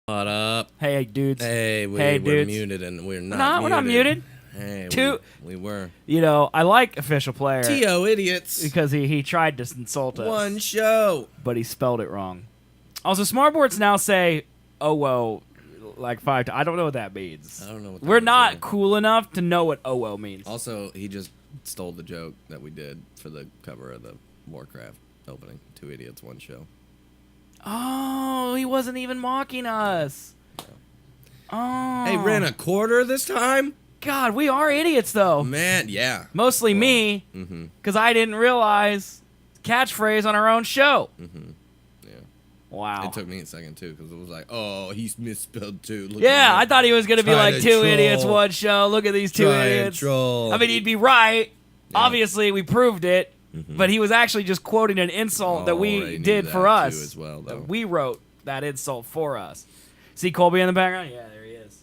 What up? Hey, dudes. Hey, Hey, we're dudes. muted and we're not No, muted. we're not muted. Hey, Two- we were. You know, I like official player T.O. idiots. because he tried to insult us, One show. but he spelled it wrong. Also, smartboards now say "oh whoa" like 5 times. I don't know what that means. I don't know what that We're means not either. cool enough to know what "oh whoa" means. Also, he just stole the joke that we did for the cover of the Warcraft opening. Two idiots, one show. Oh, he wasn't even mocking us. Oh. Hey, ran a quarter this time? God, we are idiots though. Man, yeah. Mostly Well, me, Mm-hmm. because I didn't realize catchphrase on our own show. Mm-hmm. Yeah. Wow. It took me a second, too, because it was like, oh, he's misspelled, too. Look Yeah, at I thought he was going to be Trying like to two troll. idiots, one show. Look at these two Try and idiots. troll. I mean, he'd be right. Yeah. Obviously, we proved it. Mhm. But he was actually just quoting an insult that Already we knew did that, for too, us. as well, though. That we wrote that insult for us. See Colby in the background? Yeah, there he is.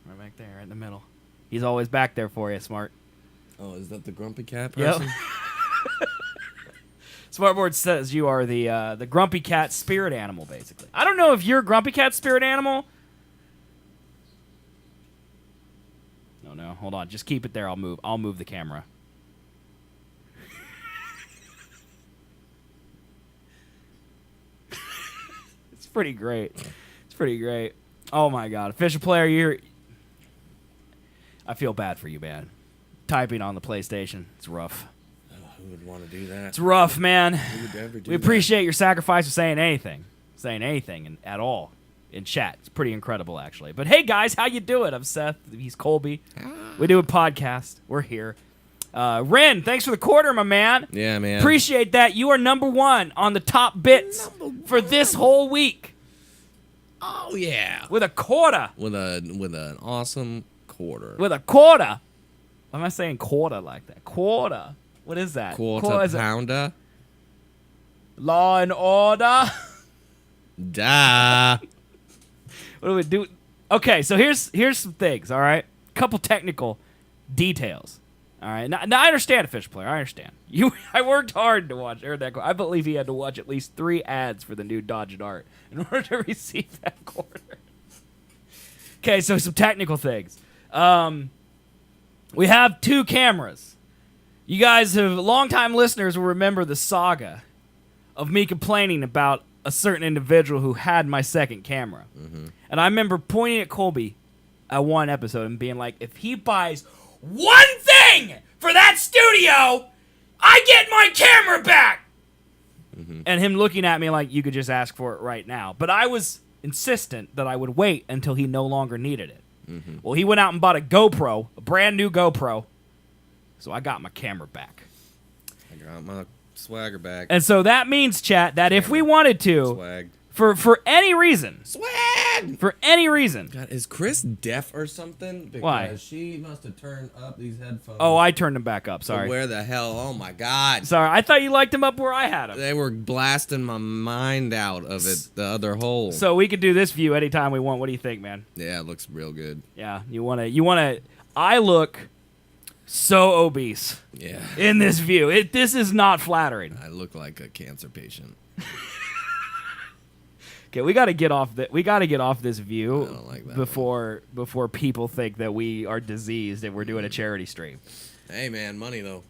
Right back there, right in the middle. He's always back there for you, Smart. Oh, is that the grumpy cat Yep. person? Smartboard says you are the grumpy cat spirit animal, basically. I don't know if you're grumpy cat spirit animal. No, hold on. Just keep it there. I'll move the camera. It's pretty great. It's pretty great. Oh my god. Official player, I feel bad for you, man. Typing on the PlayStation. It's rough. Oh, who would want to do that? It's rough, man. Who would ever do We appreciate your sacrifice of saying anything at all in chat. It's pretty incredible, actually. But hey, guys, how you doing? I'm Seth. He's Colby. We do a podcast. We're here. Ren, thanks for the quarter, my man. that? Yeah, man. Appreciate that. You are number one on the top bits for this whole week Oh yeah. with a quarter. With an awesome quarter. With a quarter. Why am I saying quarter like that? Quarter. What is that? Quarter is it pounder. Law and order. Da. What do we do? Okay, so here's some things, all right? Couple technical details. All right. Now I understand official player. I understand. I worked hard to watch Aaron that. I believe he had to watch at least 3 ads for the new Dodge Dart in order to receive that quarter. Okay, so some technical things. We have 2 cameras. You guys longtime listeners will remember the saga of me complaining about a certain individual who had my second camera. Mm-hmm. And I remember pointing at Colby at one episode and being like, if he buys one thing for that studio, I get my camera back. Mm-hmm. And him looking at me like, you could just ask for it right now. But I was insistent that I would wait until he no longer needed it. Mm-hmm. Well, he went out and bought a GoPro, a brand new GoPro. So I got my camera back. I got my swagger back. And so that means, chat, that if we wanted to, Swag. for any reason, Swag. God, God, is Chris deaf or something? Because Why? she must have turned up these headphones. oh, I turned him back up. So Sorry. where the hell? Oh my God. Sorry, I thought you liked him up where I had him. They were blasting my mind out of it, the other hole. So we could do this view anytime we want. What do you think, man? Yeah, it looks real good. Yeah, you wanna. I look so obese Yeah. in this view. This is not flattering. I look like a cancer patient. Okay, we got to get off this view I don't like that before people think that we are diseased and we're doing a charity stream. Hey man, money though.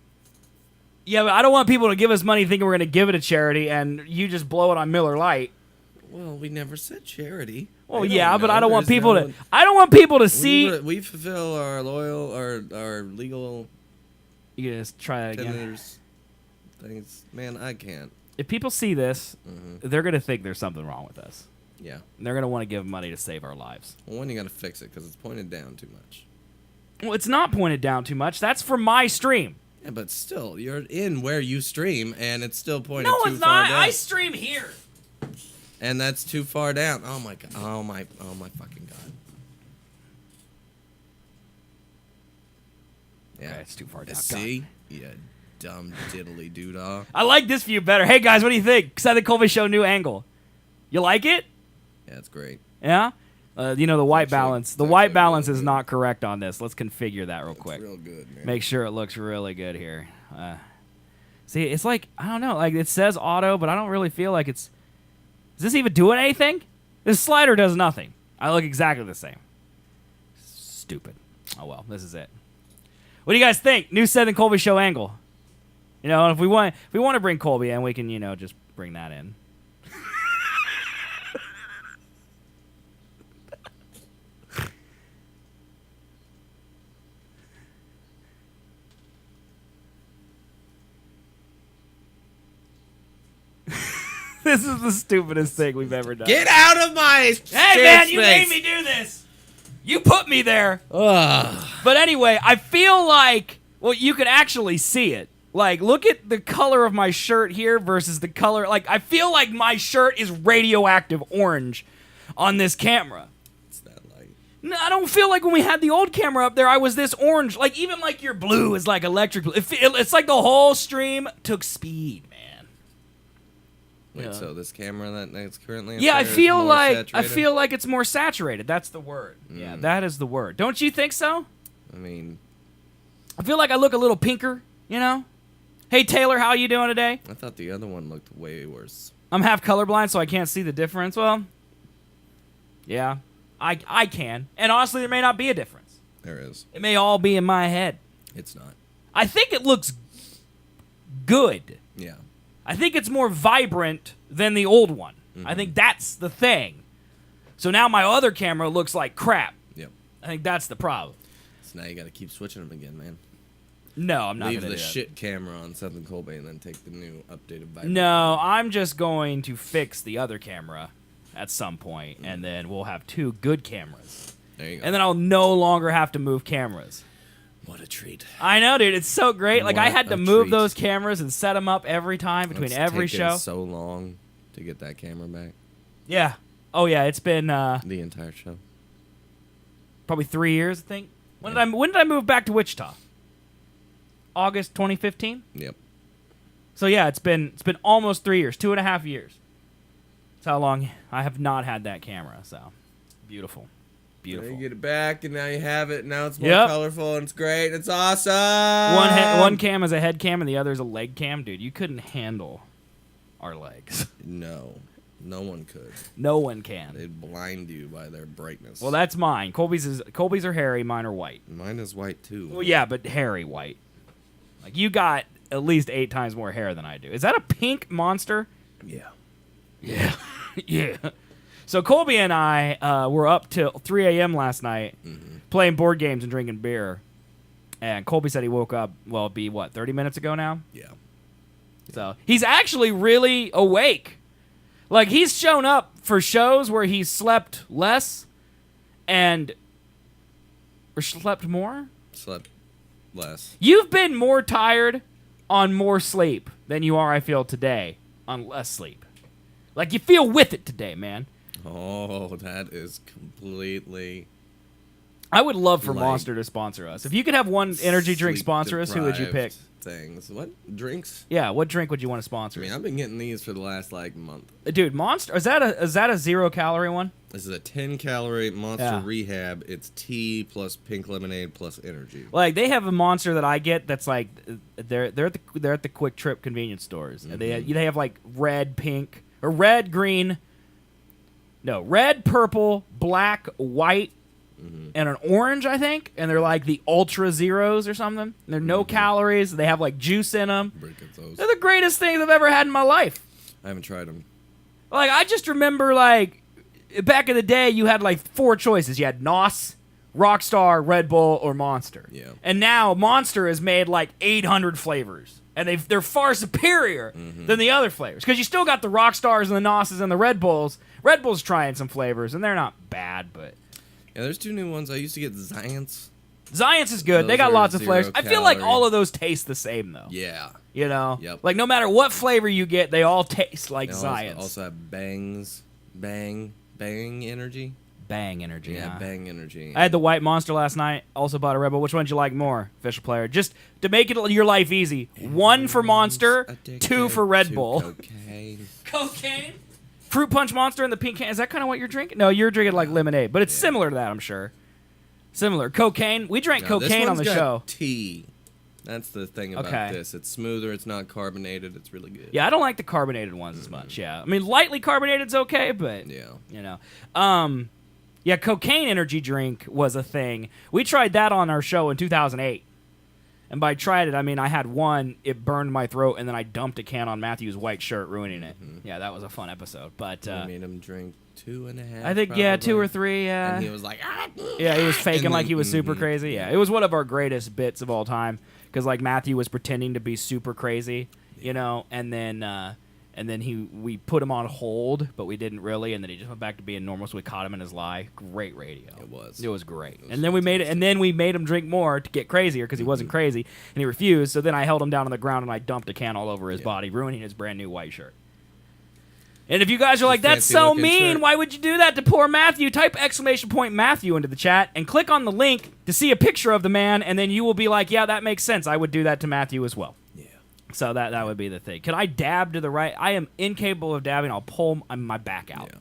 Yeah, but I don't want people to give us money thinking we're going to give it to charity and you just blow it on Miller Lite. Well, we never said charity. Well, They don't yeah, but know. I don't want There's people no- to. I don't want people to see. We fulfill our our legal You just try that again. tenders things. Man, I can't. If people see this, Mm-hmm. they're going to think there's something wrong with us. Yeah. And they're going to want to give money to save our lives. Well, when you gotta fix it because it's pointed down too much. Well, it's not pointed down too much. That's for my stream. Yeah, but still, you're in where you stream, and it's still pointed No, too it's far not. down. I stream here. And that's too far down. Oh my god. Oh my fucking god. Yeah. Okay, it's too far down. See? You dumb diddly doodah. I like this view better. Hey guys, what do you think? Seth Colby Show new angle. You like it? Yeah, it's great. Yeah. You know the white Actually, balance. The it's white actually balance really is good. not correct on this. Let's configure that real quick. It's real good, man. Make sure it looks really good here. See, it's like I don't know. Like it says auto, but I don't really feel like it's. Is this even doing anything? This slider does nothing. I look exactly the same. Stupid. Oh well, this is it. What do you guys think? New Seth and Colby show angle. You know, if we want to bring Colby in, we can, you know, just bring that in. This is the stupidest thing we've ever done. Get out of my Hey man, you space. made me do this. You put me there. Ugh. But anyway, I feel like, well, you can actually see it. Like, look at the color of my shirt here versus the color. Like, I feel like my shirt is radioactive orange on this camera. It's that light. No, I don't feel like when we had the old camera up there, I was this orange. Like, even like your blue is like electric blue. It's like the whole stream took speed, man. Wait, Yeah. so this camera that's currently Yeah, I there is feel more like saturated? it's more saturated. That's the word. Yeah, that is the word. Don't you think so? I mean, I feel like I look a little pinker, you know? Hey Taylor, how you doing today? I thought the other one looked way worse. I'm half colorblind, so I can't see the difference. Well, yeah, I can. And honestly, there may not be a difference. There is. It may all be in my head. It's not. I think it looks good. Yeah. I think it's more vibrant than the old one. I think that's the thing. So now my other camera looks like crap. Yep. I think that's the problem. So now you got to keep switching them again, man. No, I'm not Leave going to the do that. shit camera on Seth and Colby and then take the new updated vibrant. No, I'm just going to fix the other camera at some point, and then we'll have two good cameras. There you go. And then I'll no longer have to move cameras. What a treat. I know, dude. It's so great. Like, I What had to a move treat. those cameras and set them up every time between It's every taken show. so long to get that camera back. Yeah. Oh, yeah. It's been The entire show. probably 3 years, I think. When did I move back to Wichita? August 2015? Yep. So, yeah, it's been almost 3 years. 2.5 years. That's how long I have not had that camera. So, beautiful. Beautiful. Now you get it back, and now you have it. Now it's more Yep. colorful, and it's great. It's awesome. One cam is a head cam, and the other is a leg cam. Dude, you couldn't handle our legs. No. No one could. No one can. They'd blind you by their brightness. Well, that's mine. Colby's are hairy. Mine are white. Mine is white, too. Well, yeah, but hairy white. Like, you got at least 8 times more hair than I do. Is that a pink monster? Yeah. Yeah. Yeah. So Colby and I were up till 3 a.m. last night playing board games and drinking beer. And Colby said he woke up, well, it'd be, 30 minutes ago now? Yeah. So he's actually really awake. Like, he's shown up for shows where he's slept less or slept more. Slept less. You've been more tired on more sleep than you are, I feel, today on less sleep. Like, you feel with it today, man. Oh, that is completely... I would love for Like- Monster to sponsor us. If you could have one energy drink sponsor us, who would you pick? sleep-deprived Things. What? Drinks? Yeah, what drink would you want to I sponsor? mean, I've been getting these for the last, month. Dude, Monster, is that a 0-calorie one? This is a 10-calorie Monster Yeah. Rehab. It's tea plus pink lemonade plus energy. Like, they have a Monster that I get that's like they're at the Quick Trip convenience stores, and they have like red, pink, or red, green. No, red, purple, black, white, and an orange, I think. And they're like the Ultra Zeros or something. And they're no calories. They have like juice in them. Break at those. They're the greatest things I've ever had in my life. I haven't tried them. Like, I just remember, like, back in the day, you had like 4 choices. You had NOS, Rockstar, Red Bull, or Monster. Yeah. And now Monster has made like 800 flavors. And they're far superior than the other flavors. Because you still got the Rockstars and the NOSes and the Red Bulls. Red Bull's trying some flavors, and they're not bad, but... Yeah, there's 2 new ones. I used to get Zions. Zions is good. They Those got are lots of 0 flavors. I feel like calorie. all of those taste the same, though. Yeah. You know? Yep. Like, no matter what flavor you get, they all taste like They Zions. also have Bang Energy. Bang energy. Yeah, huh? Bang Energy. I had the white Monster last night. Also bought a Red Bull. Which one did you like more, official player? Just to make it your life easy. 1 for Monster, 2 for Red Bull. Cocaine. Cocaine? Fruit Punch Monster in the pink can. Is that kind of what you're drinking? No, you're drinking like lemonade, but it's similar to that, I'm sure. Similar. Cocaine. We drank No, this cocaine on one's the got show. Tea. That's the thing about Okay. this. It's smoother. It's not carbonated. It's really good. Yeah, I don't like the carbonated ones as much. Yeah, I mean lightly carbonated's okay, but Yeah. you know, Yeah, cocaine energy drink was a thing. We tried that on our show in 2008. And by tried it, I mean I had one, it burned my throat, and then I dumped a can on Matthew's white shirt, ruining it. Yeah, that was a fun episode. But We made him drink 2.5. I think, probably. yeah, 2 or 3, yeah. And he was like, Yeah, he was faking And like then- he was super crazy. Yeah, it was one of our greatest bits of all time because like Matthew was pretending to be super crazy, you know, and then we put him on hold, but we didn't really, and then he just went back to being normal. So we caught him in his lie. Great radio. It was Great. It was And then we made him drink more to get crazier because he wasn't crazy, and he refused. So then I held him down on the ground and I dumped a can all over his body, ruining his brand new white shirt. And if you guys are like, that's fancy so looking mean, shirt. why would you do that to poor Matthew? Type !Matthew into the chat and click on the link to see a picture of the man, and then you will be like, yeah, that makes sense. I would do that to Matthew as well. Yeah. So that would be the thing. Can I dab to the right? I am incapable of dabbing. I'll pull my back out. Yeah.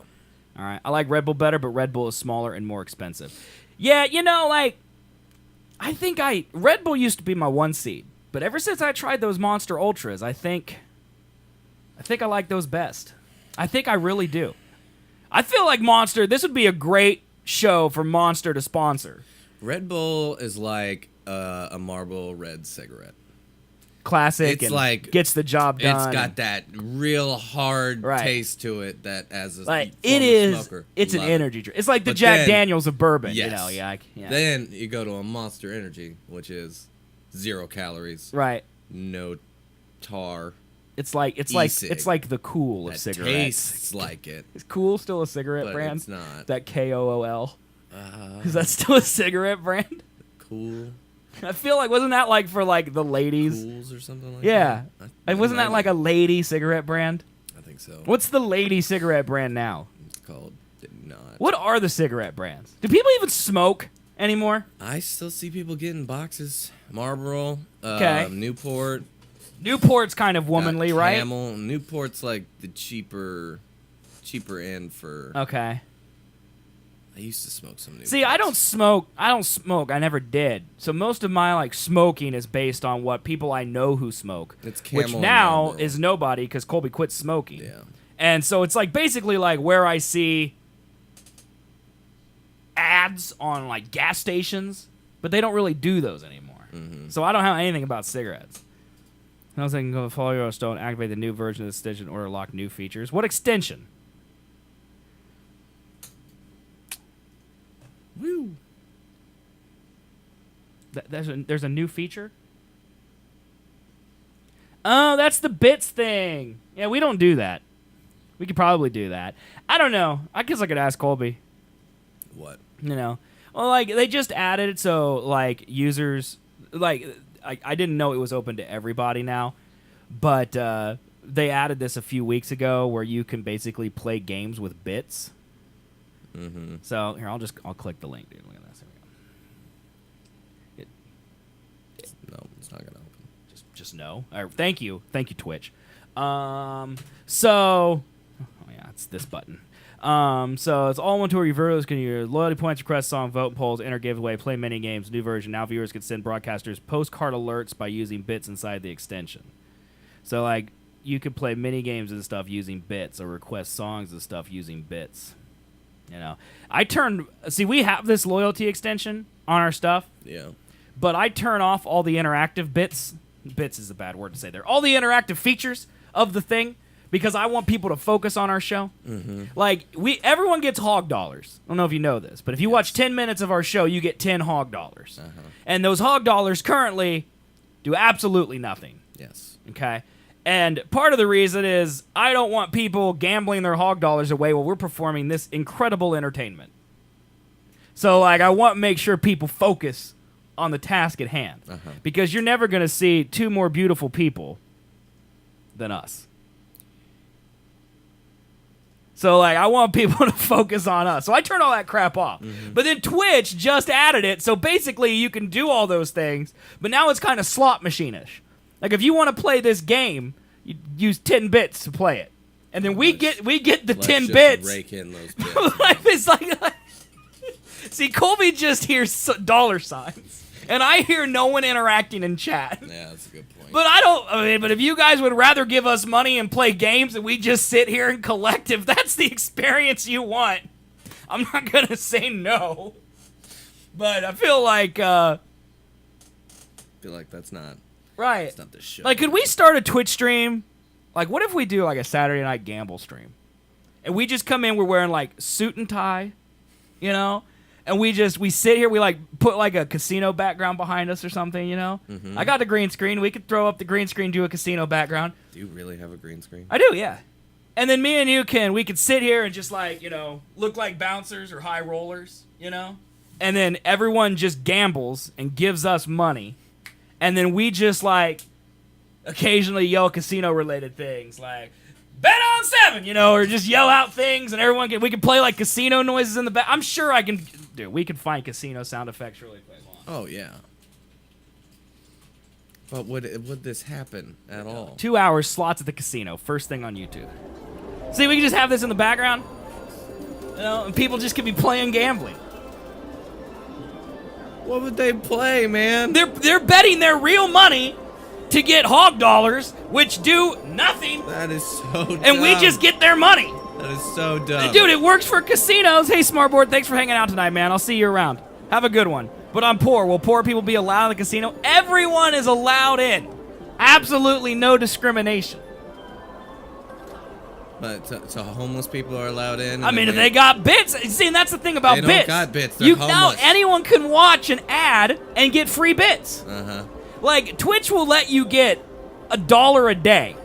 All right. I like Red Bull better, but Red Bull is smaller and more expensive. Yeah, you know, like, I think Red Bull used to be my 1 seed, but ever since I tried those Monster Ultras, I think I like those best. I think I really do. I feel like Monster, this would be a great show for Monster to sponsor. Red Bull is like a Marlboro Red cigarette. Classic. It's and like gets the job done. It's got that real hard Right. taste to it that as a like former it is. smoker, It's an love it. energy drink. It's like the But Jack then- Daniels of bourbon. Yes. You know, yeah. Then you go to a Monster Energy, which is 0 calories, Right. no tar. It's like E-cig. it's like the Cool of That cigarettes. tastes like it, Is Cool still a cigarette but brand? it's not. That KOOL. Is that still a cigarette brand? Cool I feel like wasn't that like for like the ladies? Cools or something like Yeah. that? And wasn't that like a lady cigarette brand? I think so. What's the lady cigarette brand now? It's called? Did not. What are the cigarette brands? Do people even smoke anymore? I still see people getting boxes. Marlboro, Okay. Newport. Newport's kind of womanly, got right? Camel. Newport's like the cheaper end for. Okay. I used to smoke some Newports. See, I don't smoke. I never did. So most of my like smoking is based on what people I know who smoke. It's Camel which and now Marlboro. is nobody because Colby quit smoking. Yeah. And so it's like basically like where I see ads on like gas stations, but they don't really do those anymore. Mm-hmm. So I don't have anything about cigarettes. I was thinking, go to Follow Your Stone, activate the new version of the extension, or lock new features. What extension? Woo. There's a new feature? Oh, that's the bits thing. Yeah, we don't do that. We could probably do that. I don't know. I guess I could ask Colby. What? You know, well, like they just added it so like users, like I didn't know it was open to everybody now, but they added this a few weeks ago where you can basically play games with bits. Mm-hmm. So here, I'll click the link, dude. Look at this. Here we go. No, it's not gonna open. Just no. All right, thank you, Twitch. So, oh yeah, it's this button. So it's all one tour. Your viewers can your loyalty points, request song, vote polls, enter giveaway, play mini games, new version. Now viewers can send broadcasters postcard alerts by using bits inside the extension. So like you could play mini games and stuff using bits, or request songs and stuff using bits. You know, we have this loyalty extension on our stuff, Yeah. but I turn off all the interactive bits. Bits is a bad word to say there. All the interactive features of the thing because I want people to focus on our show. Mm-hmm. Like everyone gets hog dollars. I don't know if you know this, but if you watch 10 minutes of our show, you get 10 hog dollars. Uh-huh. And those hog dollars currently do absolutely nothing. Yes. Okay? And part of the reason is I don't want people gambling their hog dollars away while we're performing this incredible entertainment. So, like, I want to make sure people focus on the task at hand. Uh-huh. Because you're never going to see two more beautiful people than us. So, like, I want people to focus on us. So I turn all that crap off. Mm-hmm. But then Twitch just added it, so basically you can do all those things, but now it's kind of slot machine-ish. Like, if you want to play this game, you use 10 bits to play it. And then we get the Let's 10 just bits. rake in those bits. Like, it's like see, Colby just hears dollar signs, and I hear no one interacting in chat. Yeah, that's a good point. But if you guys would rather give us money and play games and we just sit here and collect, if that's the experience you want, I'm not gonna say no, but I feel like feel like that's not right. the show. Like, could we start a Twitch stream? Like, what if we do like a Saturday night gamble stream, and we just come in, we're wearing like suit and tie, you know, and we sit here, we like put like a casino background behind us or something, you know. Mm-hmm. I got the green screen. We could throw up the green screen, do a casino background. Do you really have a green screen? I do, yeah. And then me and you we could sit here and just like, you know, look like bouncers or high rollers, you know? And then everyone just gambles and gives us money. And then we just like occasionally yell casino related things like bet on 7, you know, or just yell out things and we can play like casino noises in the back. I'm sure we can find casino sound effects really quick. Oh yeah. But would this happen at all? 2 hours slots at the casino, first thing on YouTube. See, we can just have this in the background, you know, and people just could be playing gambling. What would they play, man? They're betting their real money to get hog dollars, which do nothing, That is so dumb. and we just get their money. That is so dumb. Dude, it works for casinos. Hey, Smartboard, thanks for hanging out tonight, man. I'll see you around. Have a good one. But I'm poor. Will poor people be allowed in the casino? Everyone is allowed in. Absolutely no discrimination. But so homeless people are allowed in? I mean, if they got bits. See, and that's the thing about They bits. don't got bits. They're homeless. Anyone can watch an ad and get free bits. Uh-huh. Like, Twitch will let you get $1 a day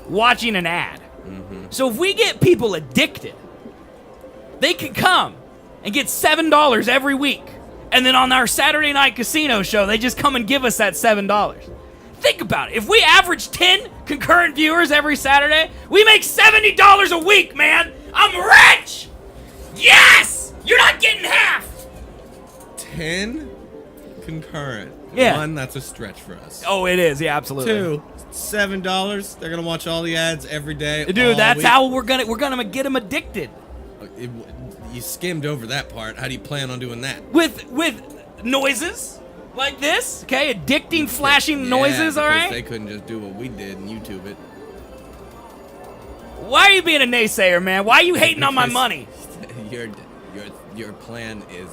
watching an ad. Mm-hmm. So if we get people addicted, they can come and get $7 every week. And then on our Saturday night casino show, they just come and give us that $7. Think about it. If we average 10 concurrent viewers every Saturday, we make $70 a week, man. I'm rich! Yes! You're not getting half! 10 concurrent. Yeah. 1, that's a stretch for us. Oh, it is. Yeah, absolutely. 2, $7. They're gonna watch all the ads every day. Dude, all that's week. how we're gonna get them addicted. You skimmed over that part. How do you plan on doing that? With noises like this, okay? Addicting, flashing Yeah, noises, all because right? They couldn't just do what we did and YouTube it. Why are you being a naysayer, man? Why are you hating on my Because money? Your plan is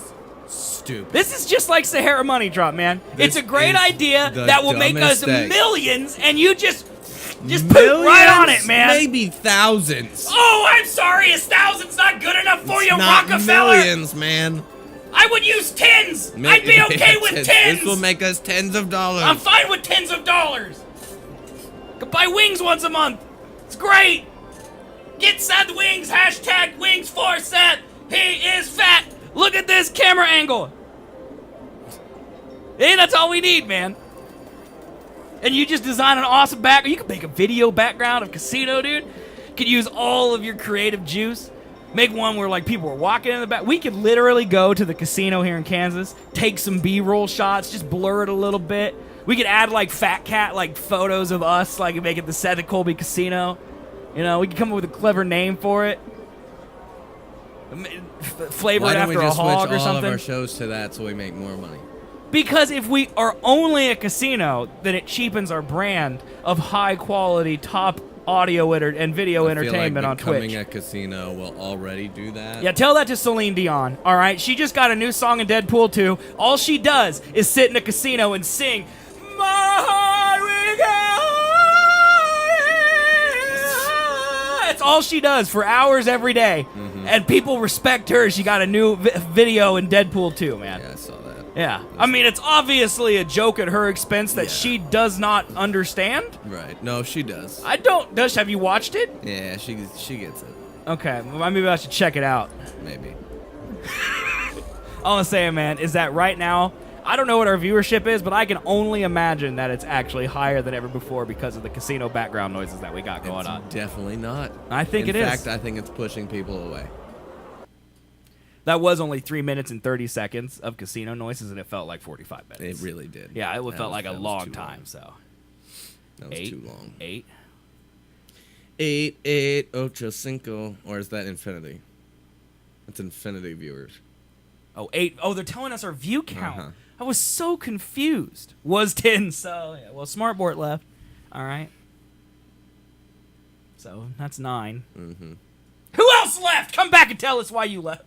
stupid. This is just like Sahara Money Drop, man. It's a great is idea the that will make us dumbest thing. millions, and you just put right on it, man. Maybe thousands. Oh, I'm sorry. Is thousands not good enough for you, Not Rockefeller? millions, man. I would use tens. I'd be okay with tens. This will make us tens of dollars. I'm fine with tens of dollars. Could buy wings once a month. It's great. Get Seth Wings. Hashtag wings for Seth. He is fat. Look at this camera angle. Hey, that's all we need, man. And you just design an awesome background. You can make a video background of casino, dude. You could use all of your creative juice. Make one where like people are walking in the back. We could literally go to the casino here in Kansas, take some B-roll shots, just blur it a little bit. We could add like Fat Cat like photos of us, like make it the Seth and Colby Casino. You know, we could come up with a clever name for it. Flavor Why it don't we after a just switch hog or all something. of our shows to that so we make more money? Because if we are only a casino, then it cheapens our brand of high quality, top audio and video entertainment on Twitch. Becoming a casino will already do that. Yeah, tell that to Celine Dion, all right? She just got a new song in Deadpool 2. All she does is sit in a casino and sing, "My heart will go." That's all she does for hours every day. Mm-hmm. And people respect her. She got a new video in Deadpool 2, man. Yeah, I saw that. Yeah. I mean, it's obviously a joke at her expense that Yeah. she does not understand. Right. No, she does. Have you watched it? Yeah, she gets it. Okay, well, maybe I should check it out. Maybe. All I'm saying, man, is that right now, I don't know what our viewership is, but I can only imagine that it's actually higher than ever before because of the casino background noises that we got going It's on. definitely not. I think In it is. fact, I think it's pushing people away. That was only 3 minutes and 30 seconds of casino noises, and it felt like 45 minutes. It really did. Yeah, it That felt was- like a that was long too time, so. That was too long. 8. 8885, or is that infinity? That's infinity viewers. Oh, 8. Oh, they're telling us our view count. Uh-huh. I was so confused. Was 10, so, yeah. Well, Smartboard left. All right. So, that's 9. Mm-hmm. Who else else left? Come back and tell us why you left.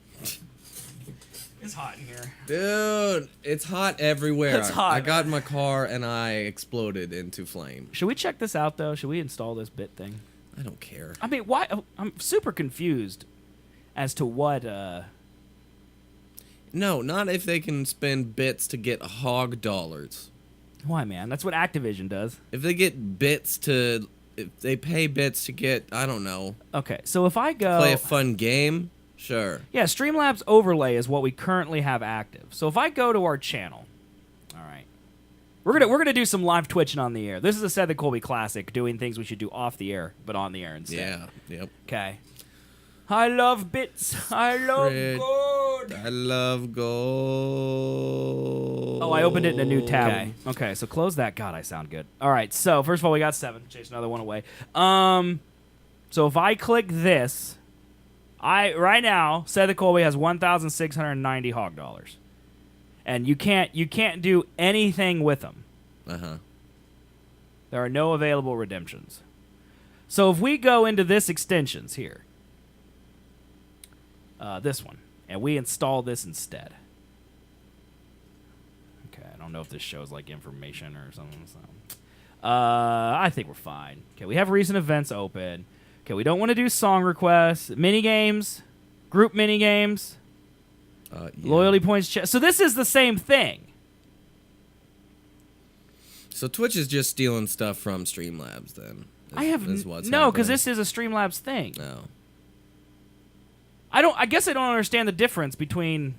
It's hot in here. Dude, it's hot everywhere. It's hot. I got in my car and I exploded into flame. Should we check this out, though? Should we install this bit thing? I don't care. I mean, why? I'm super confused as to what. No, not if they can spend bits to get hog dollars. Why, man? That's what Activision does. If they get bits to... If they pay bits to get, I don't know, Okay, so if I go... play a fun game, sure. Yeah, Streamlabs Overlay is what we currently have active. So if I go to our channel, all right, we're gonna do some live twitching on the air. This is a Seth and Colby classic, doing things we should do off the air, but on the air instead. Yeah, yep. Okay. I love bits. I love Fred, gold. I love gold. Oh, I opened it in a new tab. Okay, so close that. God, I sound good. All right, so first of all, we got 7. Chase another one away. So if I click this, right now, Seth and Colby has 1,690 hog dollars, and you can't do anything with them. There are no available redemptions. So if we go into this extensions here, this one, and we install this instead. Okay, I don't know if this shows like information or something. So. I think we're fine. Okay, we have recent events open. Okay, we don't want to do song requests, mini games, group mini games, loyalty points. So this is the same thing. So Twitch is just stealing stuff from Streamlabs then. No, because this is a Streamlabs thing. No. I guess I don't understand the difference between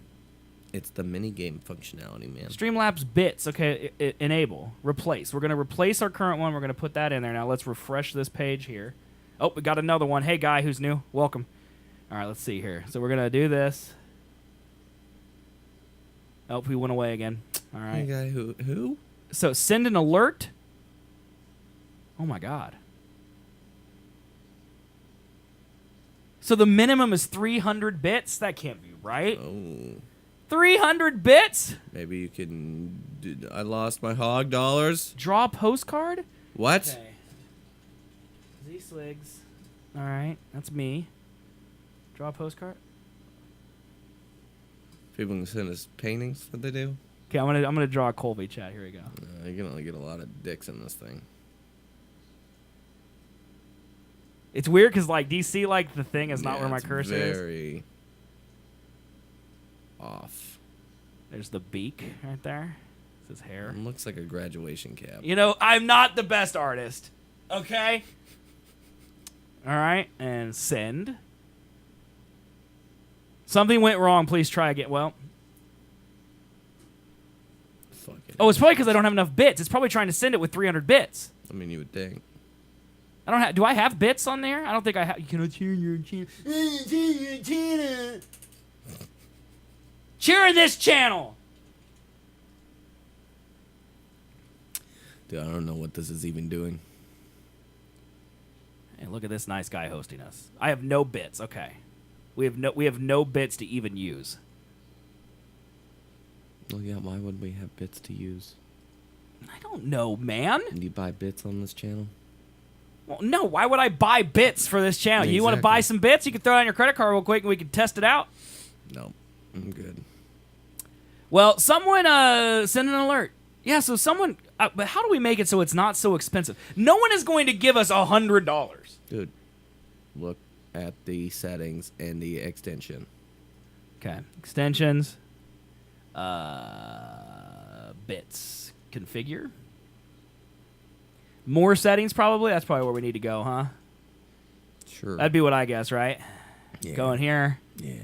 It's the minigame functionality, man. Streamlabs bits. Okay, enable, replace. We're gonna replace our current one. We're gonna put that in there. Now let's refresh this page here. Oh, we got another one. Hey, guy who's new, welcome. All right, let's see here. So we're gonna do this. Oh, we went away again. All right. Hey, guy who? So send an alert. Oh my God. So the minimum is 300 bits? That can't be right. Oh. 300 bits? Maybe you can... I lost my hog dollars. Draw a postcard? What? Okay. Z-Sligs. All right, that's me. Draw a postcard? People can send us paintings that they do. Okay, I'm gonna draw a Colby chat. Here we go. You can only get a lot of dicks in this thing. It's weird because like DC, like the thing is not where my it's cursor is. very off. There's the beak right there. It's his hair. It looks like a graduation cap. You know, I'm not the best artist. Okay. All right, and send. Something went wrong. Please try again. Well. Fuck it. Oh, it's probably because I don't have enough bits. It's probably trying to send it with 300 bits. I mean, you would think. I don't have. Do I have bits on there? I don't think I have. You can turn your channel. Cheering this channel. Dude, I don't know what this is even doing. Hey, look at this nice guy hosting us. I have no bits. Okay, we have no bits to even use. Well, yeah. Why would we have bits to use? I don't know, man. Do you buy bits on this channel? Well, no. Why would I buy bits for this channel? You want to buy some bits? You can throw it on your credit card real quick, and we can test it out. No, I'm good. Well, someone send an alert. Yeah, so someone. But how do we make it so it's not so expensive? No one is going to give us $100. Dude, look at the settings and the extension. Okay, extensions. Bits. Configure. More settings, probably. That's probably where we need to go, huh? Sure. That'd be what I guess, right? Yeah. Go in here. Yeah.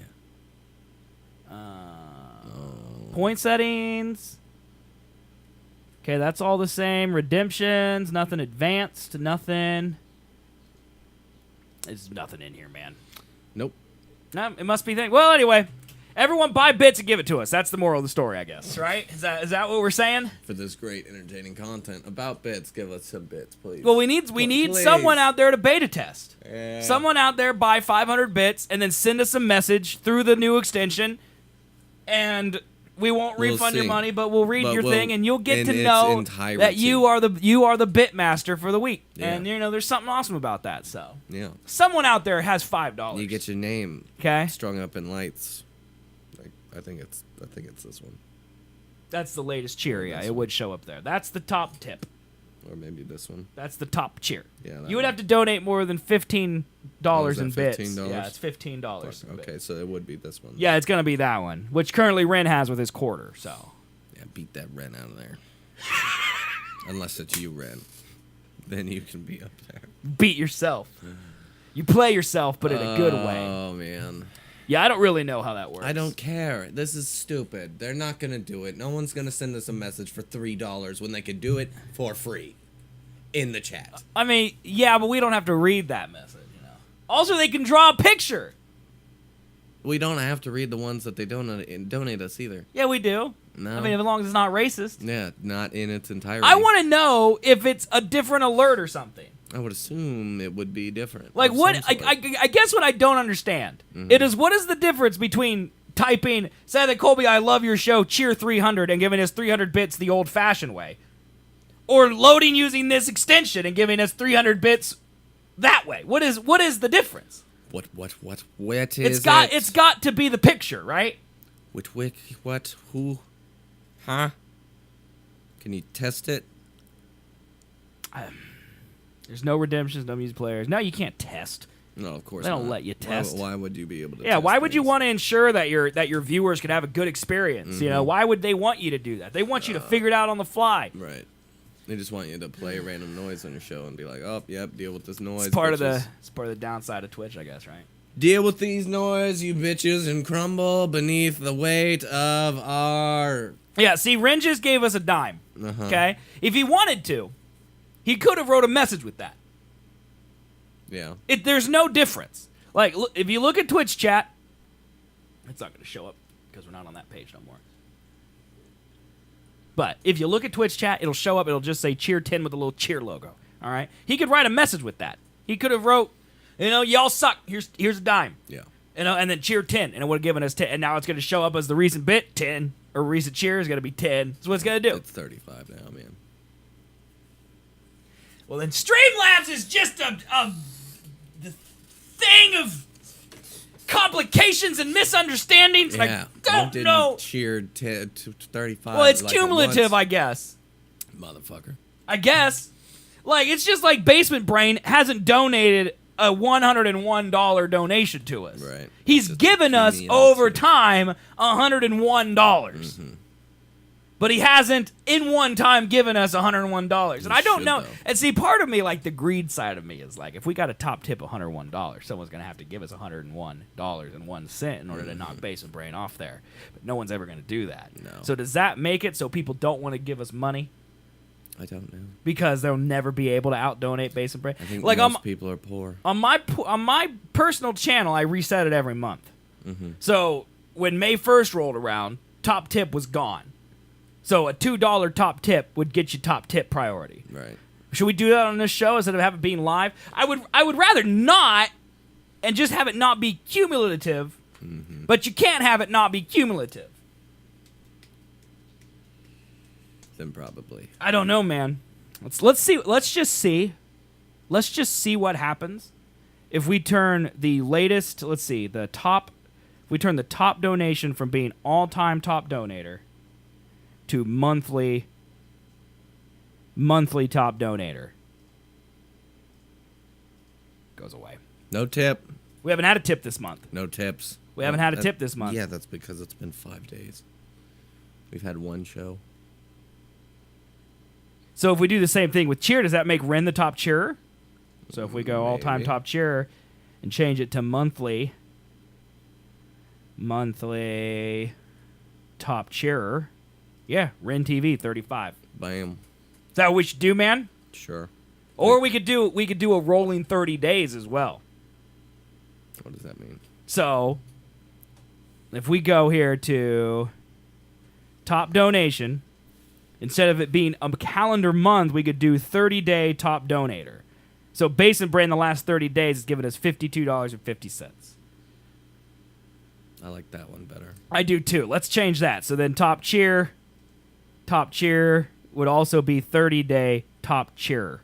Point settings. Okay, that's all the same. Redemptions, nothing advanced, nothing. There's nothing in here, man. Nope. No, it must be thing. Well, anyway, everyone buy bits and give it to us. That's the moral of the story, I guess. Right? Is that what we're saying? For this great entertaining content about bits, give us some bits, please. Well, we need Please. someone out there to beta test. Yeah. Someone out there buy 500 bits and then send us a message through the new extension, and We won't We'll refund your see. money, but we'll read But your we'll- thing, and you'll get in to its know entirety. that you are the bit master for the week. Yeah. And there's something awesome about that. So Yeah. someone out there has $5. You get your name okay. strung up in lights. Like, I think it's this one. That's the latest cheer. Yeah, This it one. would show up there. That's the top tip. Or maybe this one. That's the top cheer. Yeah, that You would one. have to donate more than $15 Oh, is in that bits. $15? Yeah, it's $15. in Okay, bits. so it would be this one. Yeah, it's gonna be that one, which currently Ren has with his quarter. So Yeah, beat that Ren out of there. Unless it's you, Ren. Then you can be up there. beat yourself. You play yourself, but in a good way. Oh, man. Yeah, I don't really know how that works. I don't care. This is stupid. They're not going to do it. No one's going to send us a message for $3 when they could do it for free in the chat. I mean, yeah, but we don't have to read that message. Also, they can draw a picture. We don't have to read the ones that they donate us either. Yeah, we do. No. I mean, as long as it's not racist. Yeah, not in its entirety. I want to know if it's a different alert or something. I would assume it would be different. Like of what? some sort. I guess what I don't understand it is what is the difference between typing "Say that Colby, I love your show, cheer 300" and giving us 300 bits the old-fashioned way, or loading using this extension and giving us 300 bits that way. What is the difference? What is It's got to be the picture, right? Which wiki? What? Who? Huh? Can you test it? There's no redemptions, no music players. No, you can't test. No, of course They don't not. let you test. Why would you be able to? Yeah, test why would you things? want to ensure that your viewers could have a good experience? You know, why would they want you to do that? They want you to figure it out on the fly. Right. They just want you to play random noise on your show and be like, "Oh, yep, deal with this noise." It's part of bitches. the downside of Twitch, I guess, right? Deal with these noise, you bitches, and crumble beneath the weight of our. Yeah, see, Ren just gave us a dime. Uh-huh. Okay? If he wanted to, he could have wrote a message with that. Yeah. There's no difference. Like, look, if you look at Twitch chat, it's not going to show up because we're not on that page no more. But if you look at Twitch chat, it'll show up. It'll just say cheer 10 with a little cheer logo. All right? He could write a message with that. He could have wrote, y'all suck. Here's a dime. Yeah. And then cheer 10, and it would have given us 10. And now it's going to show up as the recent bit 10, or recent cheer is going to be 10. That's what it's going to do. It's 35 now, man. Well, then Streamlabs is just a the thing of complications and misunderstandings. And Yeah. I don't didn't know. Cheer 10 to 35. Well, it's like cumulative, once. I guess. Motherfucker. I guess. Like, it's just like Basement Brain hasn't donated a $101 donation to us. Right. He's Just given us puny over ass. time $101. But he hasn't in one time given us $101. And I don't should, know. though. And see, part of me, like the greed side of me, is like, if we got a top tip of $101, someone's going to have to give us $101.01 in order to knock Basement Brain off there. But no one's ever going to do that. No. So does that make it so people don't want to give us money? I don't know. Because they'll never be able to out-donate Basement Brain? I think like most people are poor. on my personal channel, I reset it every month. So when May 1st rolled around, top tip was gone. So a $2 top tip would get you top tip priority. Right. Should we do that on this show instead of have it being live? I would rather not, and just have it not be cumulative. But you can't have it not be cumulative. Then probably. I don't know, man. Let's see. Let's just see what happens if we turn the latest. Let's see the top. If we turn the top donation from being all-time top donator to monthly top donator. Goes away. No tip. We haven't had a tip this month. No tips. We haven't had a tip this month. Yeah, that's because it's been 5 days. We've had one show. So if we do the same thing with cheer, does that make Ren the top cheerer? So if we go all-time Maybe. top cheerer and change it to monthly top cheerer, yeah, Ren TV 35. Bam. Is that what we should do, man? Sure. Or we could do a rolling 30 days as well. What does that mean? So if we go here to top donation, instead of it being a calendar month, we could do 30-day top donator. So Basement Brain the last 30 days has given us $52.50. I like that one better. I do too. Let's change that. So then top cheer would also be 30-day top cheerer.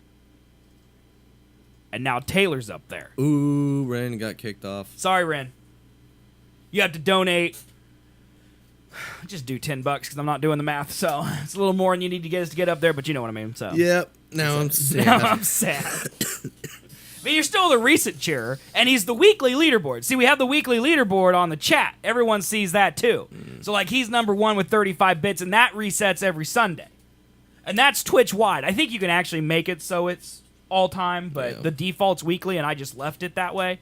And now Taylor's up there. Ooh, Ren got kicked off. Sorry, Ren. You have to donate. Just do $10 because I'm not doing the math, so it's a little more than you need to get us to get up there, but you know what I mean. So Yep. Now I'm sad. now I'm sad. But you're still the recent cheerer, and he's the weekly leaderboard. See, we have the weekly leaderboard on the chat. Everyone sees that too. So like he's number 1 with 35 bits, and that resets every Sunday. And that's Twitch wide. I think you can actually make it so it's all time, but the default's weekly, and I just left it that way.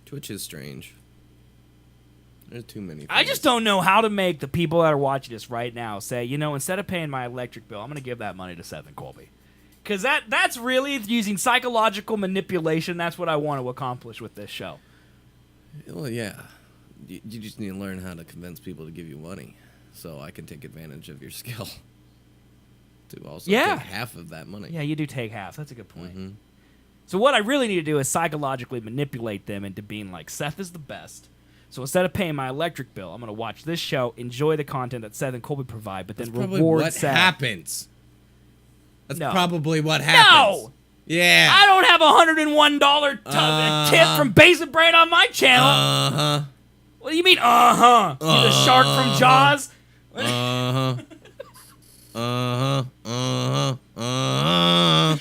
Twitch is strange. There's too many things. I just don't know how to make the people that are watching this right now say, you know, instead of paying my electric bill, I'm going to give that money to Seth and Colby. Because that's really using psychological manipulation. That's what I want to accomplish with this show. Well, yeah. You just need to learn how to convince people to give you money so I can take advantage of your skill. To also take half of that money. Yeah, you do take half. That's a good point. Mm-hmm. So what I really need to do is psychologically manipulate them into being like, Seth is the best. So instead of paying my electric bill, I'm going to watch this show, enjoy the content that Seth and Colby provide, but then reward Seth. What happens? That's No. probably what happens. No! Yeah. I don't have a $101 tip from Basic Brain on my channel. Uh-huh. What do you mean, uh-huh? You the shark from Jaws? Uh-huh. Uh-huh. Uh-huh. Uh-huh.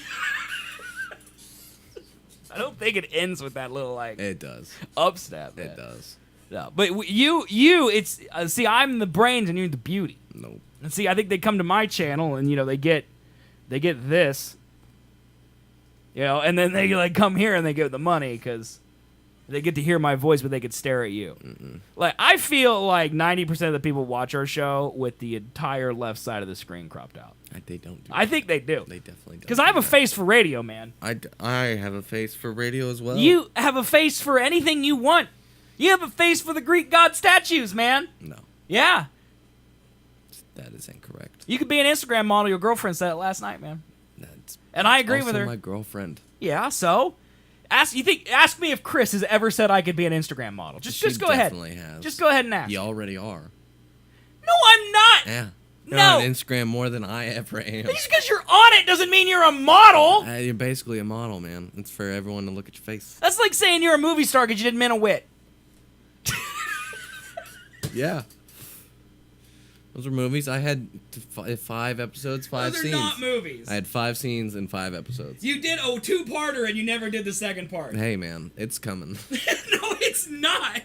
I don't think it ends with that little, like, It does. upstep. It does. No, but you, it's, see, I'm the brains and you're the beauty. Nope. And see, I think they come to my channel and, you know, they get this, you know, and then they, like, come here and they get the money because they get to hear my voice, but they could stare at you. Mm-mm. Like, I feel like 90% of the people watch our show with the entire left side of the screen cropped out. They don't do I that. think they do. They definitely don't. Because I have a face for radio, man. I have a face for radio as well. You have a face for anything you want. You have a face for the Greek god statues, man. No. Yeah. That is incorrect. You could be an Instagram model. Your girlfriend said it last night, man. That's And I agree with also her. my girlfriend. Yeah, so ask me if Chris has ever said I could be an Instagram model. Just go ahead. Definitely has. Just go ahead and ask. You already are. No, I'm not. Yeah. You're No. on Instagram more than I ever am. Just because you're on it doesn't mean you're a model. You're basically a model, man. It's for everyone to look at your face. That's like saying you're a movie star because you did Men of Wit. Yeah. Those were movies. I had 5 episodes, 5 scenes. Those are not movies. I had 5 scenes and 5 episodes. You did a 2-parter and you never did the second part. Hey, man, it's coming. No, it's not.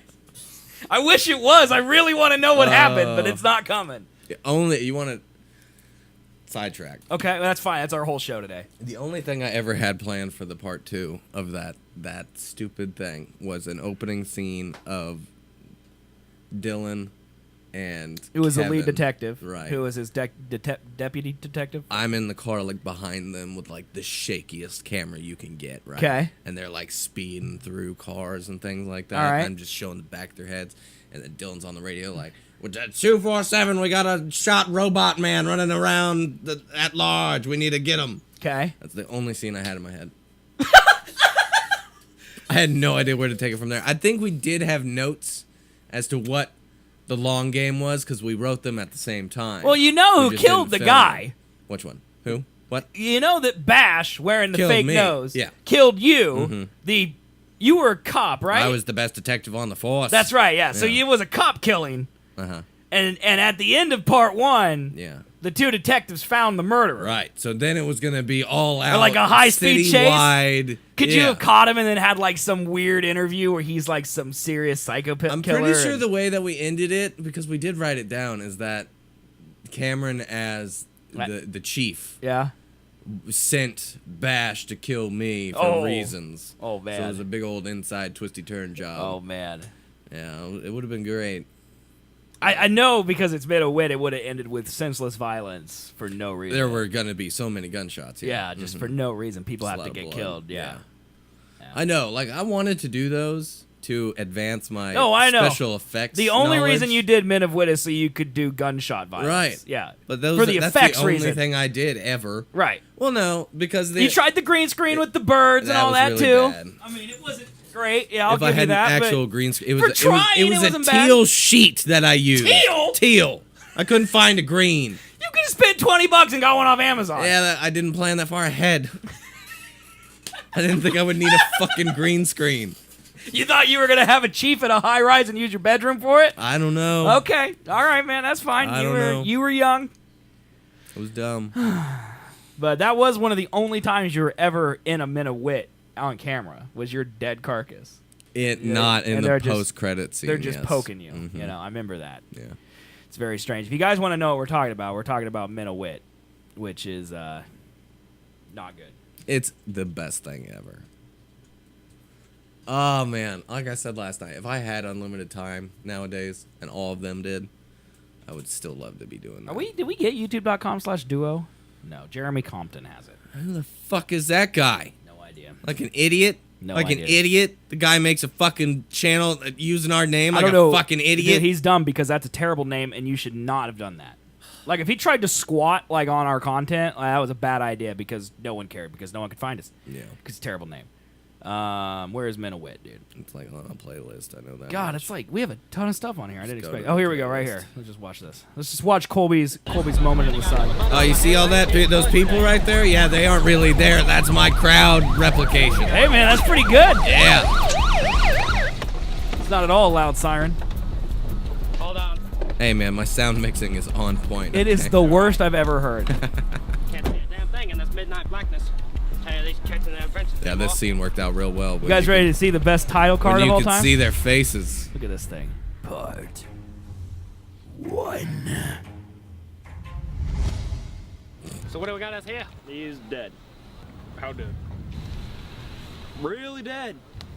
I wish it was. I really want to know what happened, but it's not coming. Only you want to sidetrack. Okay, well, that's fine. That's our whole show today. The only thing I ever had planned for the part 2 of that stupid thing was an opening scene of Dylan and It was Kevin. the lead detective, Right. who was his deputy detective. I'm in the car, like, behind them with, like, the shakiest camera you can get, right? 'Kay. And they're, like, speeding through cars and things like that. All right. I'm just showing the back of their heads. And then Dylan's on the radio, like, with that 247, we got a shot robot man running around at large. We need to get him. Okay. That's the only scene I had in my head. I had no idea where to take it from there. I think we did have notes as to what the long game was because we wrote them at the same time. Well, you know We who just killed the didn't film guy. them. Which one? Who? What? You know that Bash, wearing the Killed fake me. nose, Yeah. killed you. You were a cop, right? I was the best detective on the force. That's right, yeah. So Yeah. it was a cop killing. Uh-huh. And at the end of part 1, Yeah. the 2 detectives found the murderer. Right. So then it was going to be all out. like a high-speed chase? citywide. Could you Yeah. have caught him and then had like some weird interview where he's like some serious psychopath I'm killer? pretty sure and- the way that we ended it, because we did write it down, is that Cameron as the chief Yeah. sent Bash to kill me for Oh. reasons. Oh, So man. it was a big old inside twisty turn job. Oh, man. Yeah, it would have been great. I know because it's made a wit, it would have ended with senseless violence for no reason. There were gonna be so many gunshots. Yeah, just for no reason. People Just a have to lot of get blood. killed. Yeah. I know. Like, I wanted to do those to advance my No, I know. special effects. The only knowledge. reason you did Men of Wit is so you could do gunshot violence. Right. Yeah. But those for the that's effects the only reason. thing I did ever. Right. Well, no, because You tried the green screen with the birds and that all was that really too. bad. I mean, it wasn't great. Yeah, I'll if give I you had that. an but actual green screen, for trying, it a wasn't bad. teal sheet that I used. Teal? Teal. I couldn't find a green. You could have spent $20 and got one off Amazon. Yeah, I didn't plan that far ahead. I didn't think I would need a fucking green screen. You thought you were gonna have a chief at a high rise and use your bedroom for it? I don't know. Okay, all right, man, that's fine. I you don't were know. you were young, It was dumb. but that was one of the only times you were ever in a minute wit on camera. Was your dead carcass? Not in and the they're just- post-credit scene. They're just yes. poking you. Mhm. You know, I remember that. Yeah. It's very strange. If you guys want to know what we're talking about minute wit, which is not good. It's the best thing ever. Oh man, like I said last night, if I had unlimited time nowadays, and all of them did, I would still love to be doing that. Did we get youtube.com/duo? No, Jeremy Compton has it. Who the fuck is that guy? No idea. Like an idiot? No like idea. an idiot? The guy makes a fucking channel using our name I like don't know. a fucking idiot? Dude, he's dumb because that's a terrible name, and you should not have done that. Like, if he tried to squat like on our content, that was a bad idea because no one cared because no one could find us. Yeah. Because it's a terrible name. Where is Minowit, dude? It's like on a playlist, I know that. God, much. it's like we have a ton of stuff on here. I didn't Just go expect. to Oh, the here we go, right playlist. here. Let's just watch this. Let's just watch Colby's moment in the sun. Oh, you see all that? Those people right there? Yeah, they aren't really there. That's my crowd replication. Hey, man, that's pretty good. Yeah. It's not at all a loud siren. Hold on. Hey, man, my sound mixing is on point. It is okay? the worst I've ever heard. Can't see a damn thing in this midnight blackness. Tell you these kids and their adventures. Yeah, this scene worked out real well. You guys ready to see the best title card when of you all could time? see their faces. Look at this thing. Part 1. So what do we got us here? He's dead. How dead? Really dead.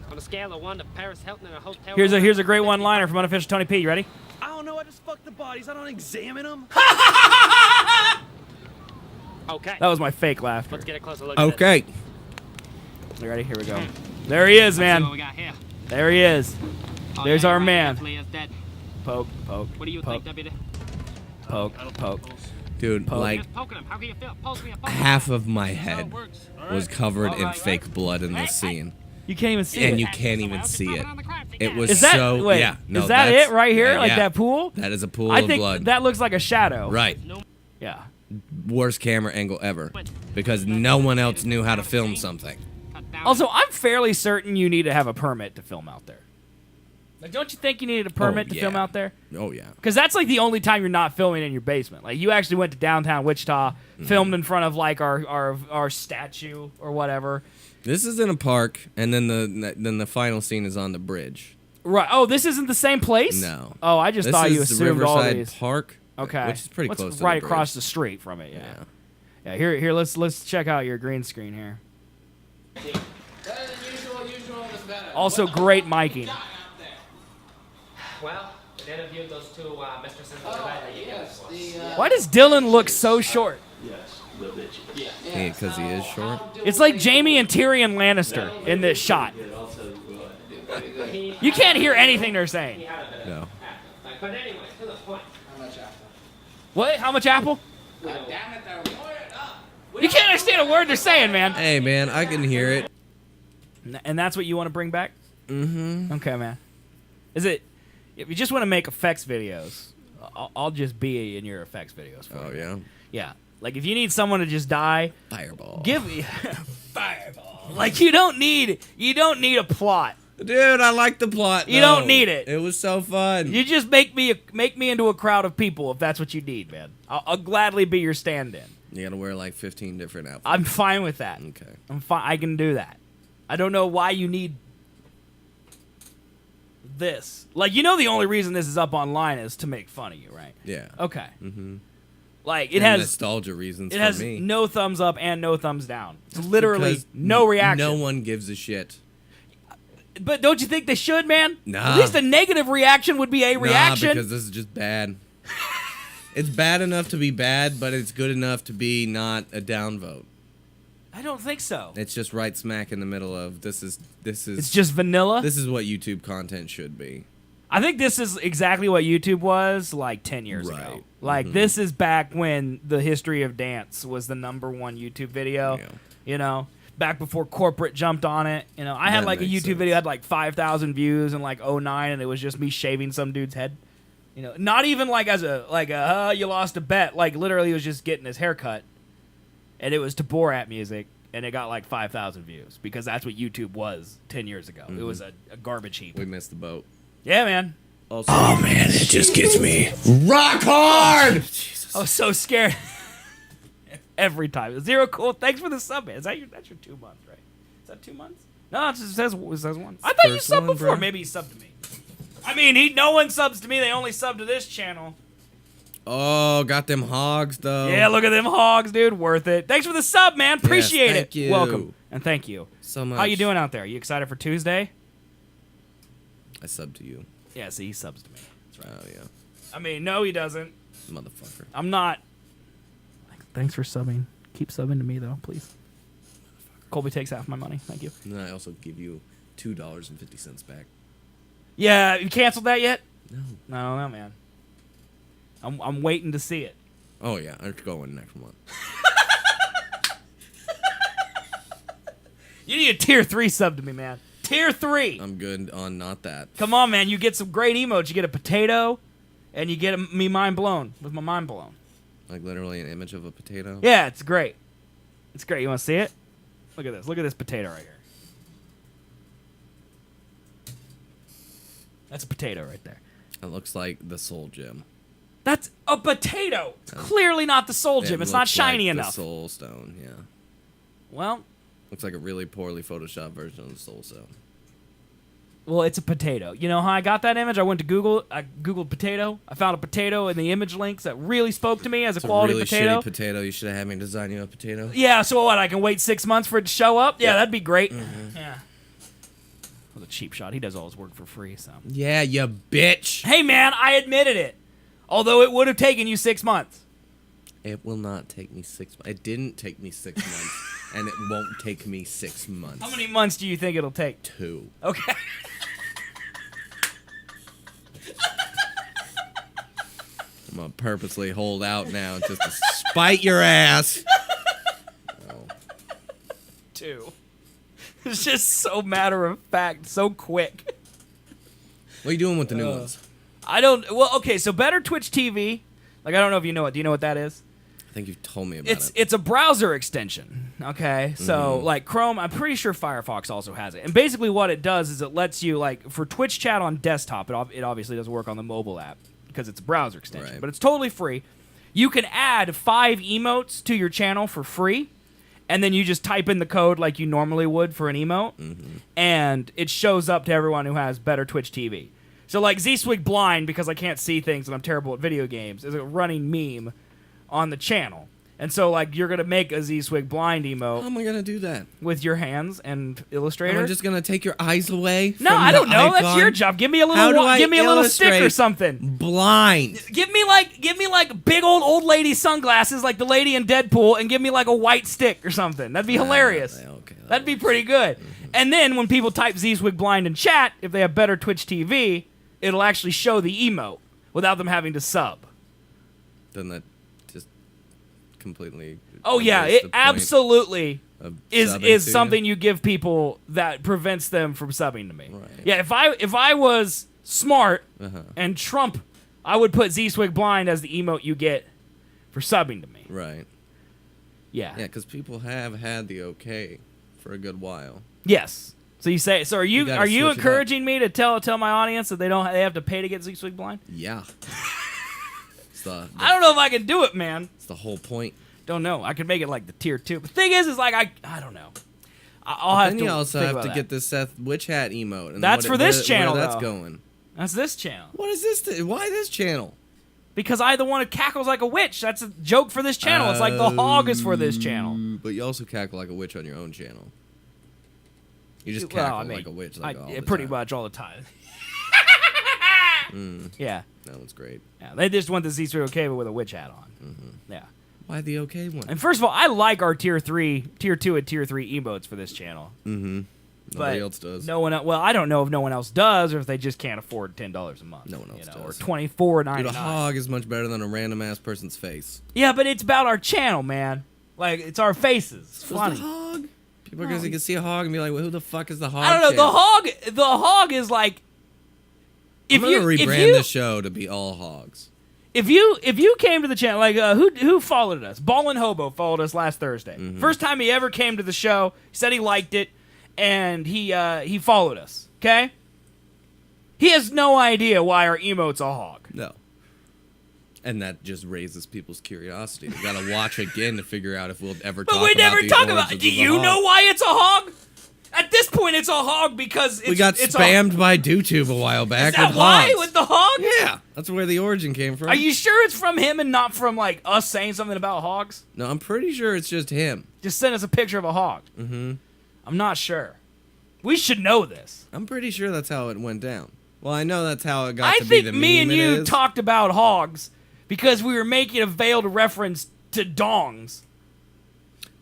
On a scale of 1 to Paris Hilton in a hotel. Here's room, a great one-liner from unofficial Tony P. You ready? I don't know. I just fuck the bodies. I don't examine them. Okay. That was my fake laughter. Let's get a closer look at Okay. You ready? Here we go. There he is, this. See what man. we got here. There he is. Oh, There's yeah, our right, man. definitely is dead. Poke, poke, What do you poke, think, Deputy? poke, poke. Dude, Poke. like, Just poking him. How can you feel? Poke me. Poke me. half of my That's how it head works. was covered in Alright. fake blood in this scene. You can't even see And it. you can't even see it. It was Is that so... wait? yeah, no, is that that's- it right here? yeah, Like yeah. that pool? That is a pool I of think blood. that looks like a shadow. Right. Yeah. Worst camera angle ever. Because no one else knew how to film something. Also, I'm fairly certain you need to have a permit to film out there. Like, don't you think you needed a permit to film yeah. out there? Oh, yeah. Because that's like the only time you're not filming in your basement. Like, you actually went to downtown Wichita, filmed in front of like our statue or whatever. This is in a park, and then the final scene is on the bridge. Right. Oh, this isn't the same place? No. Oh, I just This thought you is assumed all Riverside these. Park, Okay. which is pretty What's close to right the across bridge. the street from it. Yeah. Yeah. Yeah. Here. Let's check out your green screen here. Also, great miking. Well, we interviewed those two mistresses of the bed that you gave us. Why does Dylan look so short? Yeah, because he is short. It's like Jamie and Tyrion Lannister in this shot. You can't hear anything they're saying. No. But anyway, to the point. What? How much apple? You can't understand a word they're saying, man. Hey, man, I can hear it. And that's what you want to bring back? Mm-hmm. Okay, man. Is it... If you just want to make effects videos, I'll just be in your effects videos for Oh, you. yeah? Yeah. Like, if you need someone to just die, Fireball. give me... Fireball. Like, you don't need a plot. Dude, I like the plot, You though. don't need it. It was so fun. You just make me into a crowd of people if that's what you need, man. I'll gladly be your stand-in. You gotta wear like 15 different outfits. I'm fine with that. Okay. I'm fine. I can do that. I don't know why you need this. Like, you know, the only reason this is up online is to make fun of you, right? Yeah. Okay. Mm-hmm. Like, it And has nostalgia reasons it for has me. no thumbs up and no thumbs down. It's literally Because no reaction. No one gives a shit. But don't you think they should, man? Nah. At least a negative reaction would be a reaction. Nah, because this is just bad. It's bad enough to be bad, but it's good enough to be not a downvote. I don't think so. It's just right smack in the middle of this is It's just vanilla. this is what YouTube content should be. I think this is exactly what YouTube was like 10 years ago. Right. Like, this is back when the history of dance was the #1 YouTube video. Yeah. You know? back before corporate jumped on it. You know, I had That like a makes YouTube sense. video had like 5,000 views in like '09, and it was just me shaving some dude's head. You know, not even like as a you lost a bet. Like literally, he was just getting his hair cut, and it was to Borat music, and it got like 5,000 views because that's what YouTube was 10 years ago. It was a garbage heap. We missed the boat. Yeah, man. Also, Man, it just gets me rock hard. I was so scared every time. Zero Cool. Thanks for the sub, man. That's your 2 months, right? Is that 2 months? No, it says 1. I thought you First subbed one, before. bro. Maybe he subbed to me. I mean, no one subs to me. They only sub to this channel. oh, got them hogs though. Yeah, look at them hogs, dude. Worth it. Thanks for the sub, man. Appreciate thank it. you. Welcome and thank you. So much. How you doing out there? You excited for Tuesday? I subbed to you. Yeah, see, he subs to me. That's right. Oh yeah, I mean, no, he doesn't. motherfucker. I'm not. Thanks for subbing. Keep subbing to me, though, please. Colby takes half my money. Thank you. And then I also give you $2.50 back. Yeah, you canceled that yet? No. No, man. I'm waiting to see it. Oh yeah, I'm going next month. You need a tier 3 sub to me, man. Tier 3. I'm good on not that. Come on, man. You get some great emotes. You get a potato, and you get me mind blown with my mind blown. Like literally an image of a potato. Yeah, it's great. It's great. You want to see it? Look at this. Look at this potato right here. That's a potato right there. It looks like the Soul Gem. That's a potato. It's clearly not the Soul Gem. It It's not looks shiny like enough. The Soul Stone, yeah. Well, Looks like a really poorly photoshopped version of the Soul Stone. it's a potato. You know how I got that image? I went to Google. I Googled potato. I found a potato in the image links that really spoke to me as a It's quality a really potato. shitty potato. You should have had me design you a potato. Yeah, so what? I can wait 6 months for it to show up? Yeah, Yeah. that'd be great. Mm-hmm. Yeah. That was a cheap shot. He does all his work for free, so. Yeah, you bitch. Hey, man, I admitted it. Although it would have taken you 6 months. It will not take me 6 months. It didn't take me 6 months, and it won't take me 6 months. How many months do you think it'll take? 2. Okay. I'm gonna purposely hold out now just to spite your ass. Oh. 2. It's just so matter of fact, so quick. What are you doing with the new ones? I don't. Well, okay, so Better Twitch TV. Like, I don't know if you know it. Do you know what that is? I think you've told me about it. It's a browser extension. Okay, so like Chrome, I'm pretty sure Firefox also has it. And basically, what it does is it lets you like for Twitch chat on desktop. It obviously doesn't work on the mobile app because it's a browser extension, Right. but it's totally free. You can add 5 emotes to your channel for free, and then you just type in the code like you normally would for an emote, and it shows up to everyone who has Better Twitch TV. So like Z-Swig Blind, because I can't see things and I'm terrible at video games, is a running meme on the channel. And so like you're gonna make a Z-Swig Blind How emote am I gonna do that? with your hands and Am Illustrator. I just gonna take your eyes away? No, from I the don't know. That's icon? your job. Give me a How little. do I Give me a little stick or illustrate something. Blind. Give me like big old lady sunglasses like the lady in Deadpool, and give me like a white stick or something. That'd be hilarious. Okay, That'd be pretty good. And then when people type Z-Swig Blind in chat, if they have Better Twitch TV, it'll actually show the emote without them having to sub. Then that just completely. Oh yeah, erased it the point absolutely of is subbing to something you give people that prevents them from subbing to me. Right. Yeah, if I was smart Uh-huh. and Trump, I would put Z-Swig Blind as the emote you get for subbing to me. Right. Yeah. Yeah, because people have had the okay for a good while. Yes. So you say so? Are you gotta are you switch it up. encouraging me to tell my audience that they have to pay to get Z-Swig Blind? Yeah. it's the I don't know if I can do it, man. it's the whole point. Don't know. I could make it like the tier 2. But the thing is like I don't know. I'll have Then to you also think have about to that. get the Seth Witch Hat emote. And That's for this channel, Where that's though. going. That's this channel. What is this? Why this channel? Because I the one who cackles like a witch. That's a joke for this channel. It's like the hog is for this channel. But you also cackle like a witch on your own channel. You just Well, cackle I mean, like a witch, like all the pretty time. much all the time. Yeah, That one's great. yeah. They just want the Z3 okay, but with a witch hat on. Yeah. Why the okay one? And first of all, I like our tier 2, and tier 3 emotes for this channel. Nobody But else does. No one. Well, I don't know if no one else does, or if they just can't afford $10 a month. No one else Or does. $24.99. Dude, a hog is much better than a random ass person's face. Yeah, but it's about our channel, man. Like it's our faces. It's Does funny. the hog People are gonna see a hog and be like, well, "Who the fuck is the hog?" I don't know. The hog is like. I'm gonna rebrand this show to be all hogs. If you came to the channel, like who followed us? Ballin' Hobo followed us last Thursday. Mm-hmm. First time he ever came to the show. He said he liked it, and he followed us. Okay. He has no idea why our emote's a hog. No. And that just raises people's curiosity. We gotta watch again to figure out if we'll ever talk about But we never the talk about. origins Do of the you hog. know why it's a hog? At this point, it's a hog because We got it's spammed by DoTube a while back Is that with why hogs. with the hog? Yeah, that's where the origin came from. Are you sure it's from him and not from like us saying something about hogs? No, I'm pretty sure it's just him. Just send us a picture of a hog. Mm-hmm. I'm not sure. We should know this. I'm pretty sure that's how it went down. Well, I know that's how it got I to be think the me meme and it you is. talked about hogs because we were making a veiled reference to dongs.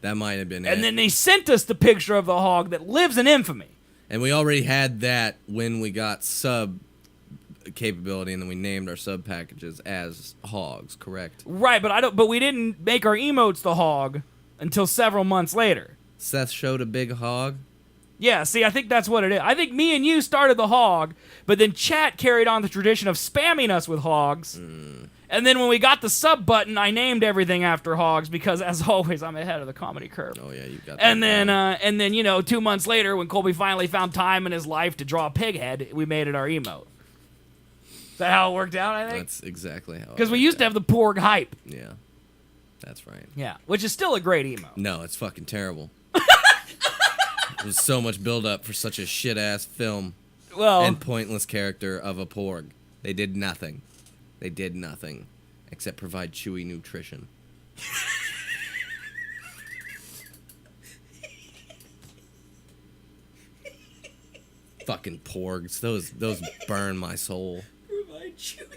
That might have been it. And then they sent us the picture of the hog that lives in infamy. And we already had that when we got sub capability, and then we named our sub packages as hogs, correct? Right, but we didn't make our emotes the hog until several months later. Seth showed a big hog. Yeah, see, I think that's what it is. I think me and you started the hog, but then chat carried on the tradition of spamming us with hogs. And then when we got the sub button, I named everything after hogs because, as always, I'm ahead of the comedy curve. Oh yeah, you got that. And then, 2 months later, when Colby finally found time in his life to draw a pig head, we made it our emote. Is that how it worked out, I think? That's exactly how. Because we used to have the Porg hype. Yeah, that's right. Yeah, which is still a great emote. No, it's fucking terrible. There was so much build-up for such a shit-ass film Well, and pointless character of a porg. They did nothing. They did nothing except provide chewy nutrition. Fucking porgs. Those burn my soul.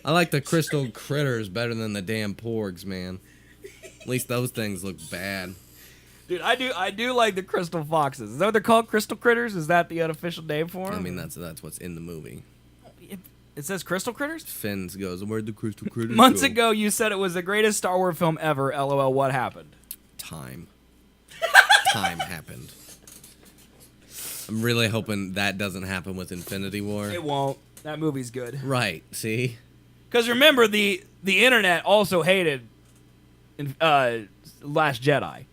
I like the crystal critters better than the damn porgs, man. At least those things look bad. dude, I do like the crystal foxes. Is that what they're called? Crystal critters? Is that the unofficial name for them? I mean, that's what's in the movie. It says crystal critters? Fins goes, where'd the crystal critters Months go? ago, you said it was the greatest Star Wars film ever. LOL, what happened? Time. Time happened. I'm really hoping that doesn't happen with Infinity War. It won't. That movie's good. Right, see? Because remember, the internet also hated Last Jedi.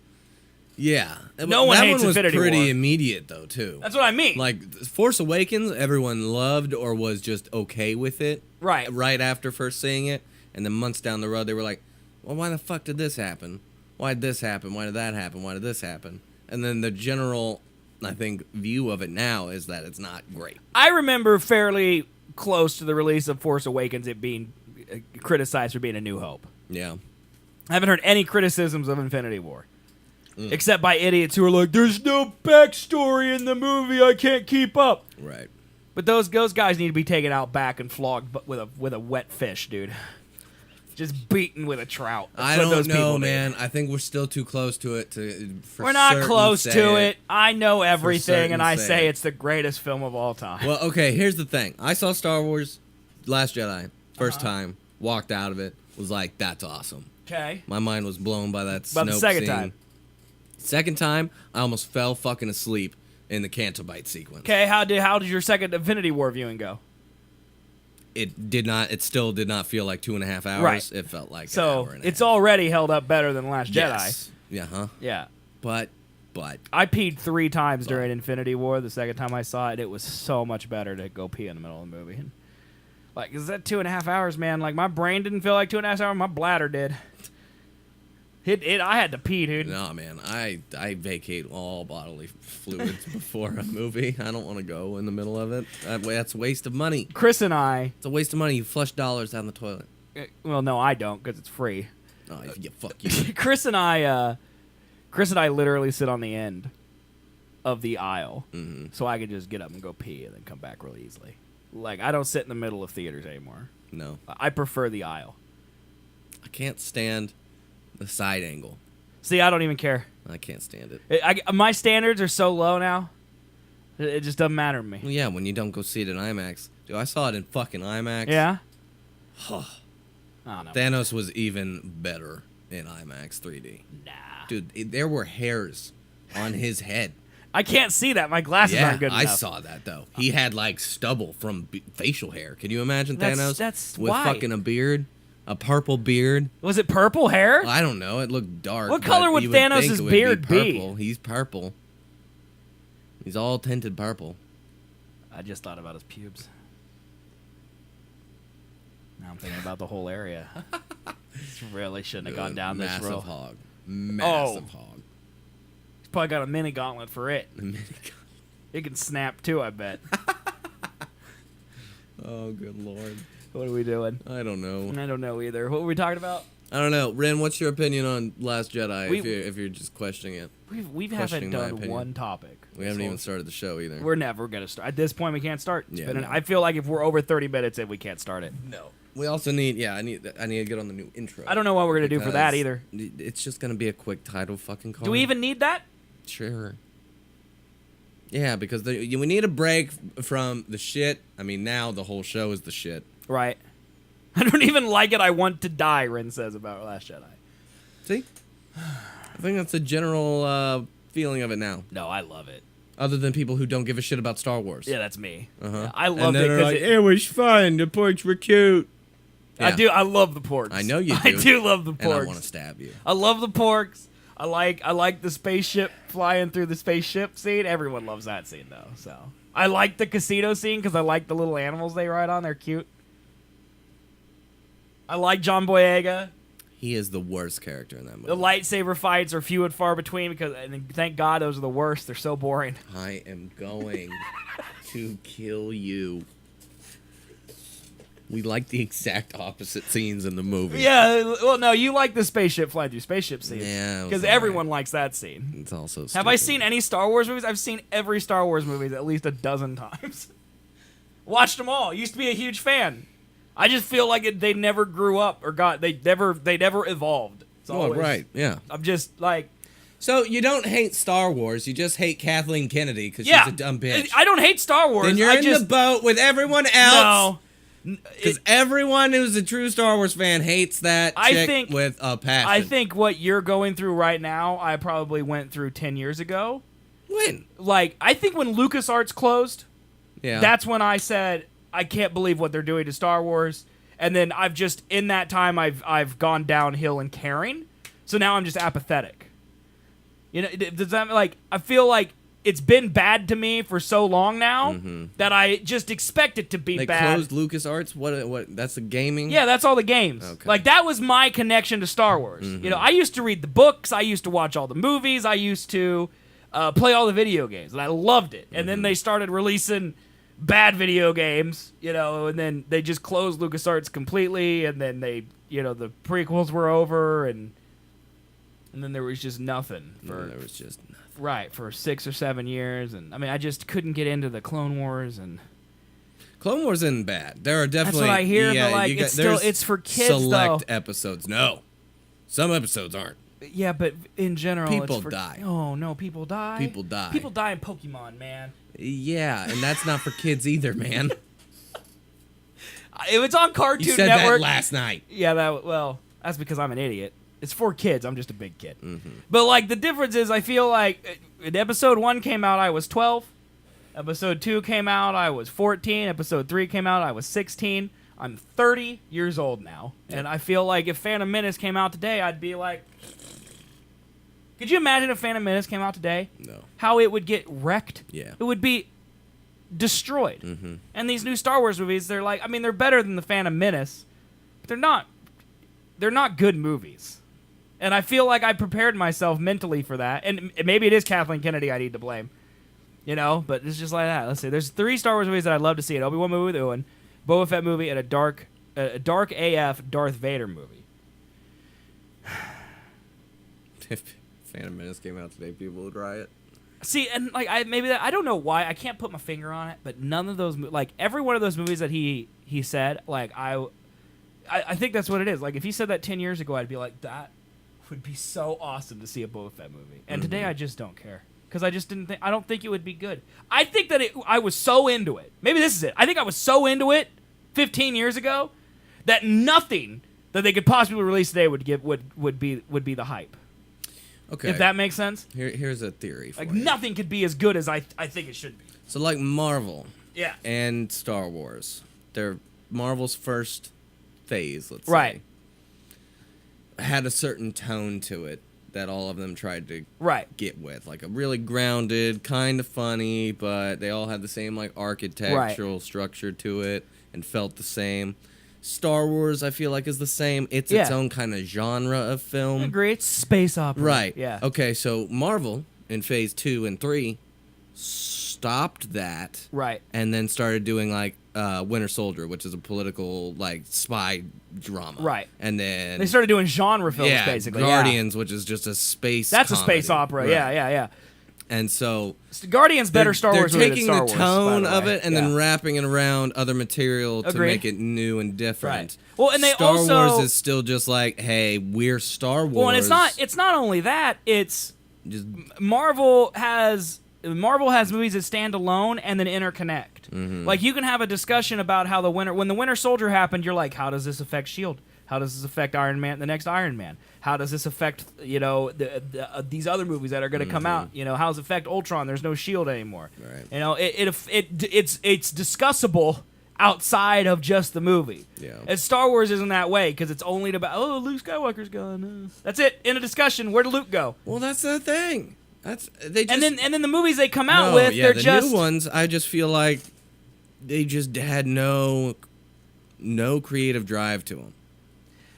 Yeah. No one that hates one was Infinity pretty War. immediate, though, too. That's what I mean. Like, Force Awakens, everyone loved or was just okay with it. Right. Right after first seeing it. And then months down the road, they were like, well, why the fuck did this happen? Why did this happen? Why did that happen? Why did this happen? And then the general, I think, view of it now is that it's not great. I remember fairly close to the release of Force Awakens it being criticized for being A New Hope. Yeah. I haven't heard any criticisms of Infinity War. Except by idiots who are like, there's no backstory in the movie, I can't keep up. Right. But those guys need to be taken out back and flogged with a wet fish, dude. Just beaten with a trout. That's I what don't those people know, need. man. I think we're still too close to it for We're not certain close say to it. I know certain everything, and I say say it. it's the greatest film of all time. Well, okay, here's the thing. I saw Star Wars Last Jedi first time, walked out of it, was like, that's awesome. Okay. My mind was blown by that About the Snoke second scene. time. Second time, I almost fell fucking asleep in the Cantobite sequence. Okay, how did your second Infinity War viewing go? It still did not feel like 2.5 hours. Right. It felt like an So hour and a it's half. already held up better than Last Yes. Yeah, Jedi. Yeah. But I peed 3 times during Infinity War. The second time I saw it, it was so much better to go pee in the middle of the movie. Like, is that 2.5 hours, man? Like, my brain didn't feel like 2.5 hours. My bladder did. I had to pee, dude. no, man, I vacate all bodily fluids before a movie. I don't want to go in the middle of it. That's a waste of money. Chris and I. It's a waste of money. You flush dollars down the toilet. Well, no, I don't, because it's free. Oh, yeah, fuck you. Chris and I literally sit on the end of the aisle, so I can just get up and go pee and then come back really easily. Like, I don't sit in the middle of theaters anymore. No. I prefer the aisle. I can't stand the side angle. See, I don't even care. I can't stand it. My standards are so low now, it just doesn't matter to me. Well, yeah, when you don't go see it in IMAX. Dude, I saw it in fucking IMAX. Yeah? I don't know. Thanos was even better in IMAX 3D. Nah. Dude, there were hairs on his head. I can't see that. My glasses Yeah, aren't good enough. I saw that though. He had like stubble from facial hair. Can you imagine Thanos That's with why. fucking a beard, a purple beard? Was it purple hair? I don't know. It looked dark. What but color would you Thanos' think it would beard be? purple. He's purple. He's all tinted purple. I just thought about his pubes. Now I'm thinking about the whole area. Really shouldn't have gone down this Massive road. hog. Massive hog. He's probably got a mini gauntlet for it. It can snap too, I bet. Oh, good lord. What are we doing? I don't know. I don't know either. What were we talking about? I don't know. Ren, what's your opinion on Last Jedi? We- if you're just questioning it, We haven't Questioning my done opinion. one topic. we haven't even started the show either. We're never gonna start. At this point, we can't start. Yeah, no. I feel like if we're over 30 minutes in, we can't start it. No. We also need. Yeah, I need to get on the new intro. I don't know what we're gonna do for that because either. It's just gonna be a quick title fucking call. Do we even need that? Sure. Yeah, because we need a break from the shit. I mean, now the whole show is the shit. Right. I don't even like it. I want to die. Ren says about Last Jedi. See? I think that's the general feeling of it now. No, I love it. Other than people who don't give a shit about Star Wars. Yeah, that's me. Uh-huh. I And loved then it they're because like, it was fun. The porks were cute. I Yeah. do. I love the porks. I know you do. I do love the And I porks. want to stab you. I love the porks. I like the spaceship flying through the spaceship scene. Everyone loves that scene though. So I like the casino scene because I like the little animals they ride on. They're cute. I like John Boyega. He is the worst character in that movie. The lightsaber fights are few and far between because, and thank God, those are the worst. They're so boring. I am going to kill you. We like the exact opposite scenes in the movie. Yeah, well, no, you like the spaceship flying through spaceship scene. Yeah, it was because alright. everyone likes that scene. It's also Have I stupid. seen any Star Wars movies? I've seen every Star Wars movie at least a dozen times. Watched them all. Used to be a huge fan. I just feel like they never grew up or they never evolved. It's Oh, always- right. Yeah. I'm just like, So you don't hate Star Wars. You just hate Kathleen Kennedy because yeah. she's a dumb bitch. I don't hate Star Wars. Then you're I in just, the boat with everyone else. No. Because everyone who's a true Star Wars fan hates that I chick think- with a passion. I think what you're going through right now, I probably went through 10 years ago. When? Like, I think when LucasArts closed, Yeah. that's when I said, I can't believe what they're doing to Star Wars. And then I've just, in that time, I've gone downhill in caring. So now I'm just apathetic. You know, does that, like, I feel like it's been bad to me for so long now that I just expect it to be they bad. closed LucasArts? What? That's the gaming? Yeah, that's all the games. Okay. Like, that was my connection to Star Wars. You know, I used to read the books. I used to watch all the movies. I used to play all the video games. And I loved it. And then they started releasing bad video games, you know, and then they just closed LucasArts completely. And then they, you know, the prequels were over. And then there was just nothing for... There was just nothing. Right, for 6 or 7 years. And, I mean, I just couldn't get into the Clone Wars and... Clone Wars isn't bad. There are definitely... what I hear, but, yeah, like, you it's still- there's it's for kids, select though. episodes. No. Some episodes aren't. Yeah, but in general, People it's for, die. Oh no, people die. People die. People die in Pokemon, man. Yeah, and that's not for kids either, man. If it's on Cartoon You said Network, that last night. yeah, that's because I'm an idiot. It's for kids. I'm just a big kid. Mm-hmm. But like the difference is, I feel like when Episode 1 came out, I was 12. Episode 2 came out, I was 14. Episode 3 came out, I was 16. I'm 30 years old now, and I feel like if Phantom Menace came out today, I'd be like, could you imagine if Phantom Menace came out today? No. How it would get wrecked? Yeah. It would be destroyed. Mm-hmm. And these new Star Wars movies, they're like, I mean, they're better than the Phantom Menace, but they're not good movies. And I feel like I prepared myself mentally for that. And maybe it is Kathleen Kennedy I need to blame. You know, but it's just like that. Let's see. There's 3 Star Wars movies that I'd love to see: an Obi-Wan movie with Ewan, Boba Fett movie, and a dark AF Darth Vader movie. If Phantom Menace came out today, people would riot. See, and like I don't know why I can't put my finger on it, but none of those like every one of those movies that he said, like I think that's what it is. Like if he said that 10 years ago, I'd be like, that would be so awesome to see a Boba Fett movie. And today I just don't care because I just I don't think it would be good. I think that I was so into it. Maybe this is it. I think I was so into it 15 years ago that nothing that they could possibly release today would be the hype. Okay. If that makes sense. Here's a theory for Like, you. nothing could be as good as I think it should be. So like Marvel Yeah. and Star Wars, they're Marvel's first phase, let's Right. say, had a certain tone to it that all of them tried to Right. get with, like a really grounded, kind of funny, but they all had the same like architectural structure to it and felt the same. Star Wars, I feel like, is the same. It's its Yeah. own kind of genre of film. I agree. It's space opera. Right. Yeah. Okay, so Marvel in phase 2 and 3 stopped that. Right. And then started doing like Winter Soldier, which is a political like spy drama. Right. And then They started doing genre films, basically. Guardians, which is just a space. That's a comedy. space opera. Right. Yeah. And so Guardians better Star Wars they're movie than taking Star the Wars, tone by the of way. it and then wrapping it around other material to Agreed. make it new and different. Right. Well, and they Star also- Wars is still just like, hey, we're Star Wars. Well, and it's not only that, it's just Marvel has movies that stand alone and then interconnect. Mm-hmm. Like, you can have a discussion about how when the Winter Soldier happened, you're like, how does this affect SHIELD? How does this affect Iron Man, the next Iron Man? How does this affect, these other movies that are going to come out? How does it affect Ultron? There's no SHIELD anymore. Right. It's discussable outside of just the movie. Yeah. And Star Wars isn't that way because it's only about, Luke Skywalker's gone. That's it. In a discussion, where did Luke go? well, that's the thing. They just And then the movies they come out no, with, yeah, they're the just new ones. I just feel like they just had no creative drive to them.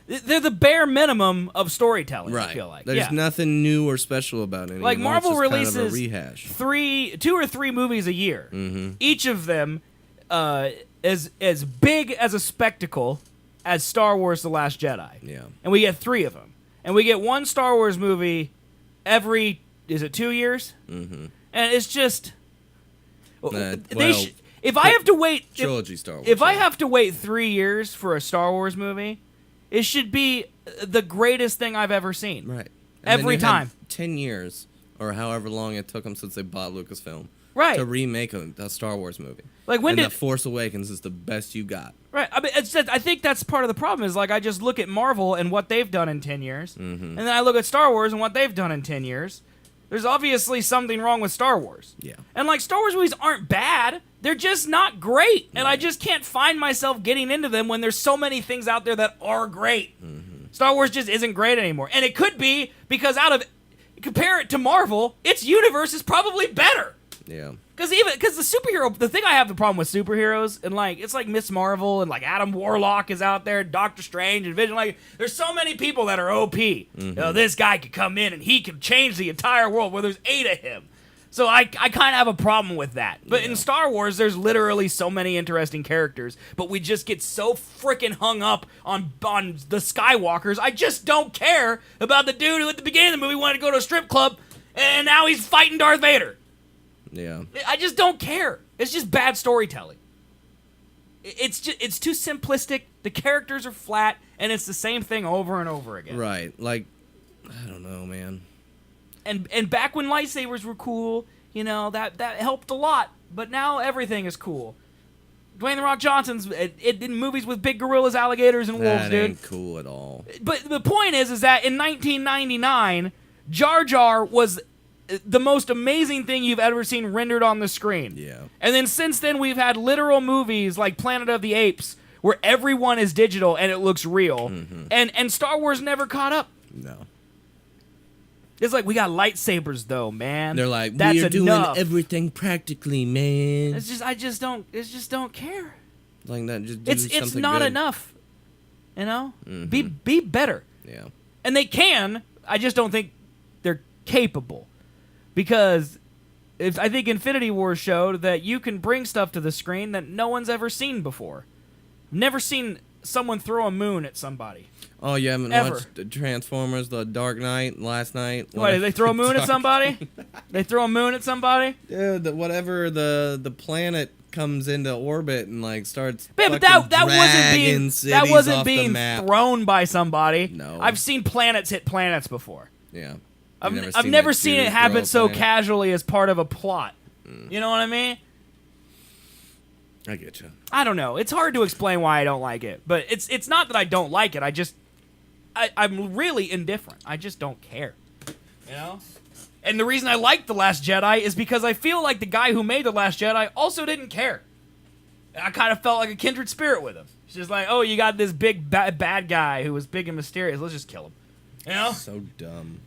they're the bare minimum of storytelling. Right. I feel like There's nothing new or special about it. Like, anymore. Marvel it's just kind of releases a rehash. 2 or 3 movies a year. Mm-hmm. Each of them as big as a spectacle as Star Wars: The Last Jedi. Yeah. And we get 3 of them. And we get one Star Wars movie every, is it 2 years? Mm-hmm. And it's just well, if I have to wait Trilogy Star Wars. if I yeah. have to wait 3 years for a Star Wars movie, it should be the greatest thing I've ever seen. Right. Every then you had time. 10 years or however long it took them since they bought Lucasfilm. Right. To remake a Star Wars movie. Like, when and did The Force Awakens is the best you got. Right. I mean, I think that's part of the problem is, like, I just look at Marvel and what they've done in 10 years, and then I look at Star Wars and what they've done in 10 years. There's obviously something wrong with Star Wars. Yeah. And, like, Star Wars movies aren't bad. They're just not great. And I just can't find myself getting into them when there's so many things out there that are great. Star Wars just isn't great anymore. And it could be because compare it to Marvel, its universe is probably better. Yeah. Because the thing I have the problem with superheroes, and like, it's like Miss Marvel and like Adam Warlock is out there, Doctor Strange and Vision, like, there's so many people that are OP. This guy could come in and he could change the entire world where there's 8 of him. So I kind of have a problem with that. But in Star Wars, there's literally so many interesting characters, but we just get so freaking hung up on the Skywalkers. I just don't care about the dude who at the beginning of the movie wanted to go to a strip club, and now he's fighting Darth Vader. Yeah. I just don't care. It's just bad storytelling. It's too simplistic. The characters are flat, and it's the same thing over and over again. Right. Like, I don't know, man. And back when lightsabers were cool, that helped a lot. But now everything is cool. Dwayne The Rock Johnson's in movies with big gorillas, alligators, and wolves, That dude. ain't cool at all. But the point is that in 1999, Jar Jar was the most amazing thing you've ever seen rendered on the screen. Yeah. And then since then, we've had literal movies like Planet of the Apes, where everyone is digital and it looks real. And Star Wars never caught up. No. It's like, we got lightsabers though, man. They're like, that's we're doing enough. everything practically, man. I just don't care. Like that, just do It's something not good. enough. Be better. Yeah. And they can. I just don't think they're capable. Because I think Infinity War showed that you can bring stuff to the screen that no one's ever seen before. Never seen someone throw a moon at somebody. Oh, you haven't Ever. watched the Transformers: The Dark Knight last night? What, did they throw a moon at somebody? They throw a moon at somebody? Dude, whatever the planet comes into orbit and like starts. Yeah, but fucking that dragging wasn't cities off the being map. thrown by somebody. No. I've seen planets hit planets before. Yeah. I've never seen it happen so casually as part of a plot. You know what I mean? I get you. I don't know. It's hard to explain why I don't like it, but it's not that I don't like it. I'm really indifferent. I just don't care. You know? And the reason I like The Last Jedi is because I feel like the guy who made The Last Jedi also didn't care. I kind of felt like a kindred spirit with him. It's just like, oh, you got this big bad guy who was big and mysterious. Let's just kill him. You know? So dumb.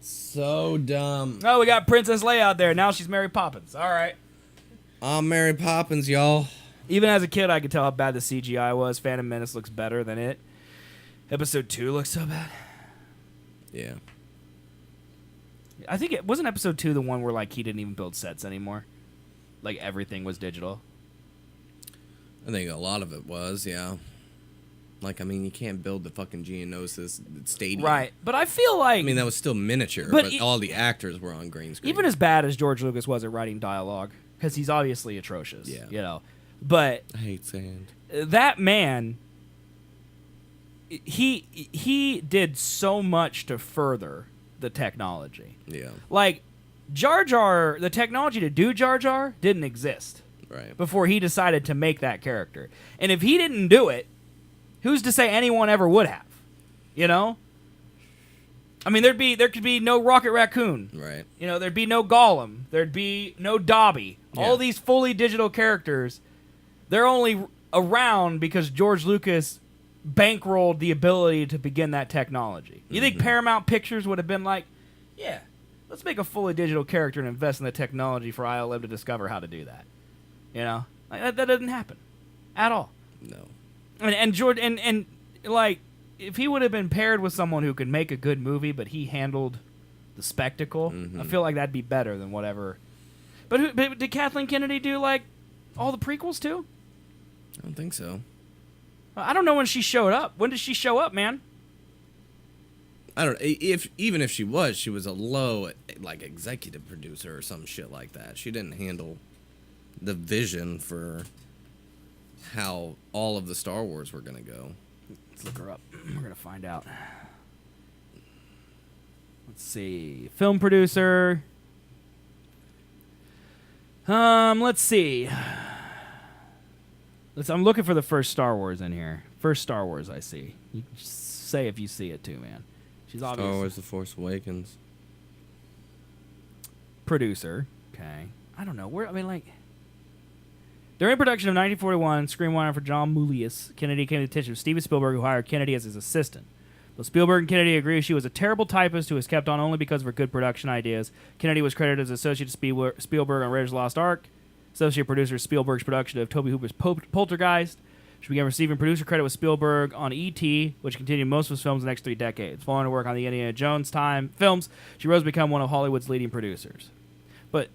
So dumb. Oh, we got Princess Leia out there. Now she's Mary Poppins. All right. I'm Mary Poppins, y'all. Even as a kid, I could tell how bad the CGI was. Phantom Menace looks better than it. Episode 2 looks so bad. Yeah. I think it wasn't episode 2 the one where like he didn't even build sets anymore. Like everything was digital. I think a lot of it was, yeah. Like, I mean, you can't build the fucking Geonosis stadium. Right. But I feel like I mean, that was still miniature, But but e- all the actors were on green screen. even as bad as George Lucas was at writing dialogue, because he's obviously atrocious. Yeah. You know. But I hate sand. that man, he did so much to further the technology. Yeah, Like, Jar Jar, the technology to do Jar Jar didn't exist right. before he decided to make that character. And if he didn't do it, who's to say anyone ever would have? You know? I mean, there could be no Rocket Raccoon. Right. You know, there'd be no Gollum. There'd be no Dobby. Yeah. All these fully digital characters, they're only around because George Lucas bankrolled the ability to begin that technology. You think Paramount Pictures would have been like, yeah, let's make a fully digital character and invest in the technology for ILM to discover how to do that? You know? Like, that doesn't happen. At all. No. And George, and like, if he would have been paired with someone who could make a good movie, but he handled the spectacle, I feel like that'd be better than whatever. But did Kathleen Kennedy do, like, all the prequels, too? I don't think so. I don't know when she showed up. When did she show up, man? I don't. Even if she was a low like executive producer or some shit like that. She didn't handle the vision for how all of the Star Wars were gonna go. Let's look her up. We're going to find out. Let's see. Film producer. Let's see. I'm looking for the first Star Wars in here. First Star Wars I see. You just say if you see it too, man. She's Star obviously Wars: The Force Awakens. producer. Okay. I don't know. During production of 1941, screenwriter for John Milius, Kennedy came to the attention of Steven Spielberg, who hired Kennedy as his assistant. Though Spielberg and Kennedy agree she was a terrible typist who was kept on only because of her good production ideas, Kennedy was credited as associate to Spielberg on Raiders of the Lost Ark, associate producer of Spielberg's production of Tobe Hooper's Poltergeist. She began receiving producer credit with Spielberg on E.T., which continued most of his films in the next 3 decades. Following her work on the Indiana Jones films, she rose to become one of Hollywood's leading producers. But,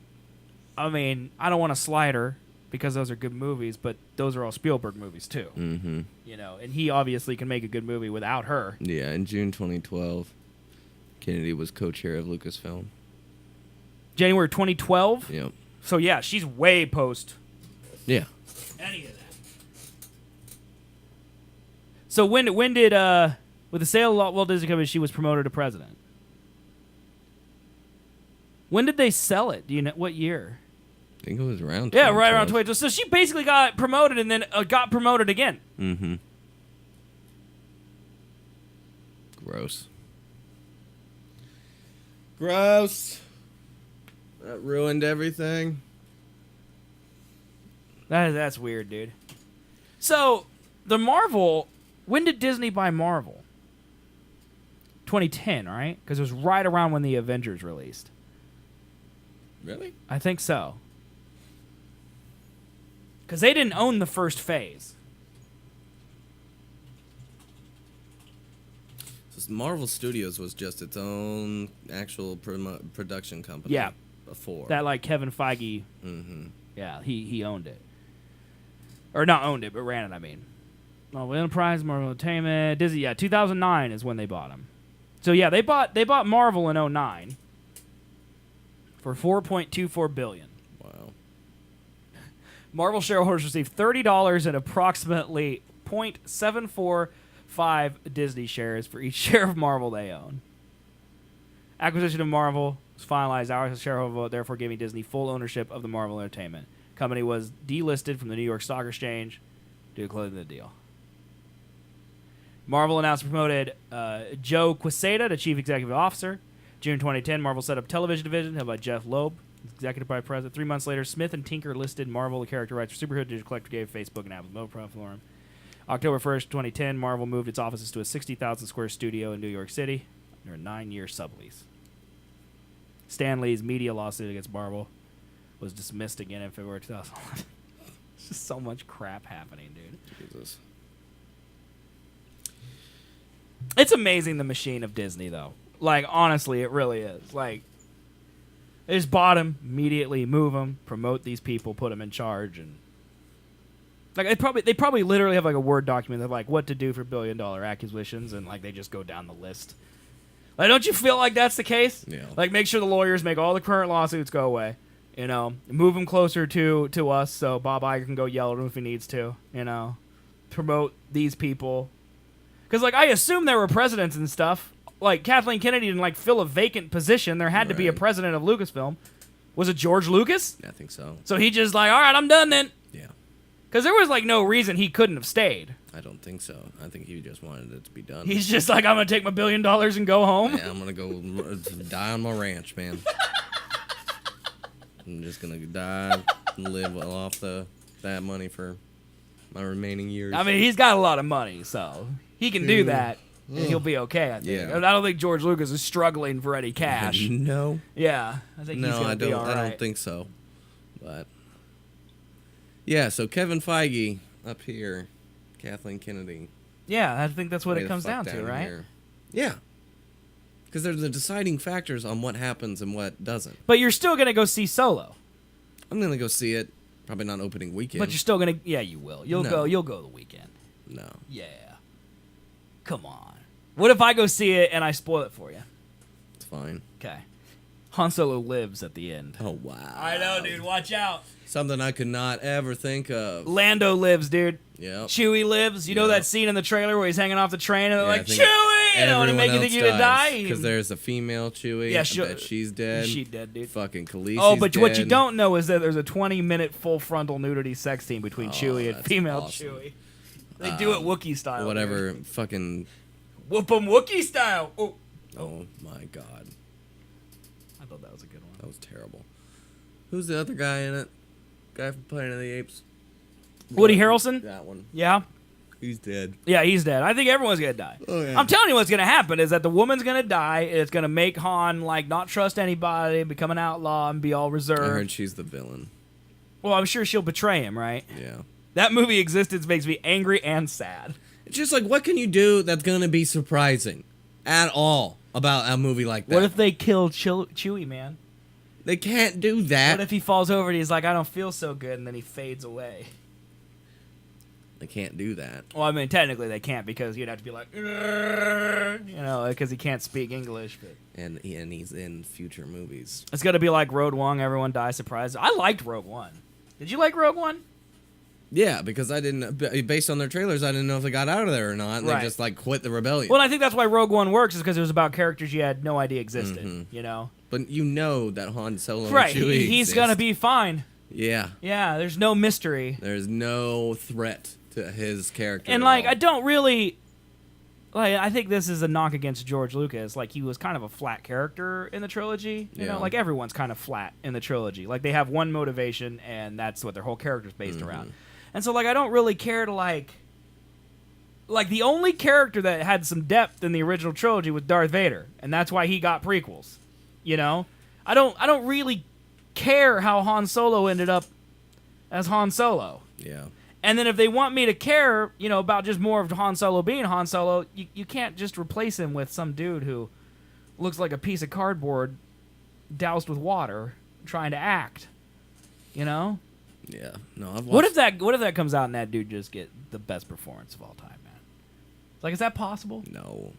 I mean, I don't want to slide her, because those are good movies, but those are all Spielberg movies too. Mm-hmm. You know, and he obviously can make a good movie without her. Yeah, in June 2012, Kennedy was co-chair of Lucasfilm. January 2012. Yep. So yeah, she's way post Yeah. any of that. So when did with the sale of Walt Disney Company, she was promoted to president? When did they sell it? Do you know what year? I think it was around. Yeah, right around 2012. 2012. So she basically got promoted and then got promoted again. Mm-hmm. Gross. Gross. That ruined everything. That's weird, dude. So, the Marvel... When did Disney buy Marvel? 2010, right? Because it was right around when the Avengers released. Really? I think so. Because they didn't own the first phase. So Marvel Studios was just its own actual production company. Yeah. Before. That, like, Kevin Feige... Mm-hmm. Yeah, he owned it. Or not owned it, but ran it, I mean. Marvel Enterprise, Marvel Entertainment, Disney. Yeah, 2009 is when they bought them. So yeah, they bought Marvel in 2009 for $4.24 billion. Wow. Marvel shareholders received $30 and approximately 0.745 Disney shares for each share of Marvel they own. Acquisition of Marvel was finalized. Our shareholder vote, therefore giving Disney full ownership of the Marvel Entertainment. Company was delisted from the New York Stock Exchange due to closing the deal. Marvel announced and promoted Joe Quesada to Chief Executive Officer. June 2010, Marvel set up television division held by Jeff Loeb, Executive Vice President. 3 months later, Smith and Tinker listed Marvel the character rights for Superhero. Digital Collector gave Facebook and Apple no profit for him. October 1st, 2010, Marvel moved its offices to a 60,000 square studio in New York City under a 9-year sublease. Stan Lee's media lawsuit against Marvel was dismissed again in February 2011. It's just so much crap happening, dude. Jesus. It's amazing, the machine of Disney, though. Like, honestly, it really is. Like, they just bought him, immediately move him, promote these people, put them in charge, and like they probably literally have like a Word document of like what to do for billion-dollar acquisitions, and like they just go down the list. Like, don't you feel like that's the case? Yeah. Like, make sure the lawyers make all the current lawsuits go away. You know, move them closer to us so Bob Iger can go yell at him if he needs to. You know, promote these people. Because, like, I assume there were presidents and stuff. Like, Kathleen Kennedy didn't, like, fill a vacant position. There had to be a Right. president of Lucasfilm. Was it George Lucas? I think so. So he just, like, all right, I'm done then. Yeah. Because there was, like, no reason he couldn't have stayed. I don't think so. I think he just wanted it to be done. He's just like, I'm going to take my $1 billion and go home. Yeah, I'm gonna go die on my ranch, man. I'm just gonna die and live off that money for my remaining years. I mean, he's got a lot of money, so he can do that, and he'll be okay, I think. Yeah. I don't think George Lucas is struggling for any cash. No, Yeah, I think he's no, going I to be don't. all I right. don't think so. But yeah, so Kevin Feige up here, Kathleen Kennedy. Yeah, I think that's what way it the comes fuck down to, right? here. Yeah, because there's the deciding factors on what happens and what doesn't. But you're still going to go see Solo. I'm gonna go see it. Probably not opening weekend. But you're still going to... Yeah, you will. You'll No. go. You'll go the weekend. No, Yeah. Come on. What if I go see it and I spoil it for you? it's fine. Okay. Han Solo lives at the end. Oh wow. I know, dude. Watch out. Something I could not ever think of. Lando lives, dude. Yep. Chewie lives. You know Yep. that scene in the trailer where he's hanging off the train and they're Yeah, I like, think Chewie! You know, to make you think he would die. Because there's a female Chewie. Yeah, I bet she's dead. She dead, dude. Fucking Khaleesi's Oh, but what you dead. don't know is that there's a 20-minute full frontal nudity sex scene between Oh, Chewie and that's female awesome. Chewie. They do it Wookiee style. Whatever. dude. Fucking. Whoop 'em Wookiee style. Oh. Oh my god. I thought that was a good one. That was terrible. Who's the other guy in it? Guy from Planet of the Apes? Woody Harrelson? That one. Yeah. He's dead. Yeah, he's dead. I think everyone's gonna die. Oh, yeah. I'm telling you what's gonna happen is that the woman's gonna die. It's gonna make Han like not trust anybody, become an outlaw, and be all I reserved. heard she's the villain. Well, I'm sure she'll betray him, right? Yeah. That movie existence makes me angry and sad. It's just like, what can you do that's gonna be surprising at all about a movie like that? What if they kill Chewie, man? They can't do that. What if he falls over and he's like, I don't feel so good, and then he fades away? They can't do that. Well, I mean, technically they can't because you'd have to be like, "Grrr," you know, because he can't speak English. But And he's in future movies. it's gonna be like Rogue One. Everyone dies surprised. I liked Rogue One. Did you like Rogue One? Yeah, because I didn't, based on their trailers, I didn't know if they got out of there or not. And Right. They just like quit the rebellion. Well, I think that's why Rogue One works is because it was about characters you had no idea existed. You know, But you know that Han Solo right? and Chewie He's exist. gonna be fine. Yeah. Yeah, there's no mystery. There's no threat to his character. And at like, all. I don't really like. I think this is a knock against George Lucas. Like, he was kind of a flat character in the trilogy. You Yeah. know, like everyone's kind of flat in the trilogy. Like, they have one motivation, and that's what their whole character's based around. And so, like, I don't really care to like the only character that had some depth in the original trilogy was Darth Vader, and that's why he got prequels. You know, I don't really care how Han Solo ended up as Han Solo. Yeah. And then if they want me to care, you know, about just more of Han Solo being Han Solo, you can't just replace him with some dude who looks like a piece of cardboard doused with water trying to act. You know? Yeah. No, I've watched. What if that comes out and that dude just get the best performance of all time, man? Like, is that possible? No.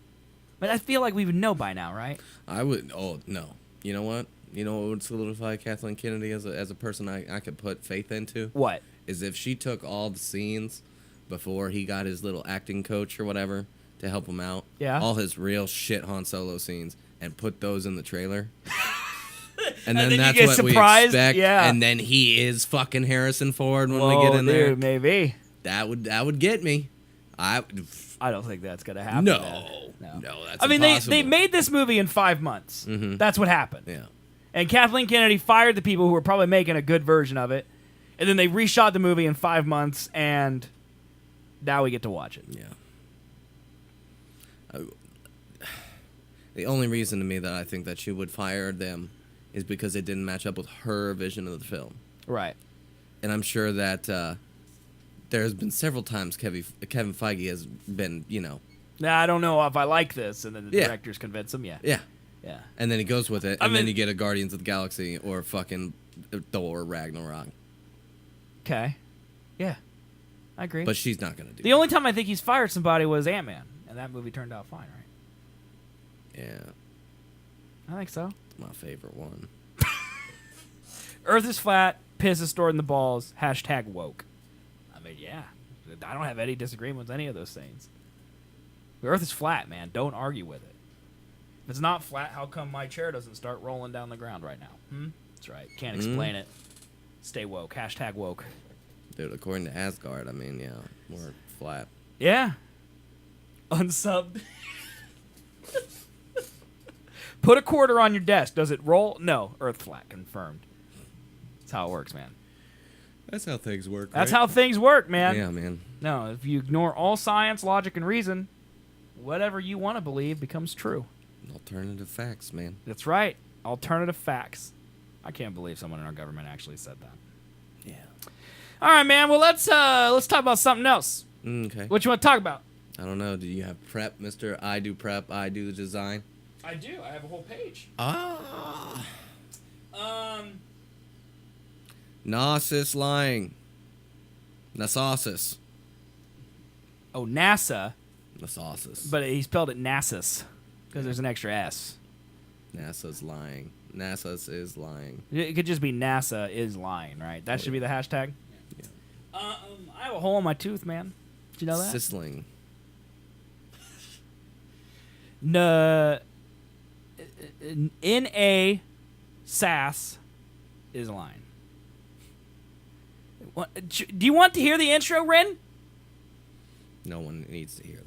But I feel like we would know by now, right? I would. Oh no. You know what? You know what would solidify Kathleen Kennedy as a person I could put faith into? What? Is if she took all the scenes before he got his little acting coach or whatever to help him out. Yeah. All his real shit Han Solo scenes and put those in the trailer. And then then you that's get what surprised, we expect. yeah. And then he is fucking Harrison Ford when we Whoa, get in there. dude, maybe. That would get me. I don't think that's gonna happen. no, man. no, that's I mean, impossible. they made this movie in 5 months. That's what happened. Yeah. And Kathleen Kennedy fired the people who were probably making a good version of it, and then they reshot the movie in 5 months, and now we get to watch it. Yeah. The only reason to me that I think that she would fire them is because it didn't match up with her vision of the film. Right. And I'm sure that there's been several times Kevin Feige has been, Now I don't know if I like this, and then the Yeah. directors convince him. Yeah. yeah. Yeah. And then he goes with it, I and then mean- you get a Guardians of the Galaxy or fucking Thor Ragnarok. Okay. Yeah. I agree. But she's not going to do the only time I think he's fired somebody was Ant-Man, and that movie turned out fine, right? Yeah, I think so. it's my favorite one. Earth is flat, piss is stored in the balls, # woke. I mean, yeah. I don't have any disagreement with any of those things. The Earth is flat, man. Don't argue with it. If it's not flat, how come my chair doesn't start rolling down the ground right now? That's right. Can't explain it. Stay woke. # woke. Dude, according to Asgard, I mean, yeah, we're flat. Yeah. Unsubbed. Put a quarter on your desk. Does it roll? No. Earth flat. Confirmed. That's how it works, man. That's how things work, That's how things work, man. Yeah, man. No, if you ignore all science, logic, and reason, whatever you want to believe becomes true. Alternative facts, man. That's right. Alternative facts. I can't believe someone in our government actually said that. Yeah. All right, man. Well, let's talk about something else. Okay. What you want to talk about? I don't know. Do you have prep, Mr. I do prep, I do the design? I do. I have a whole page. Ah. Gnosis lying. Nasosis. Oh, NASA, Nasosis. but he spelled it Nasus because there's an extra S. NASA's lying. NASA's is lying. It could just be NASA is lying, right? That should be the hashtag. Yeah. I have a hole in my tooth, man. Did you know that? Sisling. N-A SAS is lying. Do you want to hear the intro, Ren? No one needs to hear that.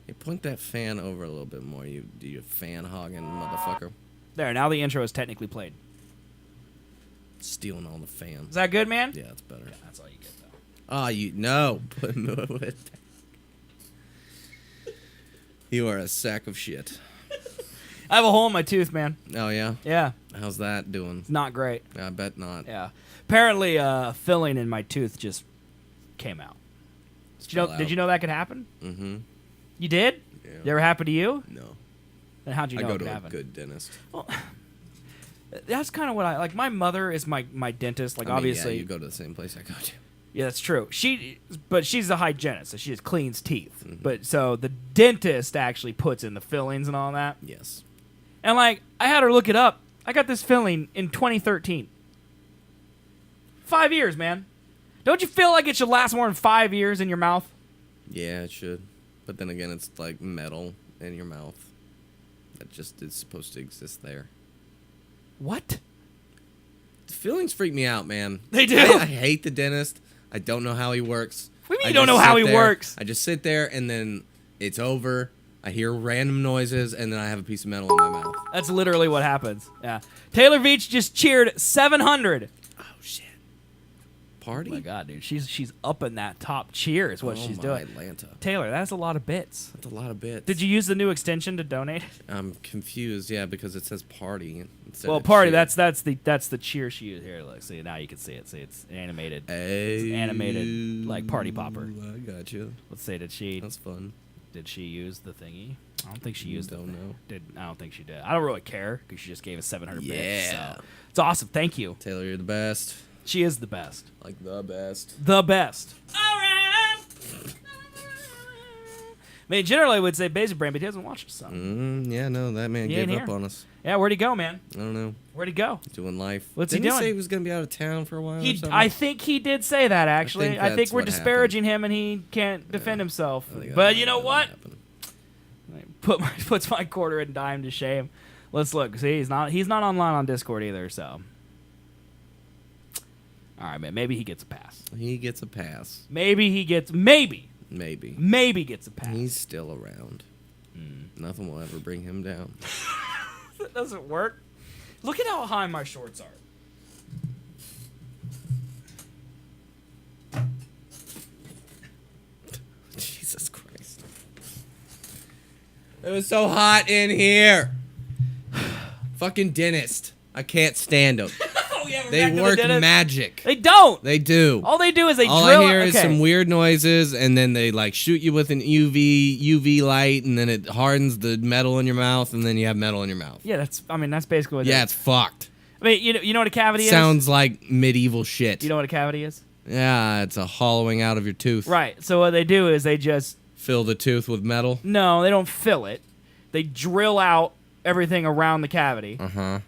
Hey, point that fan over a little bit more, you fan hogging motherfucker. There, now the intro is technically played. Stealing all the fans. Is that good, man? Yeah, it's better. Yeah, that's all you get, though. Ah, no. Move it. You are a sack of shit. I have a hole in my tooth, man. Oh, yeah? Yeah, How's that doing? it's not great. I bet not. Yeah. Apparently, filling in my tooth just came out. Did you know that could happen? Mm-hmm. You did? Yeah. It ever happened to you? No. Then how'd you know I go it could to a happen? good dentist. Well, that's kind of what I like. My mother is my dentist. Like, I mean, obviously, yeah, you go to the same place I go to. yeah, that's true. But she's a hygienist, so she just cleans teeth. Mhm. But so the dentist actually puts in the fillings and all that. Yes. And like, I had her look it up. I got this filling in 2013. 5 years, man. Don't you feel like it should last more than 5 years in your mouth? Yeah, it should. But then again, it's like metal in your mouth. That just is supposed to exist there. What? The fillings freak me out, man. They do? I hate the dentist. I don't know how he works. What do you mean I you don't just know how sit he there- works? I just sit there and then it's over. I hear random noises and then I have a piece of metal in my mouth. That's literally what happens. Yeah. Taylor Veach just cheered 700. Oh shit! Party? Oh my god, dude. She's up in that top cheer is what Oh she's my doing. Atlanta. Taylor, that's a lot of bits. That's a lot of bits. Did you use the new extension to donate? I'm confused. Yeah, because it says party instead Well, of party. cheer. That's the cheer she used here. Look, see now you can see it. See it's animated. Hey, animated, like, party popper. I got you. Let's say did she That's use the thingy? I don't think she used it. Don't know. I don't think she did. I don't really care because she just gave us 700 bits. Yeah. So. It's awesome. Thank you. Taylor, you're the best. She is the best. Like the best. The best. All right. I mean, generally I would say Basic Brain, but he doesn't watch us. So. Yeah, no, that man He gave ain't up here. on us. Yeah, where'd he go, man? I don't know. Where'd he go? Doing life. What's he Didn't doing? say he was gonna be out of town for a while. or something? I think he did say that, actually. think I think that's we're what disparaging him and he can't defend himself. I think that But might you know have what? happened. Puts my quarter and dime to shame. Let's look. See, he's not online on Discord either, so. All right, man. Maybe he gets a pass. He gets a pass. Maybe gets a pass. He's still around. Nothing will ever bring him down. That doesn't work. Look at how high my shorts are. Jesus Christ. It was so hot in here. Fucking dentist. I can't stand them. Oh, yeah, we're They back to the work dentist. magic. They don't. They do. All they do is they All drill. I hear is okay. some weird noises, and then they like shoot you with an UV light, and then it hardens the metal in your mouth, and then you have metal in your mouth. Yeah, that's basically what it Yeah, is. it's fucked. I mean, you know what a cavity is? Sounds like medieval shit. You know what a cavity is? Yeah, it's a hollowing out of your tooth. Right. So what they do is they just Fill the tooth with metal. no, they don't fill it. They drill out everything around the cavity. Uh-huh.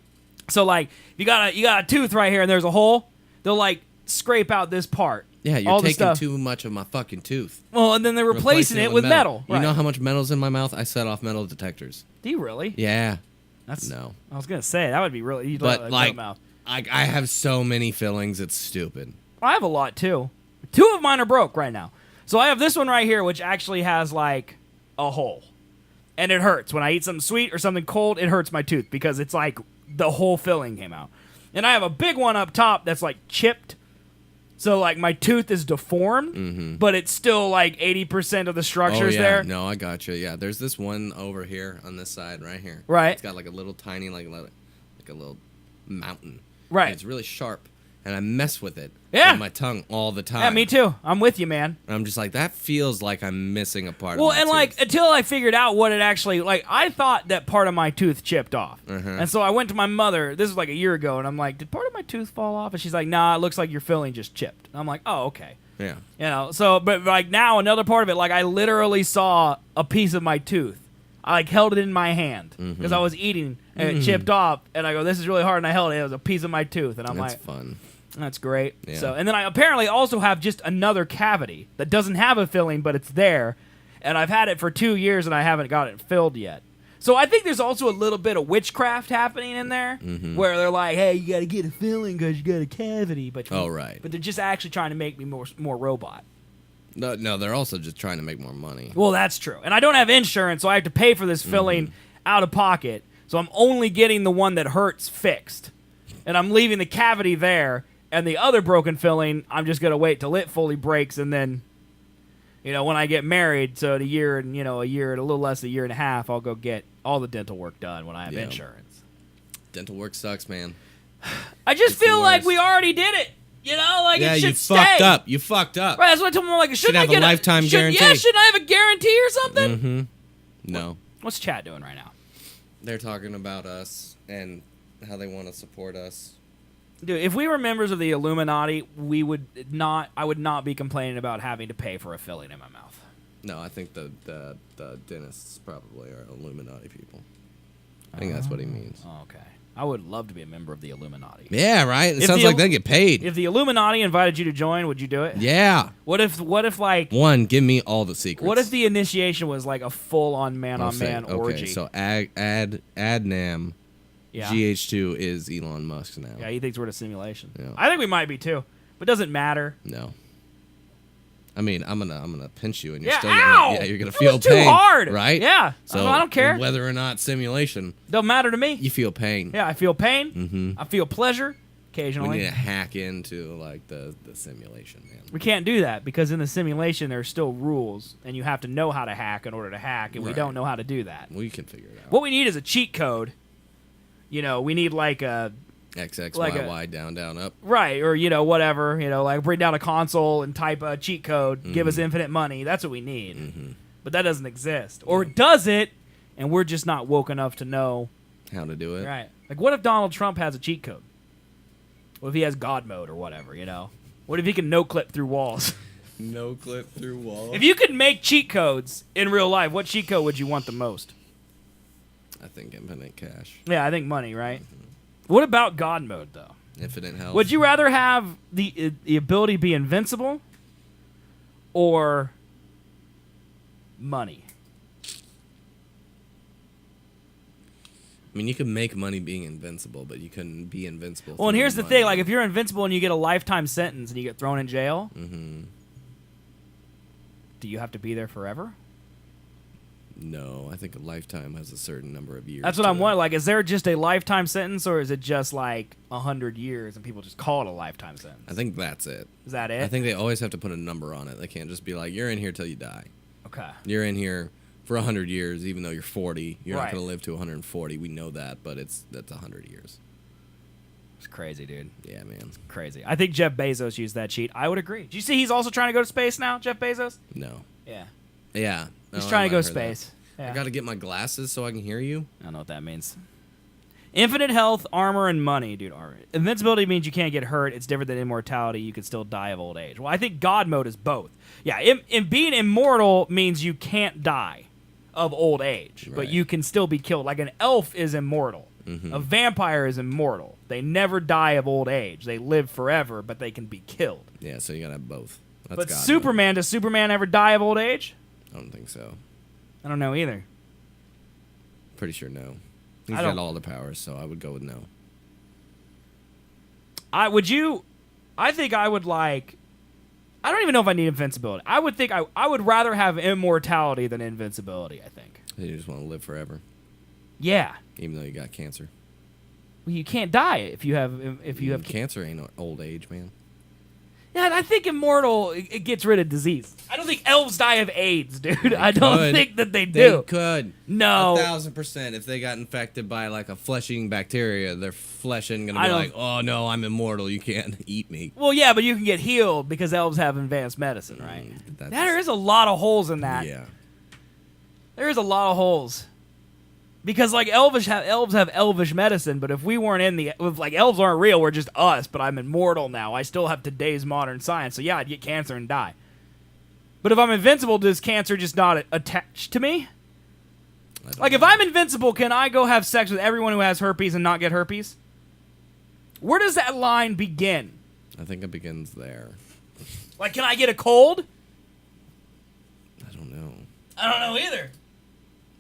So like, you got a tooth right here, and there's a hole. They'll like scrape out this part. Yeah, you're all the taking stuff. too much of my fucking tooth. Well, and then they're replacing it with metal. You Right. know how much metal's in my mouth? I set off metal detectors. Do you really? Yeah. That's No. I was gonna say that would be really. You'd But let like, them out. I have so many fillings, it's stupid. I have a lot too. 2 of mine are broke right now. So I have this one right here, which actually has like a hole, and it hurts when I eat something sweet or something cold. It hurts my tooth because it's like the whole filling came out. And I have a big one up top that's like chipped. So like my tooth is deformed, but it's still like 80% of the structure's yeah. there. No, I got you. Yeah, there's this one over here on this side right here. Right. It's got like a little tiny like a little mountain. Right. And it's really sharp, and I mess with it. Yeah. With my tongue all the time. Yeah, me too. I'm with you, man. And I'm just like, that feels like I'm missing a part Well, of my and tooth. like until I figured out what it actually like, I thought that part of my tooth chipped off, and so I went to my mother. This was like a year ago, and I'm like, "Did part of my tooth fall off?" And she's like, "Nah, it looks like your filling just chipped." And I'm like, "Oh, okay." Yeah. You know, so but like now another part of it, like I literally saw a piece of my tooth. I like held it in my hand because I was eating and it chipped off, and I go, "This is really hard," and I held it. It was a piece of my tooth, and I'm That's like, fun. That's great. Yeah. So, and then I apparently also have just another cavity that doesn't have a filling, but it's there, and I've had it for 2 years and I haven't got it filled yet. So I think there's also a little bit of witchcraft happening in there, where they're like, "Hey, you got to get a filling because you got a cavity," but Oh, right. but they're just actually trying to make me more robot. No, they're also just trying to make more money. Well, that's true, and I don't have insurance, so I have to pay for this filling out of pocket. So I'm only getting the one that hurts fixed, and I'm leaving the cavity there. And the other broken filling, I'm just gonna wait till it fully breaks, and then, when I get married, so in a year and a little less than a year and a half, I'll go get all the dental work done when I have Yeah. insurance. Dental work sucks, man. I just the feel like worst. we already did it. Like Yeah, it should you stay. fucked up. You fucked up. Right, that's what I told him. I'm like, shouldn't I have a get lifetime guarantee. Yeah, shouldn't I have a guarantee or something? No. What's chat doing right now? They're talking about us and how they want to support us. Dude, if we were members of the Illuminati, I would not be complaining about having to pay for a filling in my mouth. No, I think the dentists probably are Illuminati people. I think that's what he means. Oh, okay. I would love to be a member of the Illuminati. Yeah, right? It If sounds the like they get paid. If the Illuminati invited you to join, would you do it? Yeah. What if like One, give me all the secrets. what if the initiation was like a full-on I'll man-on-man say, orgy? Okay, so Adnam yeah. GH2 is Elon Musk now. Yeah, he thinks we're in a simulation. Yeah. I think we might be too, but it doesn't matter. No. I mean, I'm gonna pinch you, and you're Yeah, still ow! you're gonna That feel was too pain, hard. right? Yeah. So I don't care. whether or not simulation, Don't matter to me. you feel pain. Yeah, I feel pain. I feel pleasure We occasionally. need to hack into like the simulation, man. We can't do that because in the simulation there's still rules, and you have to know how to hack in order to hack, and we Right. don't know how to do that. We can figure it out. What we need is a cheat code. We need like a XXYY down down up. right or whatever. Like bring down a console and type a cheat code, give us infinite money. That's what we need. But that doesn't exist, or does it? And we're just not woke enough to know. How to do it? Right? Like, what if Donald Trump has a cheat code? What if he has God mode or whatever? What if he can no clip through walls? No clip through wall. If you could make cheat codes in real life, what cheat code would you want the most? I think infinite cash, Yeah, I think money, right? What about God mode, though? infinite health. Would you rather have the ability to be invincible or money? I mean, you could make money being invincible, but you couldn't be invincible. Well, and through here's the money. thing: like, if you're invincible and you get a lifetime sentence and you get thrown in jail, do you have to be there forever? No, I think a lifetime has a certain number of years. That's what to I'm it. wondering. Like, is there just a lifetime sentence, or is it just like 100 years and people just call it a lifetime sentence? I think that's it. Is that it? I think they always have to put a number on it. They can't just be like, "You're in here till you die." Okay. You're in here for 100 years, even though you're 40. You're Right. not going to live to 140. We know that, but that's 100 years. It's crazy, dude. Yeah, man. Crazy. I think Jeff Bezos used that cheat. I would agree. Do you see he's also trying to go to space now, Jeff Bezos? No. Yeah. Yeah. He's No, trying I to go might heard that. space. Yeah. I got to get my glasses so I can hear you. I don't know what that means. Infinite health, armor, and money, dude. Invincibility means you can't get hurt. It's different than immortality. You could still die of old age. Well, I think God mode is both. Yeah, in being immortal means you can't die of old age, but Right. you can still be killed. Like an elf is immortal. A vampire is immortal. They never die of old age. They live forever, but they can be killed. Yeah, so you got to have both. That's But God mode. Superman, does Superman ever die of old age? I don't think so. I don't know either. Pretty sure no. He's I don't- got all the powers, so I would go with no. I think I would like. I don't even know if I need invincibility. I would think I would rather have immortality than invincibility. I think. You just want to live forever, Yeah. even though you got cancer. Well, you can't die if you have Cancer ain't old age, man. Yeah, I think immortal it gets rid of disease. I don't think elves die of AIDS, dude. I don't could. think that they They do. could. No. 1,000%. If they got infected by like a flesh-eating bacteria, their flesh isn't gonna I be don't- like, "Oh no, I'm immortal. You can't eat me." Well, yeah, but you can get healed because elves have advanced medicine, right? That's- There is a lot of holes in that. Yeah. There is a lot of holes. Because like elves have elvish medicine, but if we weren't if like elves aren't real, we're just us. But I'm immortal now. I still have today's modern science, so yeah, I'd get cancer and die. But if I'm invincible, does cancer just not attach to me? I don't Like if know. I'm invincible, can I go have sex with everyone who has herpes and not get herpes? Where does that line begin? I think it begins there. Like, can I get a cold? I don't know. I don't know either.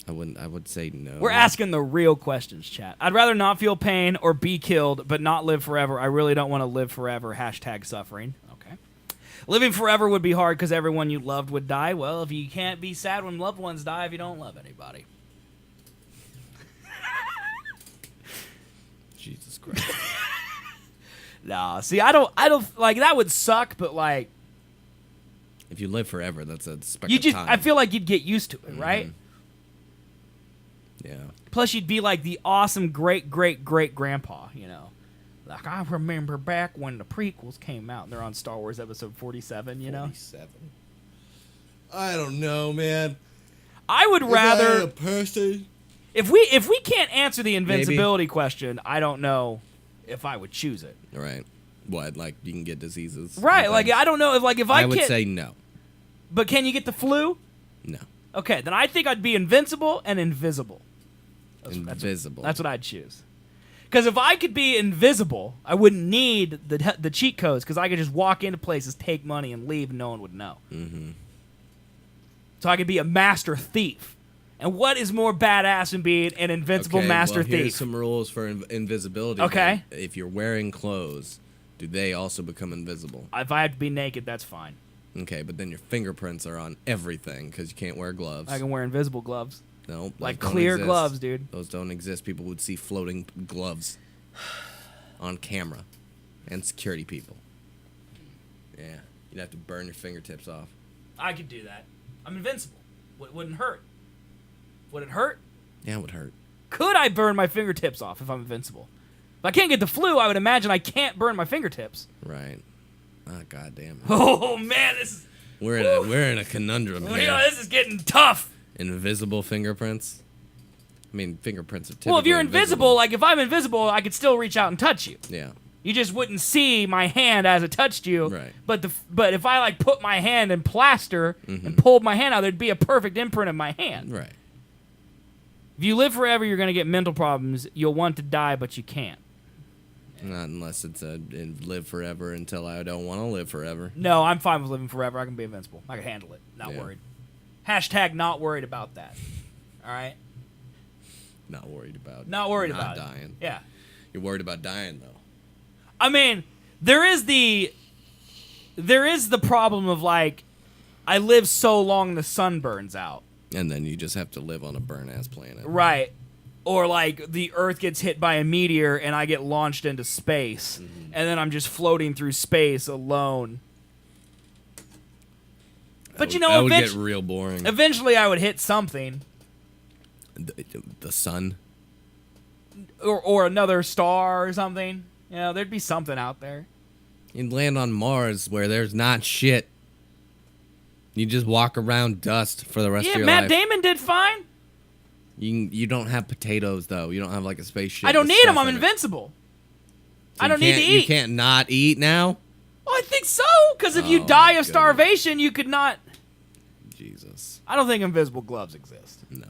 I would say no. We're asking the real questions, chat. I'd rather not feel pain or be killed, but not live forever. I really don't want to live forever. # suffering. Okay. Living forever would be hard because everyone you loved would die. Well, if you can't be sad when loved ones die if you don't love anybody. Jesus Christ. Nah, see, I don't like that would suck, but like If you live forever, that's a speck you of just time. I feel like you'd get used to it, right? Yeah. Plus, you'd be like the awesome great grandpa, you know. Like, I remember back when the prequels came out and they're on Star Wars Episode 47, you know? 47. I don't know, man. I would rather person. if we can't answer the invincibility question, I don't know if I would choose it. Right. What? Like you can get diseases? Right, like sometimes? I don't know if I would can't, say no. but can you get the flu? No. Okay, then I think I'd be invincible and invisible. Invisible. That's what I'd choose. Because if I could be invisible, I wouldn't need the cheat codes because I could just walk into places, take money, and leave, and no one would know. Mm-hmm. So I could be a master thief. And what is more badass than being an invincible master well, Here's thief? some rules for invisibility. Okay. then. If you're wearing clothes, do they also become invisible? If I had to be naked, that's fine. Okay, but then your fingerprints are on everything because you can't wear gloves. I can wear invisible gloves. No, those Like don't clear exist. gloves, dude. Those don't exist. People would see floating gloves on camera, and security people. Yeah, you'd have to burn your fingertips off. I could do that. I'm invincible. Wouldn't hurt. Would it hurt? Yeah, it would hurt. Could I burn my fingertips off if I'm invincible? If I can't get the flu, I would imagine I can't burn my fingertips. Right. Ah, goddamn. Oh man, We're in a conundrum here. this is getting tough. Invisible fingerprints. I mean, fingerprints are typically Well, if you're invisible, like if I'm invisible, I could still reach out and touch you. yeah. You just wouldn't see my hand as it touched you. Right. But if I like put my hand in plaster and pulled my hand out, there'd be a perfect imprint of my hand. Right. If you live forever, you're gonna get mental problems. You'll want to die, but you can't. Not unless it's live forever until I don't want to live forever. No, I'm fine with living forever. I can be invincible. I can handle it. Not Yeah. worried. # not worried about that. All right. Not worried about. Not worried not about dying. it. Yeah. You're worried about dying though. I mean, there is the problem of like, I live so long the sun burns out. And then you just have to live on a burn-ass planet. Right. Or like the Earth gets hit by a meteor and I get launched into space. And then I'm just floating through space alone. But That would get real boring. Eventually I would hit something. The sun. Or another star or something. You know, there'd be something out there. You'd land on Mars where there's not shit. You just walk around dust for the rest of your Matt life. Damon did fine. You don't have potatoes though. You don't have like a spaceship. I don't with need them. stuff I'm in it. invincible. So I don't need to eat. You can't not eat now? Well, I think so. Because if you die of goodness. starvation, you could not. Jesus. I don't think invisible gloves exist. No.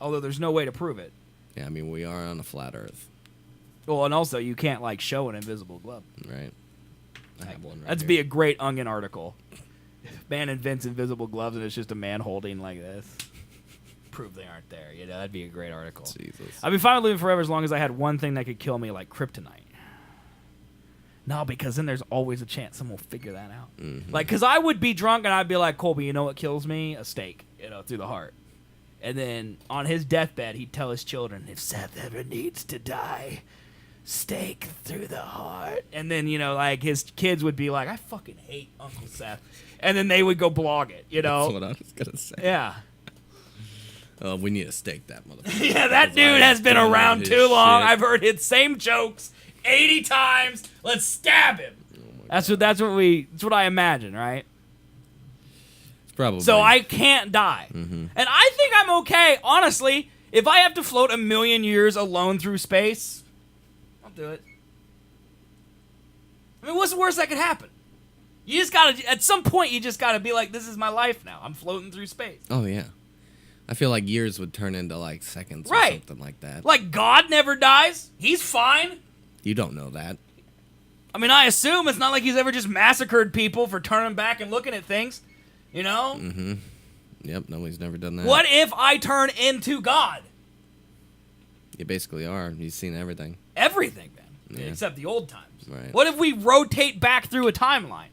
Although there's no way to prove it. Yeah, I mean, we are on a flat Earth, Well, and also you can't like show an invisible glove. right? I have one right That'd here. be a great Onion article. Man invents invisible gloves and it's just a man holding like this. Prove they aren't there. You know, that'd be a great article. Jesus. I'd be fine with living forever as long as I had one thing that could kill me, like kryptonite. No, because then there's always a chance someone will figure that out. Like, because I would be drunk and I'd be like, Colby, you know what kills me? A steak, you know, through the heart. And then on his deathbed, he'd tell his children, if Seth ever needs to die, steak through the heart. And then, you know, like his kids would be like, I fucking hate Uncle Seth. And then they would go blog it, you know? That's what I was going to say. Yeah. We need to stake that motherfucker. Yeah, that dude has been around his too long. shit. I've heard his same jokes 80 times. Let's stab him. That's what I imagine, right? It's probably. So I can't die. And I think I'm okay, honestly. If I have to float 1,000,000 years alone through space, I'll do it. I mean, what's the worst that could happen? You just gotta, at some point, you just gotta be like, this is my life now. I'm floating through space. Oh, yeah. I feel like years would turn into like seconds or Right. something like that. Like, God never dies. He's fine. You don't know that. I mean, I assume it's not like he's ever just massacred people for turning back and looking at things. You know? Yep, nobody's never done that. What if I turn into God? You basically are. You've seen everything. Everything, man. Yeah. Except the old times. Right. What if we rotate back through a timeline?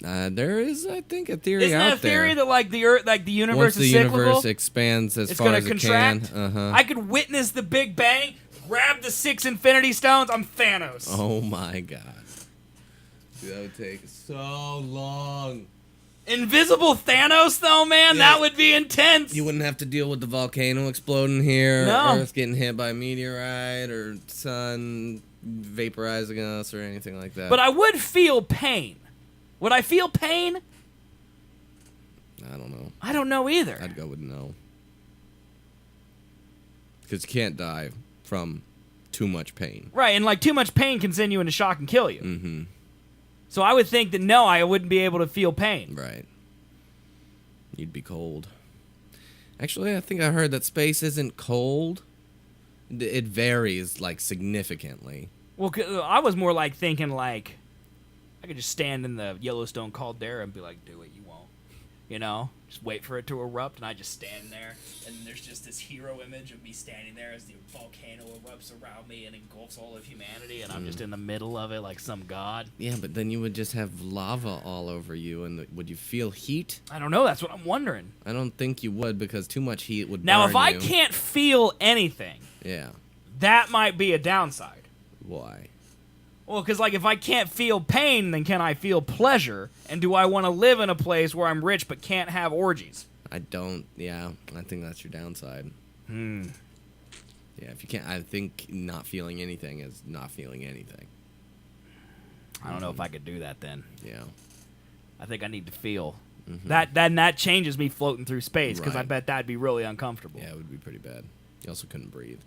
There is, I think, a theory Isn't out that a theory there. that like the Earth, like the universe Once the is cyclical? universe expands as It's far gonna as contract. it can. I could witness the Big Bang, grab the 6 Infinity Stones. I'm Thanos. Oh my god. Dude, that would take so long. Invisible Thanos, though, man, Yeah. that would be intense. You wouldn't have to deal with the volcano exploding here, No. Earth getting hit by a meteorite, or sun vaporizing us, or anything like that. But I would feel pain. Would I feel pain? I don't know. I don't know either. I'd go with no. Because you can't die from too much pain. Right, and like too much pain can send you into shock and kill you. Mm-hmm. So I would think that no, I wouldn't be able to feel pain. Right. You'd be cold. Actually, I think I heard that space isn't cold. It varies, like, significantly. Well, I was more like thinking like I could just stand in the Yellowstone caldera and be like, do it, you won't. You know? Just wait for it to erupt, and I just stand there, and there's just this hero image of me standing there as the volcano erupts around me and engulfs all of humanity, and I'm just in the middle of it like some god. Yeah, but then you would just have lava all over you, and would you feel heat? I don't know, that's what I'm wondering. I don't think you would, because too much heat would Now, burn if I you. can't feel anything, Yeah. that might be a downside. Why? Well, because, like, if I can't feel pain, then can I feel pleasure? And do I want to live in a place where I'm rich but can't have orgies? I don't. Yeah, I think that's your downside. Yeah, if you can't, I think not feeling anything is not feeling anything. I don't know if I could do that then. Yeah. I think I need to feel. That changes me floating through space, because I Right. bet that'd be really uncomfortable. Yeah, it would be pretty bad. You also couldn't breathe.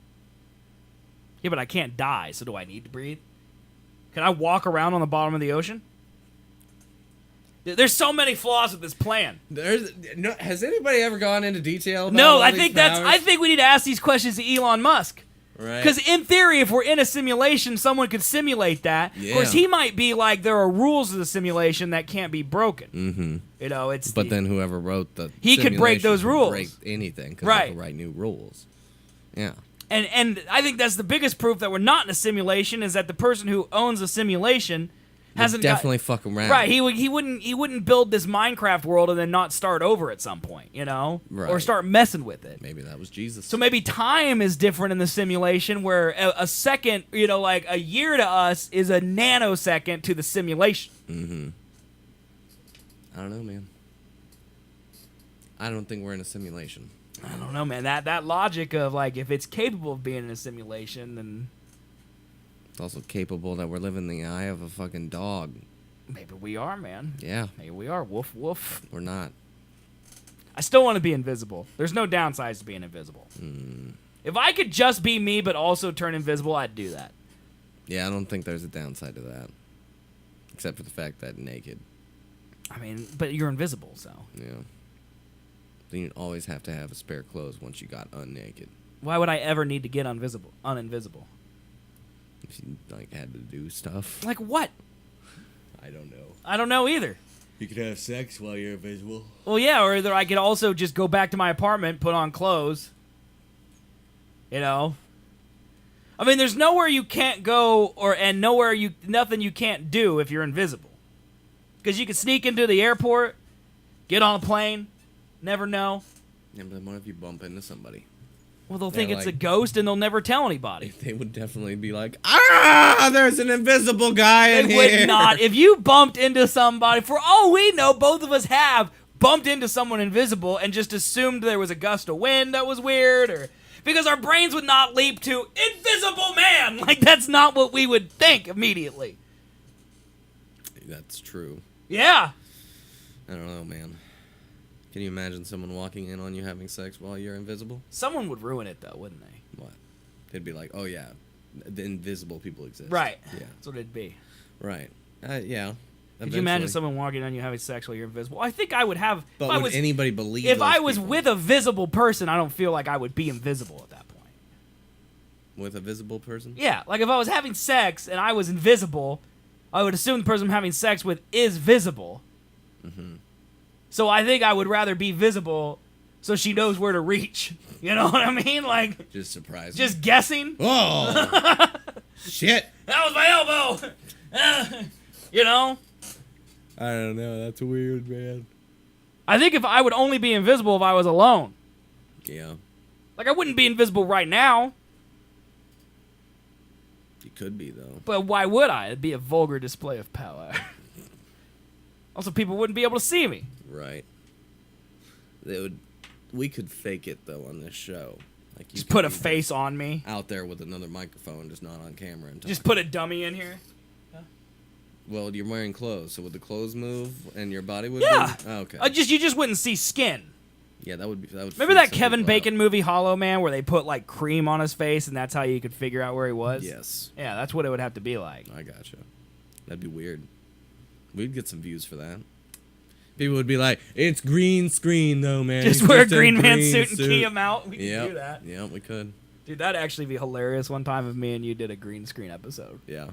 Yeah, but I can't die, so do I need to breathe? Can I walk around on the bottom of the ocean? There's so many flaws with this plan. There's no. Has anybody ever gone into detail? About No, all I these think powers? we need to ask these questions to Elon Musk. Right. Because in theory, if we're in a simulation, someone could simulate that. Yeah. Of course, he might be like, there are rules of the simulation that can't be broken. Mm-hmm. You know, it's. But then whoever wrote the He could break simulation those could rules. break anything because Right. they could write new rules. Yeah. And I think that's the biggest proof that we're not in a simulation is that the person who owns a simulation hasn't Definitely fuck around. right. He wouldn't build this Minecraft world and then not start over at some point, you know, or Right. start messing with it. Maybe that was Jesus. So maybe time is different in the simulation, where a second, you know, like a year to us is a nanosecond to the simulation. I don't know, man. I don't think we're in a simulation. I don't know, man. That logic of like if it's capable of being in a simulation, then It's also capable that we're living in the eye of a fucking dog. maybe we are, man. Yeah, Maybe we are. Woof woof. we're not. I still want to be invisible. There's no downsides to being invisible. If I could just be me but also turn invisible, I'd do that. Yeah, I don't think there's a downside to that. Except for the fact that naked. I mean, but you're invisible, so Yeah. Then you'd always have to have a spare clothes once you got unnaked. why would I ever need to get uninvisible? If you like had to do stuff. Like what? I don't know. I don't know either. You could have sex while you're invisible. Well, yeah, or either I could also just go back to my apartment, put on clothes. You know? I mean, there's nowhere you can't go and nothing you can't do if you're invisible. Because you can sneak into the airport, get on a plane, never know. Yeah, but what if you bump into somebody? Well, they'll Yeah, think it's a like- ghost and they'll never tell anybody. They would definitely be like, ah, there's an invisible guy in They here. would not. If you bumped into somebody, for all we know, both of us have bumped into someone invisible and just assumed there was a gust of wind that was weird, or because our brains would not leap to invisible man. Like that's not what we would think immediately. That's true. Yeah. I don't know, man. Can you imagine someone walking in on you having sex while you're invisible? Someone would ruin it though, wouldn't they? What? They'd be like, oh yeah, the invisible people exist. Right. Yeah. That's what it'd be. Right. Yeah. Could you imagine Eventually. someone walking on you having sex while you're invisible? I think I would have. But if I would was, anybody believe if those I was people? with a visible person, I don't feel like I would be invisible at that point. With a visible person? Yeah, like if I was having sex and I was invisible, I would assume the person I'm having sex with is visible. So I think I would rather be visible so she knows where to reach. You know what I mean? Like, Just surprise. just guessing. Oh! Shit! That was my elbow! You know? I don't know. That's weird, man. I think if I would only be invisible if I was alone. Yeah. Like, I wouldn't be invisible right now, You could be, though. but why would I? It'd be a vulgar display of power. Also, people wouldn't be able to see me. Right. They would. We could fake it, though, on this show. Like you Just could put a be face on me. out there with another microphone, just not on camera. And Just talk. put a dummy in here. Well, you're wearing clothes, so would the clothes move and your body would? Yeah. Move? Oh, okay. You just wouldn't see skin. Yeah, that would be. That would. Remember freak that some Kevin people out. Bacon movie Hollow Man where they put like cream on his face and that's how you could figure out where he was? Yes, Yeah, that's what it would have to be like. I gotcha. That'd be weird. We'd get some views for that. People would be like, "It's green screen, though, man. Just He's wear a in green man suit and key him out. We Yep. can do that. Yeah, we could. Dude, that'd actually be hilarious one time if me and you did a green screen episode. Yeah.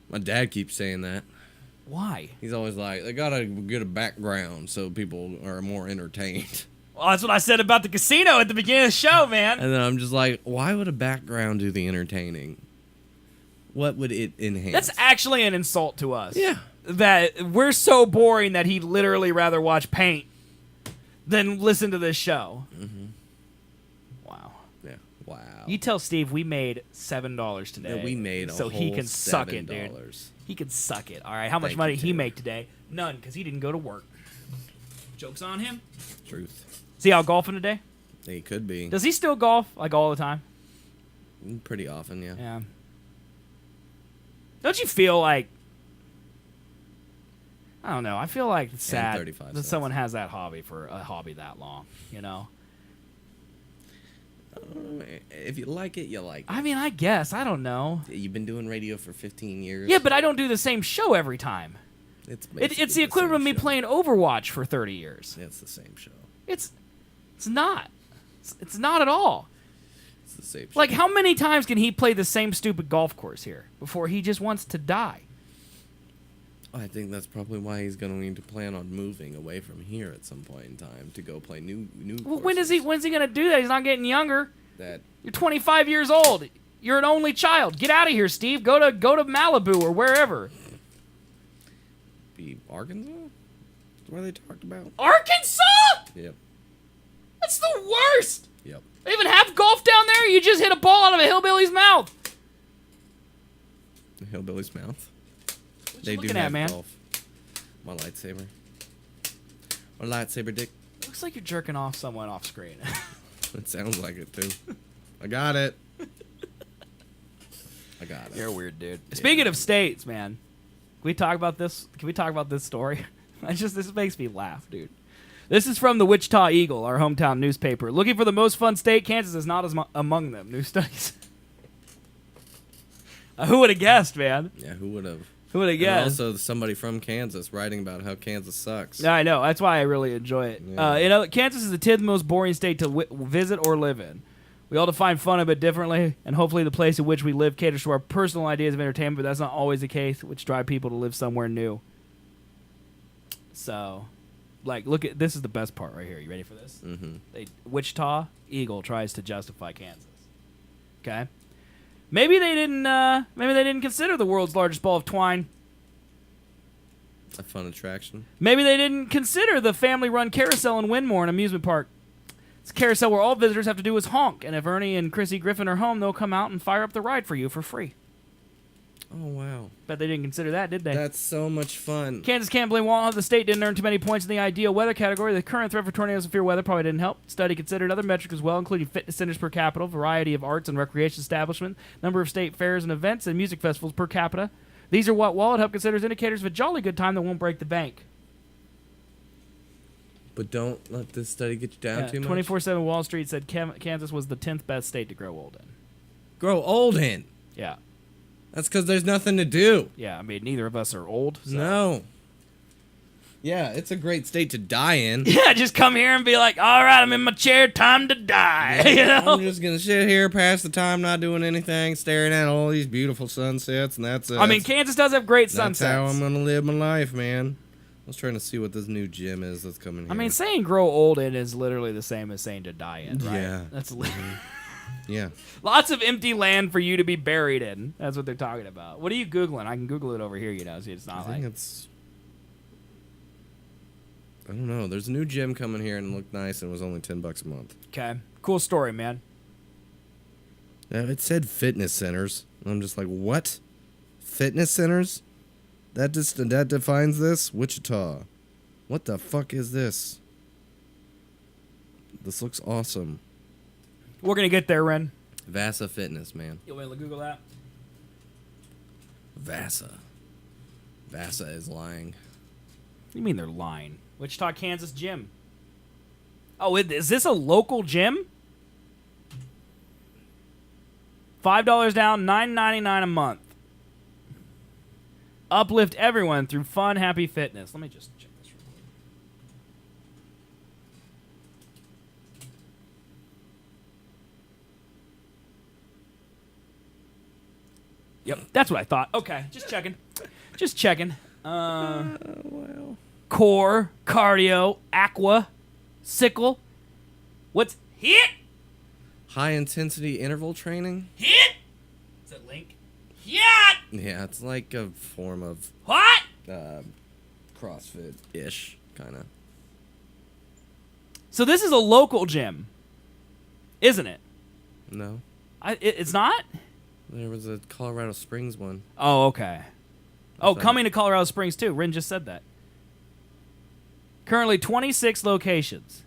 My dad keeps saying that. Why? He's always like, they gotta get a background so people are more entertained. Well, that's what I said about the casino at the beginning of the show, man. And then I'm just like, why would a background do the entertaining? What would it enhance? That's actually an insult to us. Yeah. That we're so boring that he'd literally rather watch paint than listen to this show. Mm-hmm. Wow. Yeah. Wow. You tell Steve we made $7 today. Yeah, we made a so he whole can suck it, dude. $7. He can suck it. All right. How much Thank money you, he Taylor. make today? None, because he didn't go to work. Joke's on him. Truth. See how golfing today? He could be. Does he still golf like all the time? Pretty often, yeah. Yeah. Don't you feel like? I don't know. I feel like it's sad 35 that cents. someone has that hobby for a hobby that long. You know. If you like it, you like it. I mean, I guess I don't know. You've been doing radio for 15 years. Yeah, but I don't do the same show every time. It's It's the equivalent of me playing Overwatch for 30 years. It's the same show. It's not. It's not at all. It's the same show. Like, how many times can he play the same stupid golf course here before he just wants to die? I think that's probably why he's going to need to plan on moving away from here at some point in time to go play new Well, courses. when's he gonna do that? He's not getting younger. That You're 25 years old. You're an only child. Get out of here, Steve. Go to Malibu or wherever. be Arkansas? That's where they talked about. Arkansas? Yep. That's the worst. Yep. They even have golf down there. You just hit a ball out of a hillbilly's mouth. The hillbilly's mouth. What They you do looking have at, man? golf. My lightsaber. My lightsaber dick. Looks like you're jerking off someone off screen. It sounds like it too. I got it. I got it. You're a weird dude. Speaking of states, man, can we talk about this? Can we talk about this story? This makes me laugh, dude. This is from the Wichita Eagle, our hometown newspaper. Looking for the most fun state, Kansas is not among them. New studies. Who would have guessed, man? Yeah, who would have? Who would have And guessed? also somebody from Kansas writing about how Kansas sucks. Yeah, I know. That's why I really enjoy it. Yeah. Kansas is the 10th most boring state to visit or live in. We all define fun a bit differently, and hopefully the place in which we live caters to our personal ideas of entertainment, but that's not always the case, which drive people to live somewhere new. So, look at this is the best part right here. You ready for this? Mm-hmm. Wichita Eagle tries to justify Kansas. Okay, maybe they didn't consider the world's largest ball of twine. A fun attraction. Maybe they didn't consider the family-run carousel in Wynmore, an amusement park. It's a carousel where all visitors have to do is honk, and if Ernie and Chrissy Griffin are home, they'll come out and fire up the ride for you for free. Oh wow. Bet they didn't consider that, did they? That's so much fun. Kansas can't blame Walnut. The state didn't earn too many points in the ideal weather category. The current threat for tornadoes and severe weather probably didn't help. Study considered other metrics as well, including fitness centers per capita, variety of arts and recreation establishments, number of state fairs and events, and music festivals per capita. These are what Wallet Hub considers indicators of a jolly good time that won't break the bank. But don't let this study get you down too much. 24/7 Wall Street said Kansas was the 10th best state to grow old in. Grow old in. Yeah. That's because there's nothing to do. Yeah, I mean, neither of us are old. So. No. Yeah, it's a great state to die in. Yeah, just come here and be like, all right, I'm in my chair, time to die. You know? I'm just going to sit here, pass the time, not doing anything, staring at all these beautiful sunsets, and that's it. I mean, Kansas does have great That's sunsets. how I'm going to live my life, man. I was trying to see what this new gym is that's coming here. I mean, saying grow old in is literally the same as saying to die in, right? Yeah. That's Yeah. lots of empty land for you to be buried in. That's what they're talking about. What are you Googling? I can Google it over here, you know, see it's not I think it's... I don't know. There's a new gym coming here and it looked nice and it was only $10 a month. Okay. Cool story, man. Yeah, it said fitness centers. And I'm just like, what? Fitness centers? That defines this? Wichita. What the fuck is this? This looks awesome. We're going to get there, Ren. Vasa Fitness, man. You want to Google that? Vasa. Vasa is lying. What do you mean they're lying? Wichita, Kansas gym. Oh, is this a local gym? $5 down, $9.99 a month. Uplift everyone through fun, happy fitness. Let me just check this real quick. Yep, that's what I thought. Okay, just checking. Just checking. Wow. Core, cardio, aqua, sickle. What's hit? High intensity interval training? Hit? Is that Link? Hit? Yeah, it's like a form of What? CrossFit-ish, kind of. So this is a local gym, isn't it? No. It's not? There was a Colorado Springs one. Oh, okay. Oh, that? coming to Colorado Springs too. Rin just said that. Currently 26 locations.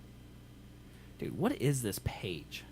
Dude, what is this page?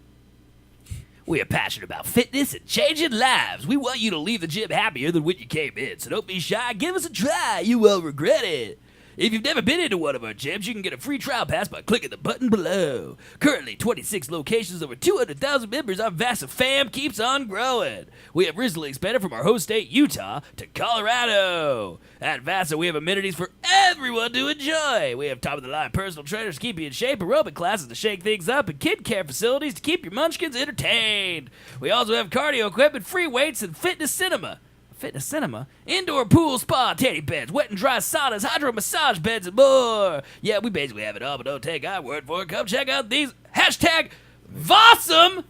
We are passionate about fitness and changing lives. We want you to leave the gym happier than when you came in. So don't be shy. Give us a try. You won't regret it. If you've never been into one of our gyms, you can get a free trial pass by clicking the button below. Currently, 26 locations, over 200,000 members. Our Vasa fam keeps on growing. We have recently expanded from our host state, Utah, to Colorado. At Vasa, we have amenities for everyone to enjoy. We have top-of-the-line personal trainers to keep you in shape, aerobic classes to shake things up, and kid care facilities to keep your munchkins entertained. We also have cardio equipment, free weights, and fitness cinema. Fitness Cinema. Indoor pool, spa, teddy beds, wet and dry saunas, hydro massage beds, and more. Yeah, we basically have it all, but don't take our word for it. Come check out these. Hashtag Vossum.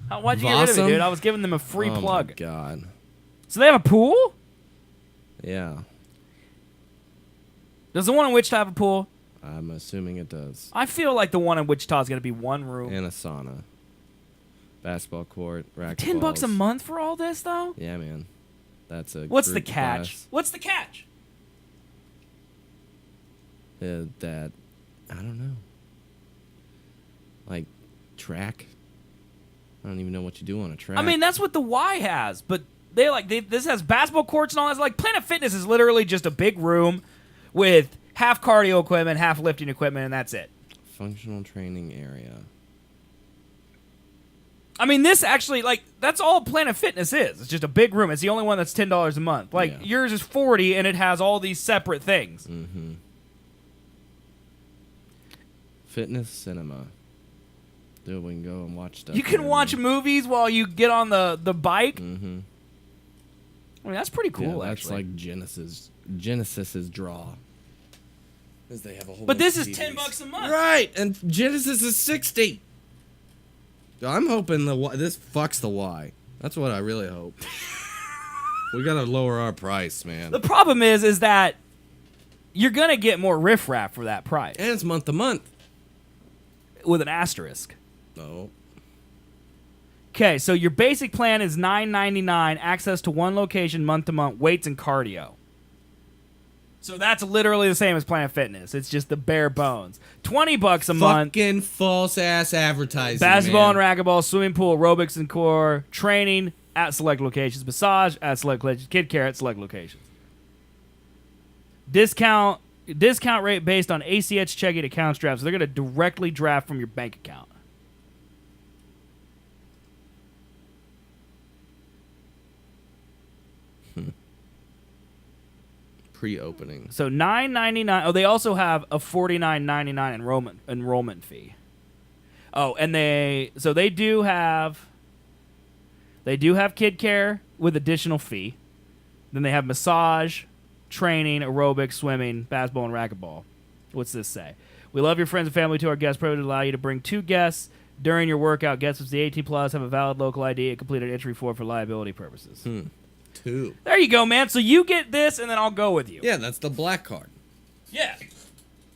Why'd you get rid of it, Vossum? dude? I was giving them a free Oh plug. my God. So they have a pool? Yeah, Does the one in Wichita have a pool? I'm assuming it does. I feel like the one in Wichita is going to be one room. And a sauna, basketball court, racquetballs. $10 a month for all this, though? Yeah, man. That's a. What's the group catch? class. What's the catch? That I don't know. Like track. I don't even know what you do on a track. I mean, that's what the Y has, but this has basketball courts and all that. Like Planet Fitness is literally just a big room with half cardio equipment, half lifting equipment, and that's it. Functional training area. I mean, this actually, like, that's all Planet Fitness is. It's just a big room. It's the only one that's $10 a month. Like, Yeah. yours is $40, and it has all these separate things. Mm-hmm. Fitness cinema. Dude, we can go and watch stuff. You can there, watch man. movies while you get on the bike. Mm-hmm. I mean, that's pretty cool, yeah, that's actually. like Genesis's draw. Because they have a whole. But bunch this of is TVs. $10 a month. Right, and Genesis is 60. I'm hoping this fucks the Y. That's what I really hope. We gotta lower our price, man. The problem is that you're gonna get more riffraff for that price And it's month to month. with an asterisk. No. Okay, so your basic plan is $9.99, access to one location month to month, weights and cardio. So that's literally the same as Planet Fitness. It's just the bare bones. $20 a month. Fucking false ass advertising. Basketball man. and racquetball, swimming pool, aerobics and core, training at select locations, massage at select locations, kid care at select locations. Discount rate based on ACH checking account drafts. So they're going to directly draft from your bank account. Pre-opening. So $9.99. Oh, they also have a $49.99 enrollment fee. Oh, and they do have kid care with additional fee. Then they have massage, training, aerobics, swimming, basketball, and racquetball. What's this say? We love your friends and family to our guest privilege to allow you to bring 2 guests during your workout. Guests with the 18 plus have a valid local ID and completed entry form for liability purposes. 2. There you go, man. So you get this, and then I'll go with you. Yeah, that's the black card. Yeah.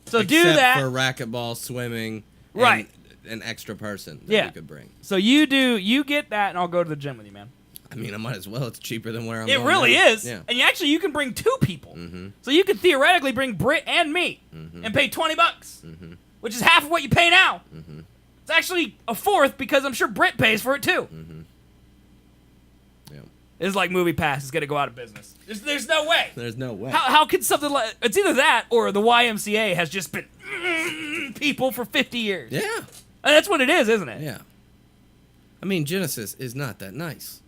So do Except that. for racquetball, swimming, and Right. an extra person that Yeah. we could bring. So you get that, and I'll go to the gym with you, man. I mean, I might as well. It's cheaper than where I'm It going really now. is. Yeah. And you can bring 2 people. Mm-hmm. So you could theoretically bring Britt and me and pay $20, which is half of what you pay now. It's actually a fourth because I'm sure Britt pays for it too. Yeah. It's like Movie Pass is going to go out of business. There's no way. There's no way. How could something like... It's either that or the YMCA has just been people for 50 years. Yeah. And that's what it is, isn't it? Yeah. I mean, Genesis is not that nice.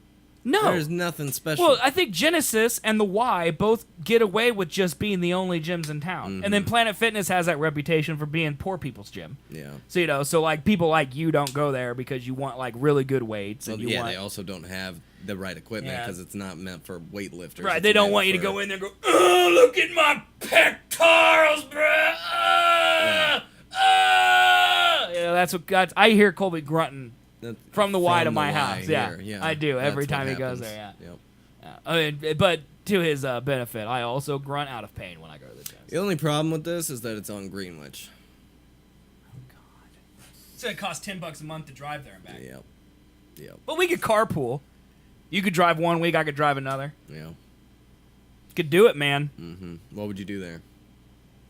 No. There's nothing special. Well, I think Genesis and the Y both get away with just being the only gyms in town. And then Planet Fitness has that reputation for being poor people's gym. yeah. So, like, people like you don't go there because you want, like, really good weights. And Well, you yeah, want... they also don't have the right equipment Yeah. because it's not meant for weightlifters. Right, It's they don't meant want you to for- go in there and go, oh, look at my pectorals, bruh. Yeah, that's what I hear Colby grunting That's from the Y to from the my Y house. Yeah, here, yeah. I do every That's what time he goes happens. there. Yeah. Yep. I mean, but to his benefit, I also grunt out of pain when I go to the gym. The only problem with this is that it's on Greenwich. It's gonna cost $10 a month to drive there and back. Yep. Yep. But we could carpool. You could drive one week, I could drive another. Yeah. Could do it, man. Mm-hmm. What would you do there?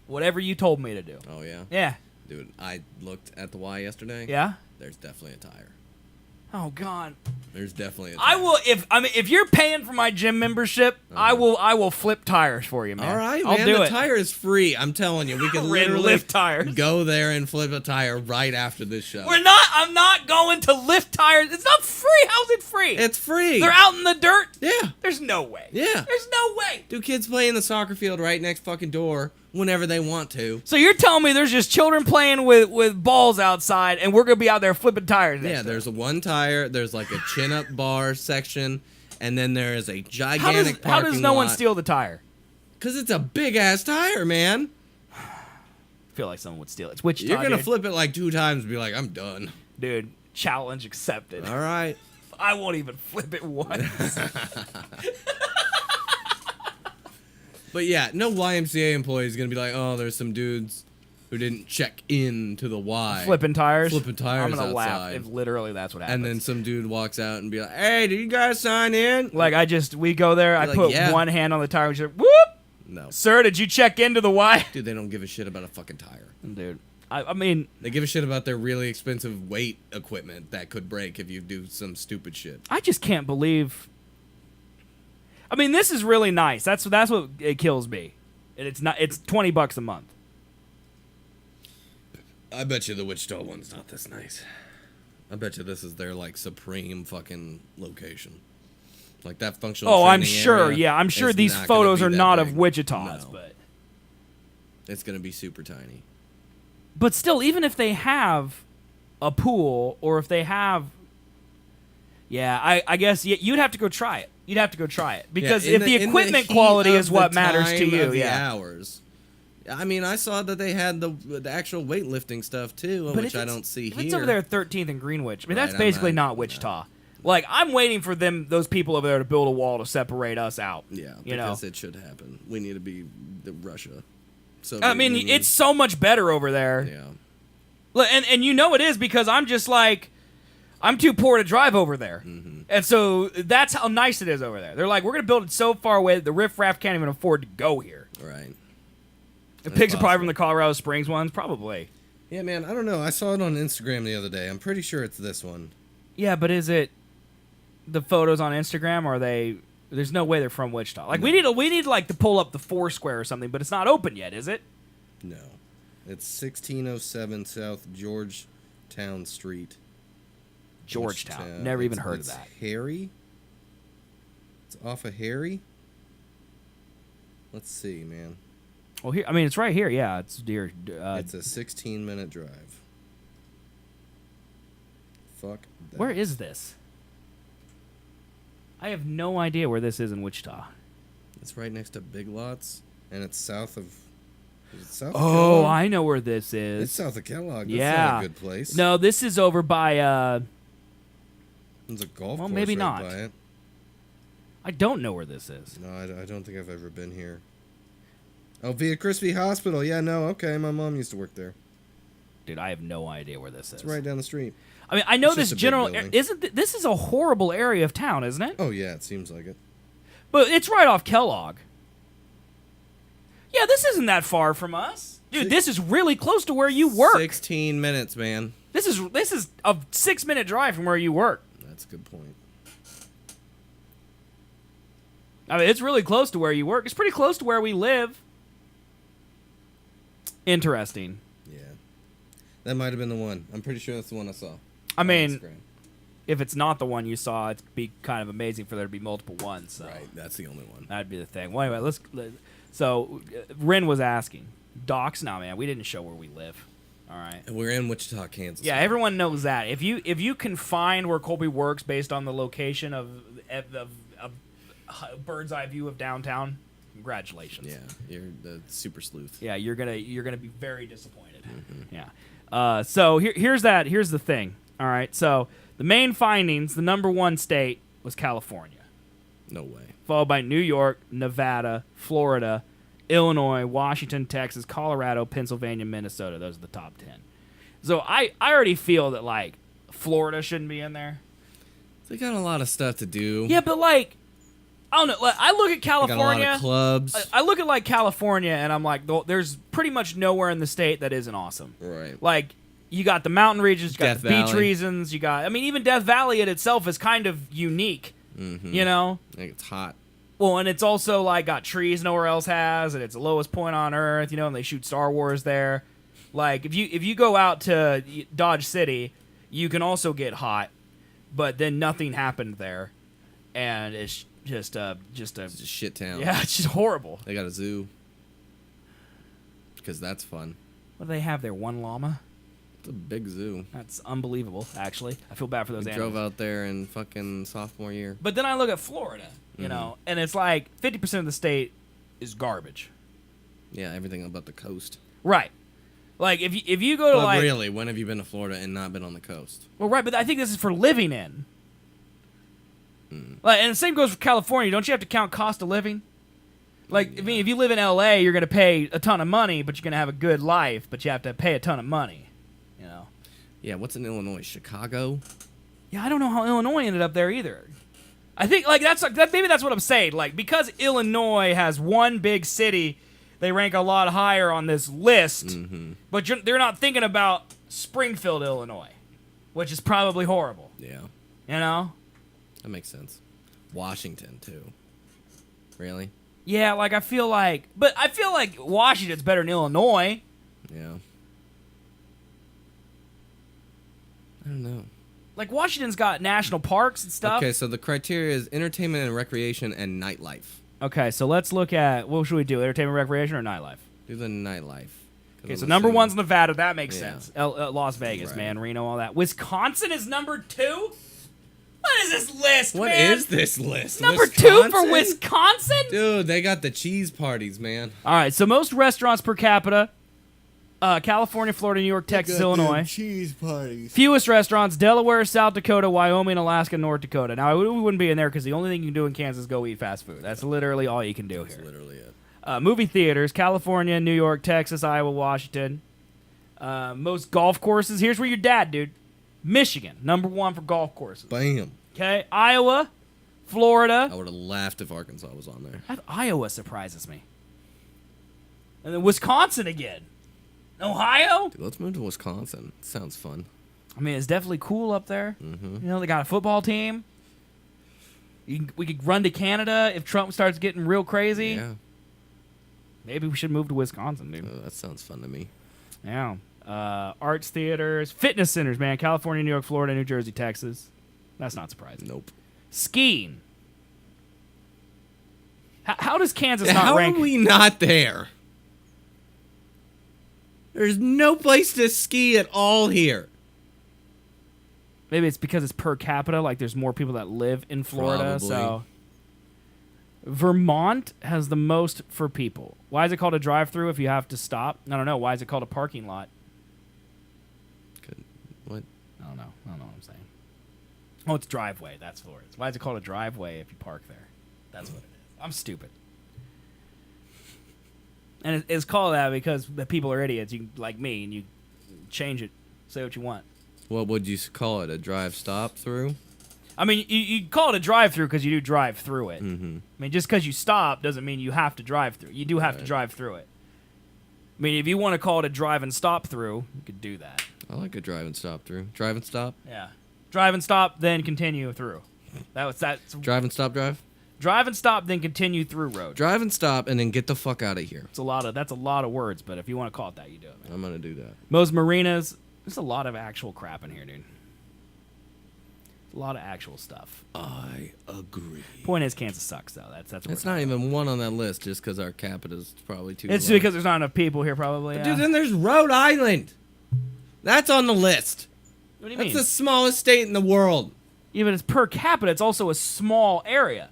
Whatever you told me to do. Oh, yeah? Yeah. Dude, I looked at the Y yesterday. Yeah? There's definitely a tire. Oh God. There's definitely a I tire. will if you're paying for my gym membership, I will flip tires for you, man. All right, I'll man. do The it. tire is free. I'm telling you, we can Red literally lift tires. go there and flip a tire right after this show. I'm not going to lift tires. It's not free. How's it free? It's free. They're out in the dirt. Yeah. There's no way. Yeah. There's no way. Do kids play in the soccer field right next fucking door whenever they want to? So you're telling me there's just children playing with balls outside, and we're gonna be out there flipping tires? Yeah, there's a one tire. There's like a chin-up bar section, and then there is a gigantic How does parking no one lot. steal the tire? Because it's a big ass tire, man. I feel like someone would steal it. It's Wichita, You're gonna dude. flip it like 2 times and be like, I'm done. Dude, challenge accepted. All right. I won't even flip it once. But yeah, no YMCA employee is gonna be like, oh, there's some dudes who didn't check in to the Y. Flipping tires. Flipping tires I'm gonna laugh outside. if literally that's what happens. And then some dude walks out and be like, hey, did you guys sign in? like we go there. I Like, put yeah. one hand on the tire. And she's like, whoop, No. sir, did you check into the Y? Dude, they don't give a shit about a fucking tire. Dude, I mean, They give a shit about their really expensive weight equipment that could break if you do some stupid shit. I just can't believe. I mean, this is really nice. That's what it kills me. And it's not. It's $20 a month. I bet you the Wichita one's not this nice. I bet you this is their like supreme fucking location. Like that functional. Oh, I'm training sure. area Yeah, I'm sure is these not gonna photos be are that not big. of Wichita's, No. but It's gonna be super tiny. still, even if they have a pool or if they have, yeah, I guess you'd have to go try it. You'd have to go try it because Yeah, if the equipment quality is what matters to you, the yeah. hours. I mean, I saw that they had the actual weightlifting stuff too, But which if I it's- don't see if here. It's over there at 13th and Greenwich. I mean, that's Right, I'm basically not- not Wichita. Like, I'm waiting for those people over there to build a wall to separate us out. Yeah, you know. because it should happen. We need to be Russia. So I mean, it's so much better over there. yeah. Look, and you know it is because I'm just like, I'm too poor to drive over there. Mm-hmm. And so that's how nice it is over there. They're like, we're going to build it so far away that the riffraff can't even afford to go here. Right. The That's pigs are probably possible. from the Colorado Springs ones, probably. Yeah, man. I don't know. I saw it on Instagram the other day. I'm pretty sure it's this one. Yeah, but is it the photos on Instagram? Or are they? There's no way they're from Wichita. Like we need like to pull up the Foursquare or something, but it's not open yet, is it? No, it's 1607 South Georgetown Street. Georgetown. Wichita. Never even It's- heard of it's that. Harry. It's off of Harry. Let's see, man. Well, here. I mean, it's right here. Yeah, it's dear. It's a 16-minute drive. Fuck that. Where is this? I have no idea where this is in Wichita. It's right next to Big Lots, and it's south of. Is it south of Oh, Kellogg? I know where this It's is. south of Kellogg. That's Yeah. not a good place. No, this is over by. There's a golf Well, course maybe right not. by it. I don't know where this is. No, I don't think I've ever been here. Oh, Via Crispy Hospital. Yeah, no, okay. My mom used to work there. Dude, I have no idea where this is. It's right down the street. I mean, I know It's this just a big general building. this is a horrible area of town, isn't it? Oh, yeah, it seems like it. But it's right off Kellogg. Yeah, this isn't that far from us. Dude, this is really close to where you work. 16 minutes, man. This is a 6-minute drive from where you work. That's a good point. I mean, it's really close to where you work. It's pretty close to where we live. Interesting. Yeah. That might have been the one. I'm pretty sure that's the one I saw. I on mean, Instagram. if it's not the one you saw, it'd be kind of amazing for there to be multiple ones. So Right, that's the only one. that'd be the thing. Well, anyway, so Ren was asking, docs? No, man, we didn't show where we live. All right. And we're in Wichita, Kansas. Yeah, everyone knows that. If you can find where Colby works based on the location of a bird's eye view of downtown, congratulations. Yeah, you're the super sleuth. Yeah, you're gonna be very disappointed. Yeah. So here's the thing. All right. So the main findings, the number one state was California, No way. followed by New York, Nevada, Florida, Illinois, Washington, Texas, Colorado, Pennsylvania, Minnesota. Those are the top 10. So I already feel that like Florida shouldn't be in there. They got a lot of stuff to do. Yeah, but like I don't know. Like, I look at They got a lot California. of clubs. I look at like California, and I'm like, there's pretty much nowhere in the state that isn't awesome. Right. Like, you got the mountain regions, you got Death the beach Valley. regions, you got. I mean, even Death Valley in itself is kind of unique. Mm-hmm. You know. Like it's hot. Well, and it's also like got trees nowhere else has, and it's the lowest point on Earth. You know, and they shoot Star Wars there. Like, if you go out to Dodge City, you can also get hot, but then nothing happened there, and it's just a It's a shit town. yeah, it's just horrible. They got a zoo. Because that's fun. What do they have there? One llama? It's a big zoo. That's unbelievable, actually. I feel bad for those We animals. drove out there in fucking sophomore year. But then I look at Florida, you know, and it's like 50% of the state is garbage. Yeah, everything about the coast. Right. Like, if you go to, But like... really, when have you been to Florida and not been on the coast? Well, right, but I think this is for living in. Like, and the same goes for California. Don't you have to count cost of living? Like, I mean, if you live in L.A., you're going to pay a ton of money, but you're going to have a good life, but you have to pay a ton of money, you know? Yeah, what's in Illinois? Chicago? Yeah, I don't know how Illinois ended up there either. I think, like, maybe that's what I'm saying. Like, because Illinois has one big city, they rank a lot higher on this list, but they're not thinking about Springfield, Illinois, which is probably horrible, Yeah, you know? that makes sense. Washington, too. Really? Yeah, like, I feel like Washington's better than Illinois. Yeah. I don't know. Like, Washington's got national parks and stuff. Okay, so the criteria is entertainment and recreation and nightlife. Okay, so let's look at, what should we do, entertainment, recreation, or nightlife? Do the nightlife. Okay, so number one's Nevada. That makes Yeah. sense. Las Vegas, Right. man. Reno, all that. Wisconsin is number 2? What is this list, What man? is this list? Number 2 for Wisconsin? Dude, they got the cheese parties, man. All right, so most restaurants per capita, California, Florida, New York, Texas, Illinois. Cheese parties. Fewest restaurants, Delaware, South Dakota, Wyoming, Alaska, North Dakota. Now, we wouldn't be in there because the only thing you can do in Kansas is go eat fast food. That's literally all you can do That's here. literally it. Movie theaters, California, New York, Texas, Iowa, Washington. Most golf courses. Here's where your dad, dude. Michigan, number 1 for golf courses. Bam. Okay, Iowa, Florida. I would have laughed if Arkansas was on there. Iowa surprises me. And then Wisconsin again. Ohio? Dude, let's move to Wisconsin. Sounds fun. I mean, it's definitely cool up there. Mm-hmm. You know, they got a football team. We could run to Canada if Trump starts getting real crazy. Yeah. Maybe we should move to Wisconsin, dude. Oh, that sounds fun to me. Yeah. Arts theaters, fitness centers, man. California, New York, Florida, New Jersey, Texas. That's not surprising. Nope. Skiing. How does Kansas not How rank? are we not there? There's no place to ski at all here. Maybe it's because it's per capita. Like there's more people that live in Florida. Probably. So Vermont has the most for people. Why is it called a drive-through if you have to stop? I don't know. Why is it called a parking lot? What? I don't know what I'm saying. Oh, it's driveway. That's Florida. Why is it called a driveway if you park there? That's what it is. I'm stupid. And it's called that because the people are idiots, you like me, and you change it, say what you want. What would you call it? A drive stop through? I mean, you call it a drive-through because you do drive through it. Mm-hmm. I mean, just because you stop doesn't mean you have to drive through. You do have to drive through it. I mean, if you want to call it a drive and stop through, you could do that. I like a drive and stop through. Drive and stop? Yeah. Drive and stop, then continue through. That's Drive and stop drive? drive and stop, then continue through road. Drive and stop and then get the fuck out of here. That's a lot of words, but if you want to call it that, you do it, man. I'm going to do that. Most marinas, there's a lot of actual crap in here, dude. A lot of actual stuff. I agree. Point is, Kansas sucks, though. That's what It's we're not talking even one on that list just because our capita's probably too about. It's low. because there's not enough people here, probably. Dude, then there's Rhode Island. That's on the list. What do you That's mean? the smallest state in the world. Yeah, but it's per capita. It's also a small area.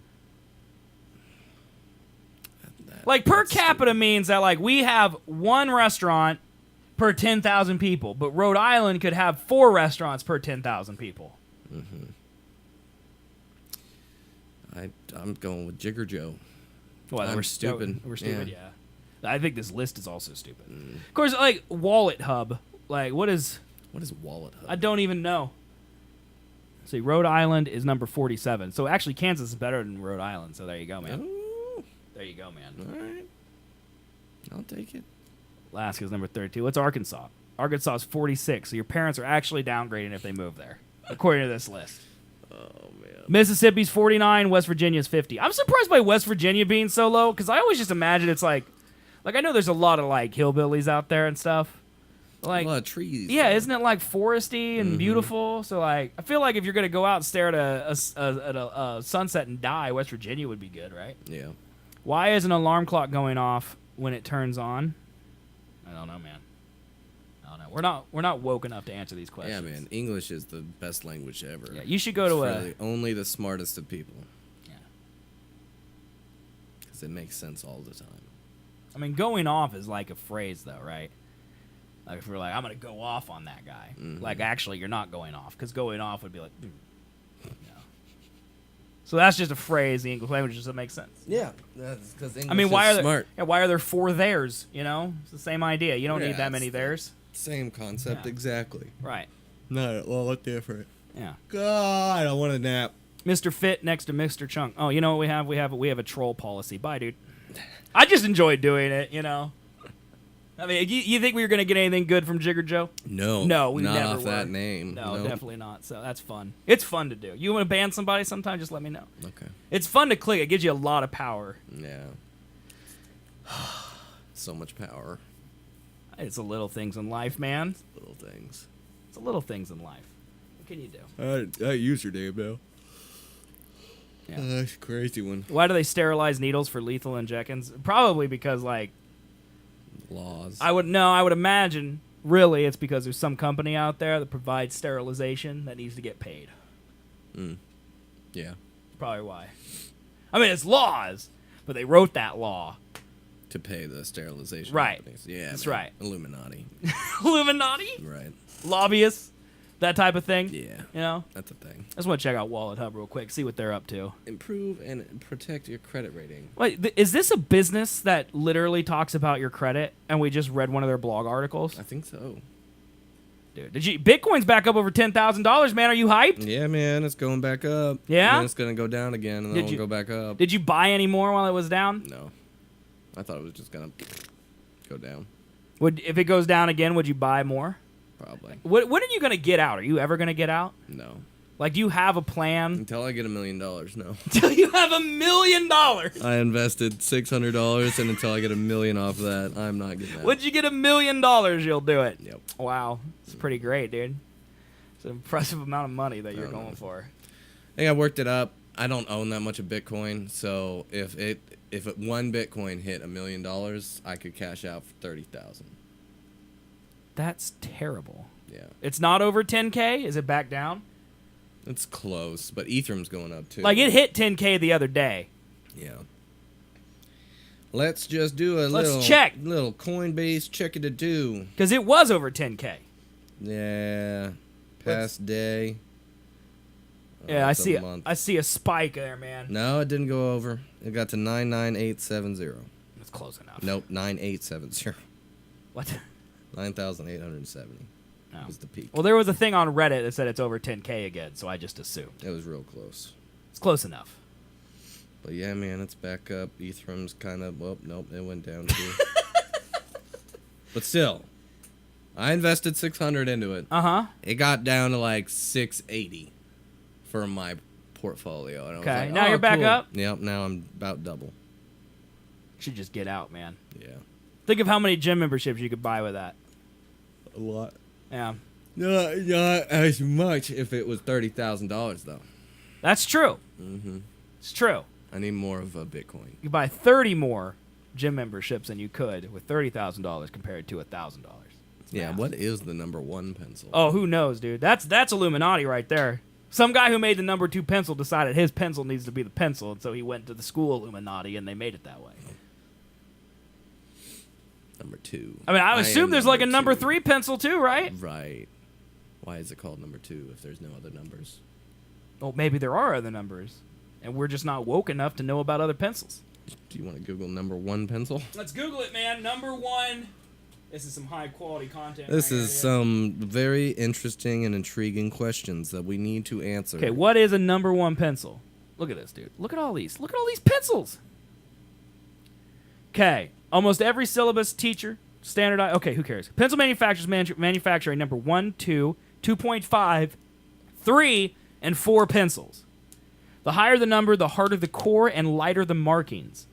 Like, per capita means that, like, we have one restaurant per 10,000 people, but Rhode Island could have 4 restaurants per 10,000 people. I'm going with Jigger Joe. Well, I'm stupid. We're stupid, Yeah. I think this list is also stupid. Of course, like, Wallet Hub. Like, what is... What is Wallet Hub? I don't even know. See, Rhode Island is number 47. So, actually, Kansas is better than Rhode Island. So, there you go, man. Oh, There you go, man. all right. I'll take it. Alaska's number 32. What's Arkansas? Arkansas is 46. So, your parents are actually downgrading if they move there, according to this list. Oh, man. Mississippi's 49. West Virginia's 50. I'm surprised by West Virginia being so low because I always just imagine it's like I know there's a lot of like hillbillies out there and stuff. Like, a lot of trees. yeah, though. isn't it like foresty and beautiful? So like, I feel like if you're gonna go out and stare at a sunset and die, West Virginia would be good, right? Yeah. Why is an alarm clock going off when it turns on? I don't know, man. I I don't know. We're not woke enough to answer these Yeah, questions. man. English is the best language ever. Yeah, you should go to Really only the smartest of people. Yeah. Because it makes sense all the time. I mean, going off is like a phrase, though, right? Like if we're like, I'm gonna go off on that guy. Like actually, you're not going off, because going off would be like, So that's just a phrase. The English language doesn't make sense. Yeah, that's because English I mean, why are there? smart. Yeah, why are there 4 theirs? You know, it's the same idea. You don't Yeah, need that it's many the- theirs, Same concept, Yeah. exactly. right? Not a lot different. Yeah. God, I want a nap. Mr. Fit next to Mr. Chunk. Oh, you know what we have? We have a troll policy. Bye, dude. I just enjoyed doing it. You know. I mean, you think we were gonna get anything good from Jigger Joe? No, No, we not never off were. that name. No, Nope. definitely not. So that's fun. It's fun to do. You want to ban somebody sometime? Just let me know. Okay. It's fun to click. It gives you a lot of power. Yeah. So much power. It's the little things in life, man. Little things. It's the little things in life. What can you do? I use your name now. Yeah. That's a crazy one. Why do they sterilize needles for lethal injections? Probably because, like, Laws. I would imagine, really, it's because there's some company out there that provides sterilization that needs to get paid. Yeah. Probably why. I mean, it's laws, but they wrote that law. To pay the sterilization Right. companies. Yeah, That's man. right. Illuminati. Illuminati? Right. Lobbyists? That type of thing? Yeah. You know? That's a thing. I just want to check out Wallet Hub real quick, see what they're up to. Improve and protect your credit rating. Wait, is this a business that literally talks about your credit, and we just read one of their blog articles? I think so. Dude, Bitcoin's back up over $10,000, man. Are you hyped? Yeah, man, it's going back up. Yeah? And then it's gonna go down again, and then Did it'll you- go back up. Did you buy any more while it was down? No, I thought it was just gonna go down. If it goes down again, would you buy more? Probably. When are you going to get out? Are you ever going to get out? No. Like, do you have a plan? Until I get $1 million. No. Until you have $1 million. I invested $600, and until I get $1 million off of that, I'm not getting that. Once you get $1 million, you'll do it. Yep. Wow. It's pretty great, dude. It's an impressive amount of money that you're don't know. going for. I think I worked it up. I don't own that much of Bitcoin, so if one Bitcoin hit $1 million, I could cash out for 30,000. That's terrible. Yeah, It's not over 10K? Is it back down? it's close, but Ethereum's going up too. Like, it hit 10K the other day. Yeah. Let's just do a Let's little check. little Coinbase check it to do. Because it was over 10K. Yeah, past day. Oh, Yeah, I it's a see. month. I see a spike there, man. No, it didn't go over. It got to 99870. That's close enough. Nope, 9870. What? 9,870 No. was the peak. Well, there was a thing on Reddit that said it's over 10K again, so I just assumed. It was real close. It's close enough. But yeah, man, it's back up. Ethereum's kind of, well, nope, it went down too. But still, I invested 600 into it. Uh-huh. It got down to like 680 for my portfolio. And I was Okay, like, now oh, you're back cool. up? Yep, now I'm about double. Should just get out, man. Yeah. Think of how many gym memberships you could buy with that. A lot. Yeah. Not as much if it was $30,000 though. That's true. Mm-hmm. It's true. I need more of a Bitcoin. You could buy 30 more gym memberships than you could with $30,000 compared to $1,000. Yeah, what is the number one pencil? Oh, who knows, dude? That's Illuminati right there. Some guy who made the number 2 pencil decided his pencil needs to be the pencil, and so he went to the school Illuminati, and they made it that way. Number 2. I mean, I would assume am there's like a number 2. 3 pencil too, right? Right. Why is it called number 2 if there's no other numbers? Well, maybe there are other numbers, and we're just not woke enough to know about other pencils. Do you want to Google number 1 pencil? Let's Google it, man. Number 1. This is some high quality content. This right is here. some very interesting and intriguing questions that we need to answer. Okay, what is a number 1 pencil? Look at this, dude. Look at all these. Look at all these pencils. Okay, almost every syllabus teacher standardized. Okay, who cares? Pencil manufacturers manufacture a number 1, 2, 2.5, 3, and 4 pencils. The higher the number, the harder the core and lighter the markings.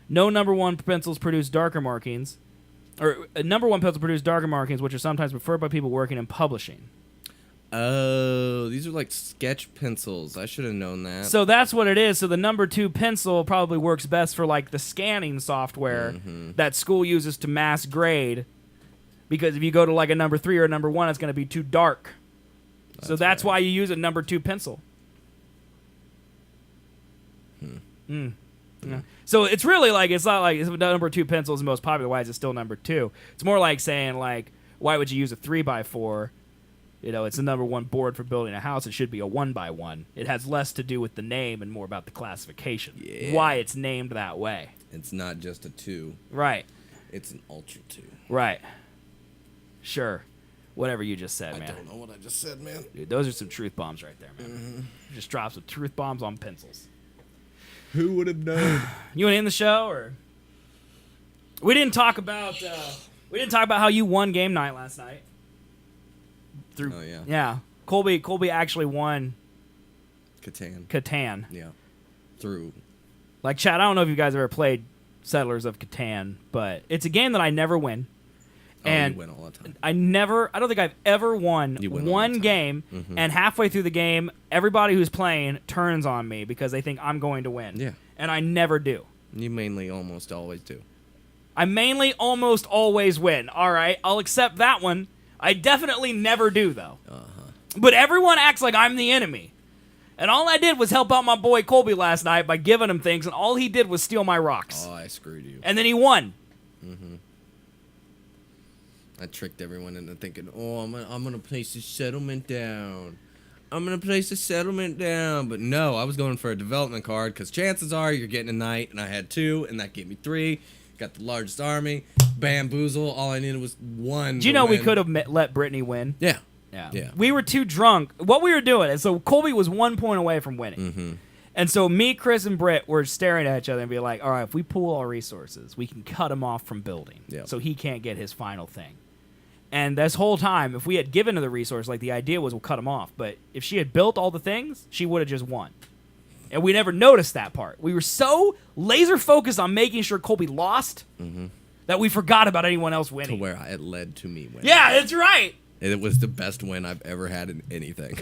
No number 1 pencils produce darker markings. Or number 1 pencil produce darker markings, which are sometimes preferred by people working in publishing. Oh, these are like sketch pencils. I should have known that. So that's what it is. So the number 2 pencil probably works best for like the scanning software that school uses to mass grade Because if you go to like a number 3 or a number 1, it's going to be too dark. So that's right. why you use a number 2 pencil. Yeah. So it's really like, it's not like if number 2 pencil is the most popular. Why is it still number 2? It's more like saying like, why would you use a 3x4? You know, it's the number 1 board for building a house. It should be a 1x1. It has less to do with the name and more about the classification. Yeah. Why it's named that way. It's not just a 2. Right. It's an ultra 2. Right. Sure. Whatever you just said, I man. don't know what I just said, man. Dude, those are some truth bombs right there, man. Just drop some truth bombs on pencils. Who would have known? You want to end the show, or we didn't talk about how you won game night last night. Through Oh, yeah. yeah, Colby actually won Catan. Catan. Yeah. Through. Like, Chad, I don't know if you guys ever played Settlers of Catan, but it's a game that I never win. And you win all the time. I don't think I've ever won You win all one the time. game, Mhm. and halfway through the game, everybody who's playing turns on me because they think I'm going to win. Yeah. And I never do. You mainly almost always do. I mainly almost always win. All right, I'll accept that one. I definitely never do, though. But everyone acts like I'm the enemy. And all I did was help out my boy Colby last night by giving him things, and all he did was steal my rocks. Oh, I screwed you. And then he won. I tricked everyone into thinking, oh, I'm gonna place the settlement down. I'm gonna place the settlement down. But no, I was going for a development card because chances are you're getting a knight, and I had 2, and that gave me 3. Got the largest army. Bamboozle. All I needed was 1. Do you know we could have let Brittany win? Yeah. Yeah. We were too drunk. What we were doing is, so Colby was 1 point away from winning. Mm-hmm. And so me, Chris, and Britt were staring at each other and be like, all right, if we pool our resources, we can cut him off from building. Yep. So he can't get his final thing. And this whole time, if we had given her the resource, like the idea was we'll cut him off. But if she had built all the things, she would have just won. And we never noticed that part. We were so laser focused on making sure Colby lost that we forgot about anyone else To winning. where it led to me winning. Yeah, that's right. It was the best win I've ever had in anything.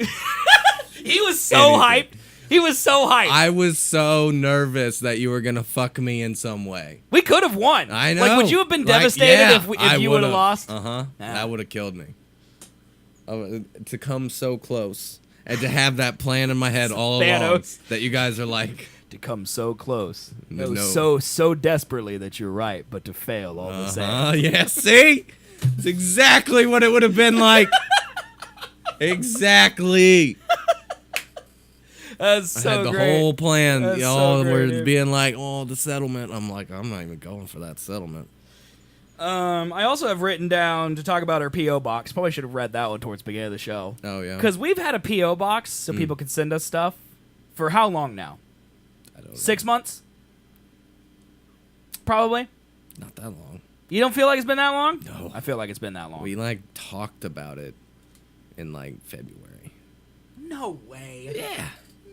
He was so hyped. Anything. He was so hyped. I was so nervous that you were gonna fuck me in some way. We could have won. I know. Like, would you have been Like, devastated yeah, if I you would have would've. lost? Uh-huh. Yeah. That would have killed me. To come so close and to have that plan in my head all along Thanos. that you guys are like, To come so close. No. So desperately that you're right, but to fail all the same. yeah, see? It's exactly what it would have been like. Exactly. That's so I had the great. whole plan. That's Y'all so great, were dude. being like, oh, the settlement. I'm like, I'm not even going for that settlement. I also have written down to talk about our P.O. box. Probably should have read that one towards the beginning of the show. Oh, yeah. Because we've had a P.O. box so people can send us stuff for how long now? I don't know. 6 months? Probably. Not that long. You don't feel like it's been that long? No. I feel like it's been that long. We, like, talked about it in, like, February. No way. Yeah.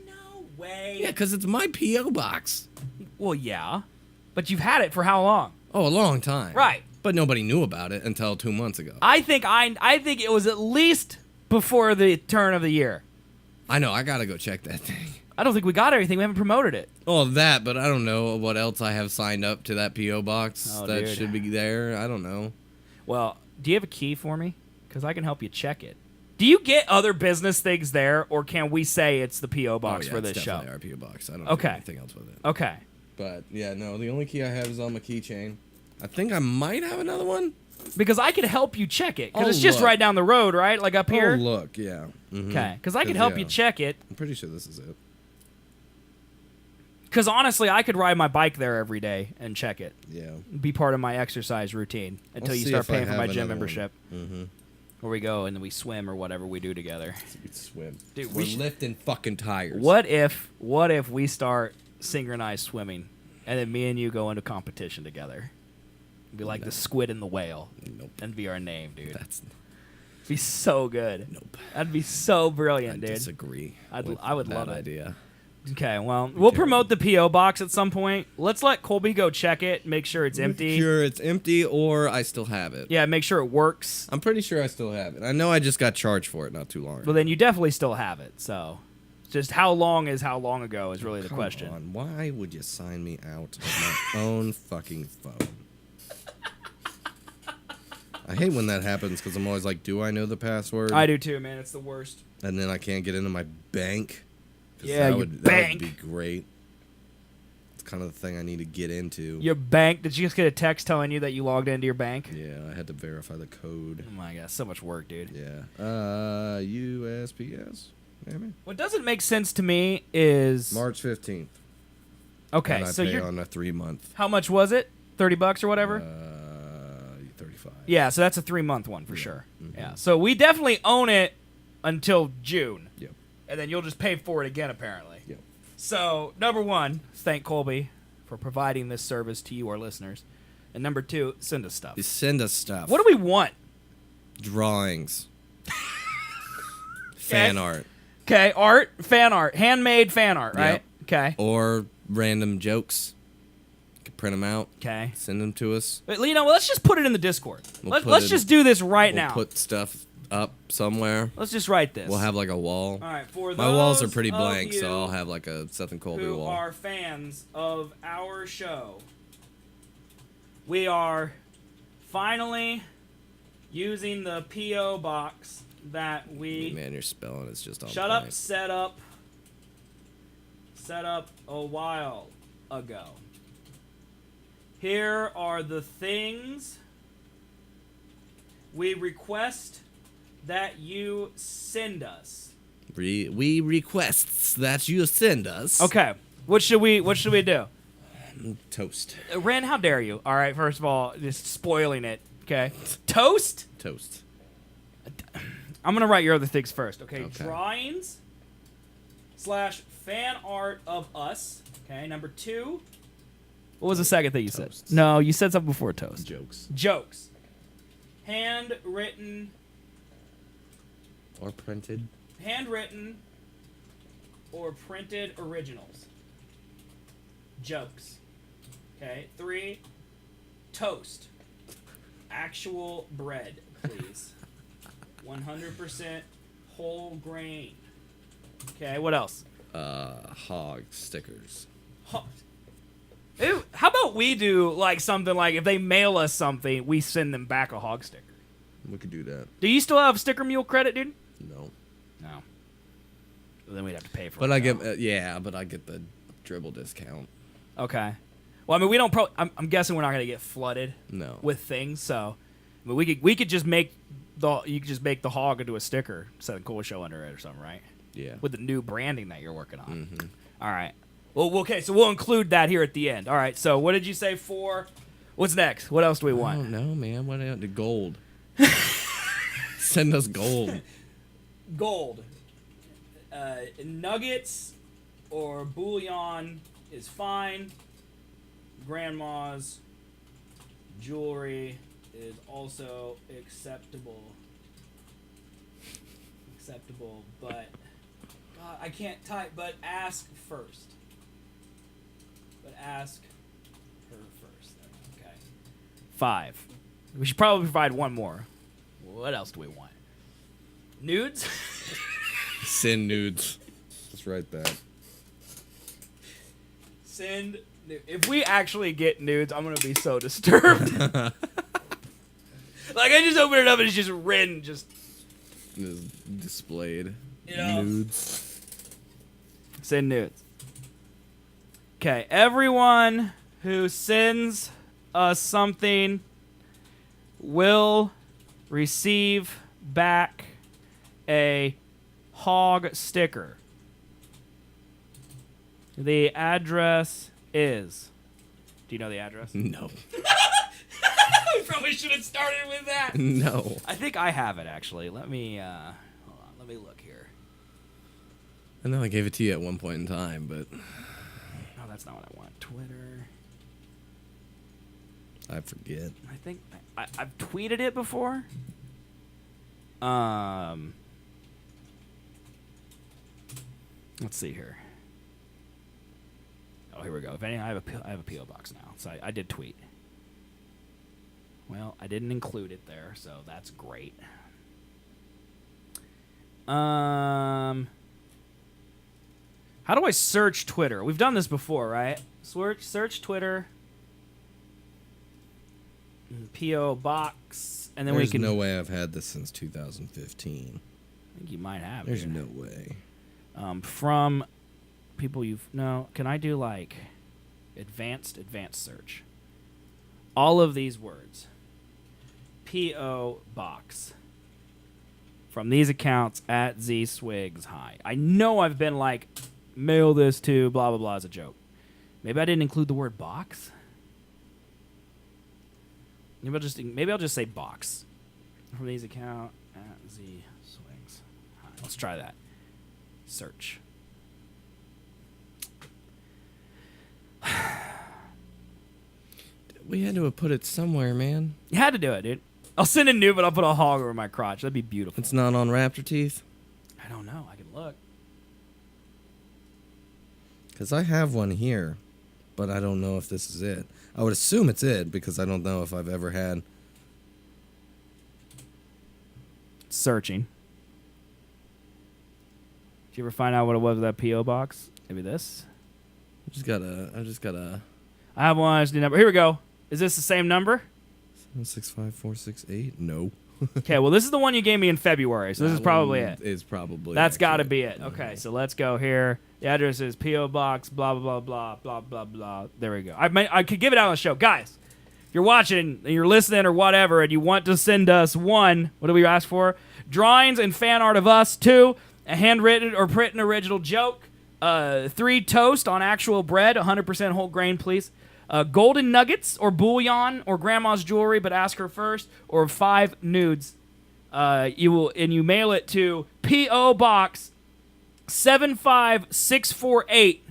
No way. Yeah, because it's my P.O. box. Well, yeah. But you've had it for how long? Oh, a long time. Right. But nobody knew about it until 2 months ago. I think it was at least before the turn of the year. I know. I got to go check that thing. I don't think we got everything. We haven't promoted it. Oh, that, but I don't know what else I have signed up to that P.O. box Oh, that dude. should be there. I don't know. Well, do you have a key for me? Because I can help you check it. Do you get other business things there, or can we say it's the P.O. box oh, yeah, for it's this show? definitely our P.O. box. I don't Okay. do anything else with it. Okay. But, yeah, no, the only key I have is on my keychain. I think I might have another one. Because I could help you check it. Because Oh, it's just look. right down the road, right? Like up here? Oh, look, yeah. Mhm. Okay. Because I could help you yeah, check it. I'm pretty sure this is it. Because honestly, I could ride my bike there every day and check it. Yeah. Be part of my exercise routine until I'll you see start if I paying for have my gym another one. membership. Mm-hmm. Where we go and then we swim or whatever we do together. We swim. Dude, We're we should- lifting fucking tires. What if we start synchronized swimming and then me and you go into competition together? Be like the squid and the whale. Nope. And be our name, dude. That's be so good. nope. That'd be so I brilliant, dude. disagree. I would that love it. idea. Okay, well, we'll promote the P.O. box at some point. Let's let Colby go check it, make sure it's empty. Sure, it's empty, or I still have it. Yeah, make sure it works. I'm pretty sure I still have it. I know I just got charged for it not too long ago. Well, then you definitely still have it. So, just how long is how long ago is really the Come question. on, why would you sign me out of my own fucking phone? I hate when that happens because I'm always like, do I know the password? I do too, man. It's the worst. And then I can't get into my bank. 'Cause Yeah, your that bank. would be great. It's kind of the thing I need to get into. Your bank? Did you just get a text telling you that you logged into your bank? Yeah, I had to verify the code. Oh my god, so much work, dude. Yeah. USPS. Maybe. What doesn't make sense to me is March 15th. okay. And I So pay you're on a 3-month. how much was it? $30 or whatever. 35. Yeah, so that's a 3-month one for sure. Mhm. Yeah, so we definitely own it until June, Yep. and then you'll just pay for it again, apparently. Yep. So number one, thank Colby for providing this service to you, our listeners, and number two, send us stuff. You send us stuff. What do we want? Drawings. Fan art. Okay, art, fan art, handmade fan art, right? Yep. Okay. Or random jokes. You can print them out. Okay. Send them to us. But, you know, let's just put it in the Discord. We'll put Let's it- just do this right We'll now. put stuff up somewhere. Let's just write this. We'll have like a wall. All right, for My walls are those pretty of blank, you so I'll have like a Seth and Colby who wall. are fans of our show, we are finally using the P.O. box that we Man, your spelling is just on shut point. up, set up a while ago. Here are the things we request that you send us. We requests that you send us Okay, what should we do? toast. Ren, how dare you? All right, first of all, just spoiling it. Okay, toast. Toast. I'm gonna write your other things first. Okay, Okay. drawings / fan art of us. Okay, number two. What was the second thing you Toasts. said? No, you said something before toast. Jokes. Jokes. Handwritten Or printed. or printed originals. Jokes. Okay, 3. Toast. Actual bread, please. 100% whole grain. Okay, what else? Hog stickers. Ew, how about we do like something like if they mail us something, we send them back a hog sticker. We could do that. Do you still have Sticker Mule credit, dude? No. No. Well, then we'd have to pay for it. But I get now. but I get the dribble discount. Okay. Well, I mean, we don't. I'm guessing we're not gonna get flooded No. with things. So, I mean, we could just make you could just make the hog into a sticker, set a cool show under it or something, right? Yeah. With the new branding that you're working on. Mm-hmm. All right. Well, okay. So we'll include that here at the end. All right. So what did you say for? What's next? What else do we I want? don't know, man. What else? The gold. Send us gold. Gold. Nuggets or bullion is fine. Grandma's jewelry is also acceptable. But God, I can't type. But ask first. But ask her first. Okay. 5. We should probably provide one more. What else do we want? Nudes. Send nudes. Let's write that. Send. If we actually get nudes, I'm gonna be so disturbed. Like I just open it up and it's just Ren just Is displayed. You know. Nudes. send nudes. Okay, everyone who sends us something will receive back a hog sticker. The address is. Do you know the address? No. We probably should have started with that. No. I think I have it actually. Let me hold on. Let me look here. I know I gave it to you at one point in time, but No, that's not what I want. Twitter. I forget. I think I've tweeted it before. Let's see here. Oh, here we go. If any, I have a PO box now, so I did tweet. Well, I didn't include it there, so that's great. How do I search Twitter? We've done this before, right? Search Twitter. PO box and then There's we can. no way I've had this since 2015. I think you might have. There's here. no way. From people you've no. Can I do like advanced search? All of these words. P.O. Box. From these accounts at Z Swigs High. I know I've been like, mail this to blah blah blah as a joke. Maybe I didn't include the word box. Maybe I'll just say box. From these account at Z Swigs High. Let's try that. Search. We had to have put it somewhere, man. You had to do it, dude. I'll send a new, but I'll put a hog over my crotch. That'd be beautiful. It's not on Raptor Teeth? I don't know. I can look. Because I have one here, but I don't know if this is it. I would assume it's it, because I don't know if I've ever had... Searching. Did you ever find out what it was with that P.O. box? Maybe this? I just gotta... I have one. I just need a number. Here we go. Is this the same number? 765468? No. Okay, well, this is the one you gave me in February, so this is probably it. It's probably That's got to accurate. be it. Okay, so let's go here. The address is P.O. Box, blah, blah, blah, blah, blah, blah, blah. There we go. I could give it out on the show. Guys, if you're watching, and you're listening or whatever, and you want to send us one, what do we ask for? Drawings and fan art of us. 2, a handwritten or printed original joke. 3, toast on actual bread, 100% whole grain, please. Golden nuggets or bouillon or grandma's jewelry, but ask her first. Or 5 nudes. You mail it to P.O. Box 75648,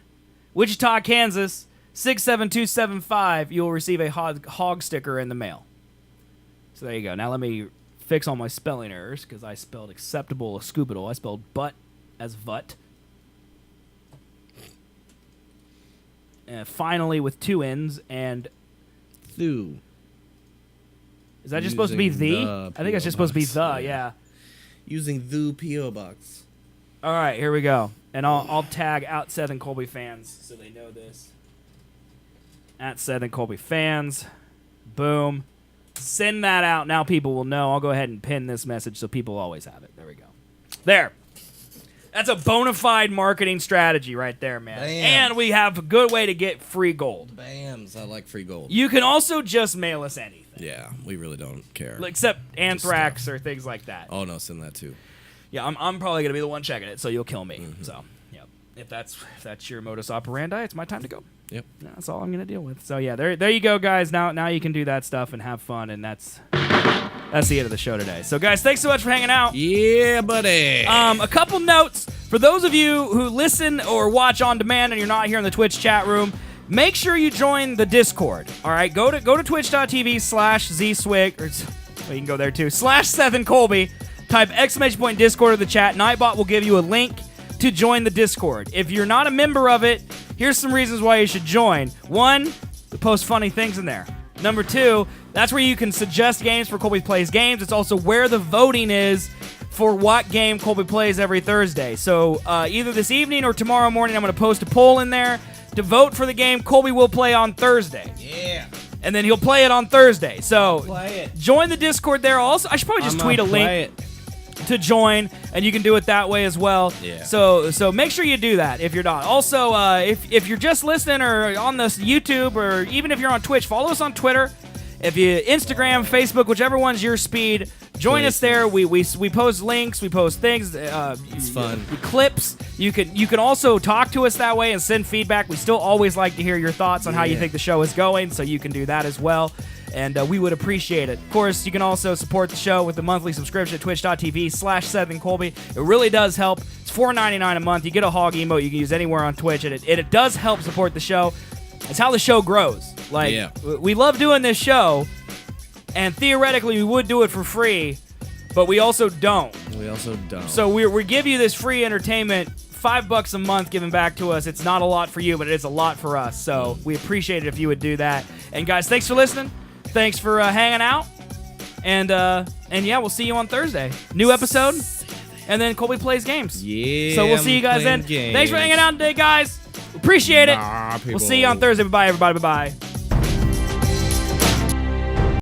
Wichita, Kansas 67275. You'll receive a hog sticker in the mail. So there you go. Now let me fix all my spelling errors because I spelled acceptable as scoopable. I spelled butt as vut. Finally with 2 N's and Thu. is that just supposed to be Using the? the I think it's just supposed to be the. P.O. box. Yeah. Using the P.O. box. All right, here we go, and I'll tag out Seth and Colby fans so they know this. At Seth and Colby fans, boom, send that out. Now people will know. I'll go ahead and pin this message so people always have it. There we go. There. That's a bona fide marketing strategy right there, man. Bam. And we have a good way to get free gold. Bams. I like free gold. You can also just mail us anything. Yeah, we really don't care. Except anthrax or things like that. Oh, no, send that too. Yeah, I'm probably gonna be the one checking it, so you'll kill me. So, yep. If that's your modus operandi, it's my time to go. Yep. That's all I'm gonna deal with. So yeah, there you go, guys. Now you can do that stuff and have fun, and that's the end of the show today. So guys, thanks so much for hanging out. Yeah, buddy. A couple notes for those of you who listen or watch on demand and you're not here in the Twitch chat room. Make sure you join the Discord. All right, go to twitch.tv/ZSwig, or you can go there too /Seth and Colby. Type ! Discord in the chat. Nightbot will give you a link to join the Discord. If you're not a member of it, here's some reasons why you should join. 1, we post funny things in there. Number 2, that's where you can suggest games for Colby Plays Games. It's also where the voting is for what game Colby plays every Thursday. So either this evening or tomorrow morning, I'm going to post a poll in there to vote for the game Colby will play on Thursday. Yeah. And then he'll play it on Thursday. So Play it. join the Discord there. Also, I should probably just tweet a link to join, and you can do it that way as well. Yeah. So make sure you do that if you're not. Also, if you're just listening or on this YouTube, or even if you're on Twitch, follow us on Twitter. If you Instagram, Facebook, whichever one's your speed, join us there. We post links, we post things. It's fun. Clips. You can also talk to us that way and send feedback. We still always like to hear your thoughts on how you think the show is going, so you can do that as well. And we would appreciate it. Of course, you can also support the show with a monthly subscription at twitch.tv/Seth and Colby. It really does help. It's $4.99 a month. You get a hog emote you can use anywhere on Twitch, and it does help support the show. It's how the show grows. We love doing this show, and theoretically we would do it for free, but we also don't. So we give you this free entertainment, $5 a month given back to us. It's not a lot for you, but it is a lot for us. So we appreciate it if you would do that. And guys, thanks for listening. Thanks for hanging out. And yeah, we'll see you on Thursday. New episode, and then Colby Plays Games. Yeah. So we'll see you guys then. Thanks for hanging out today, guys. Appreciate it. We'll see you on Thursday. Bye, everybody. Bye-bye.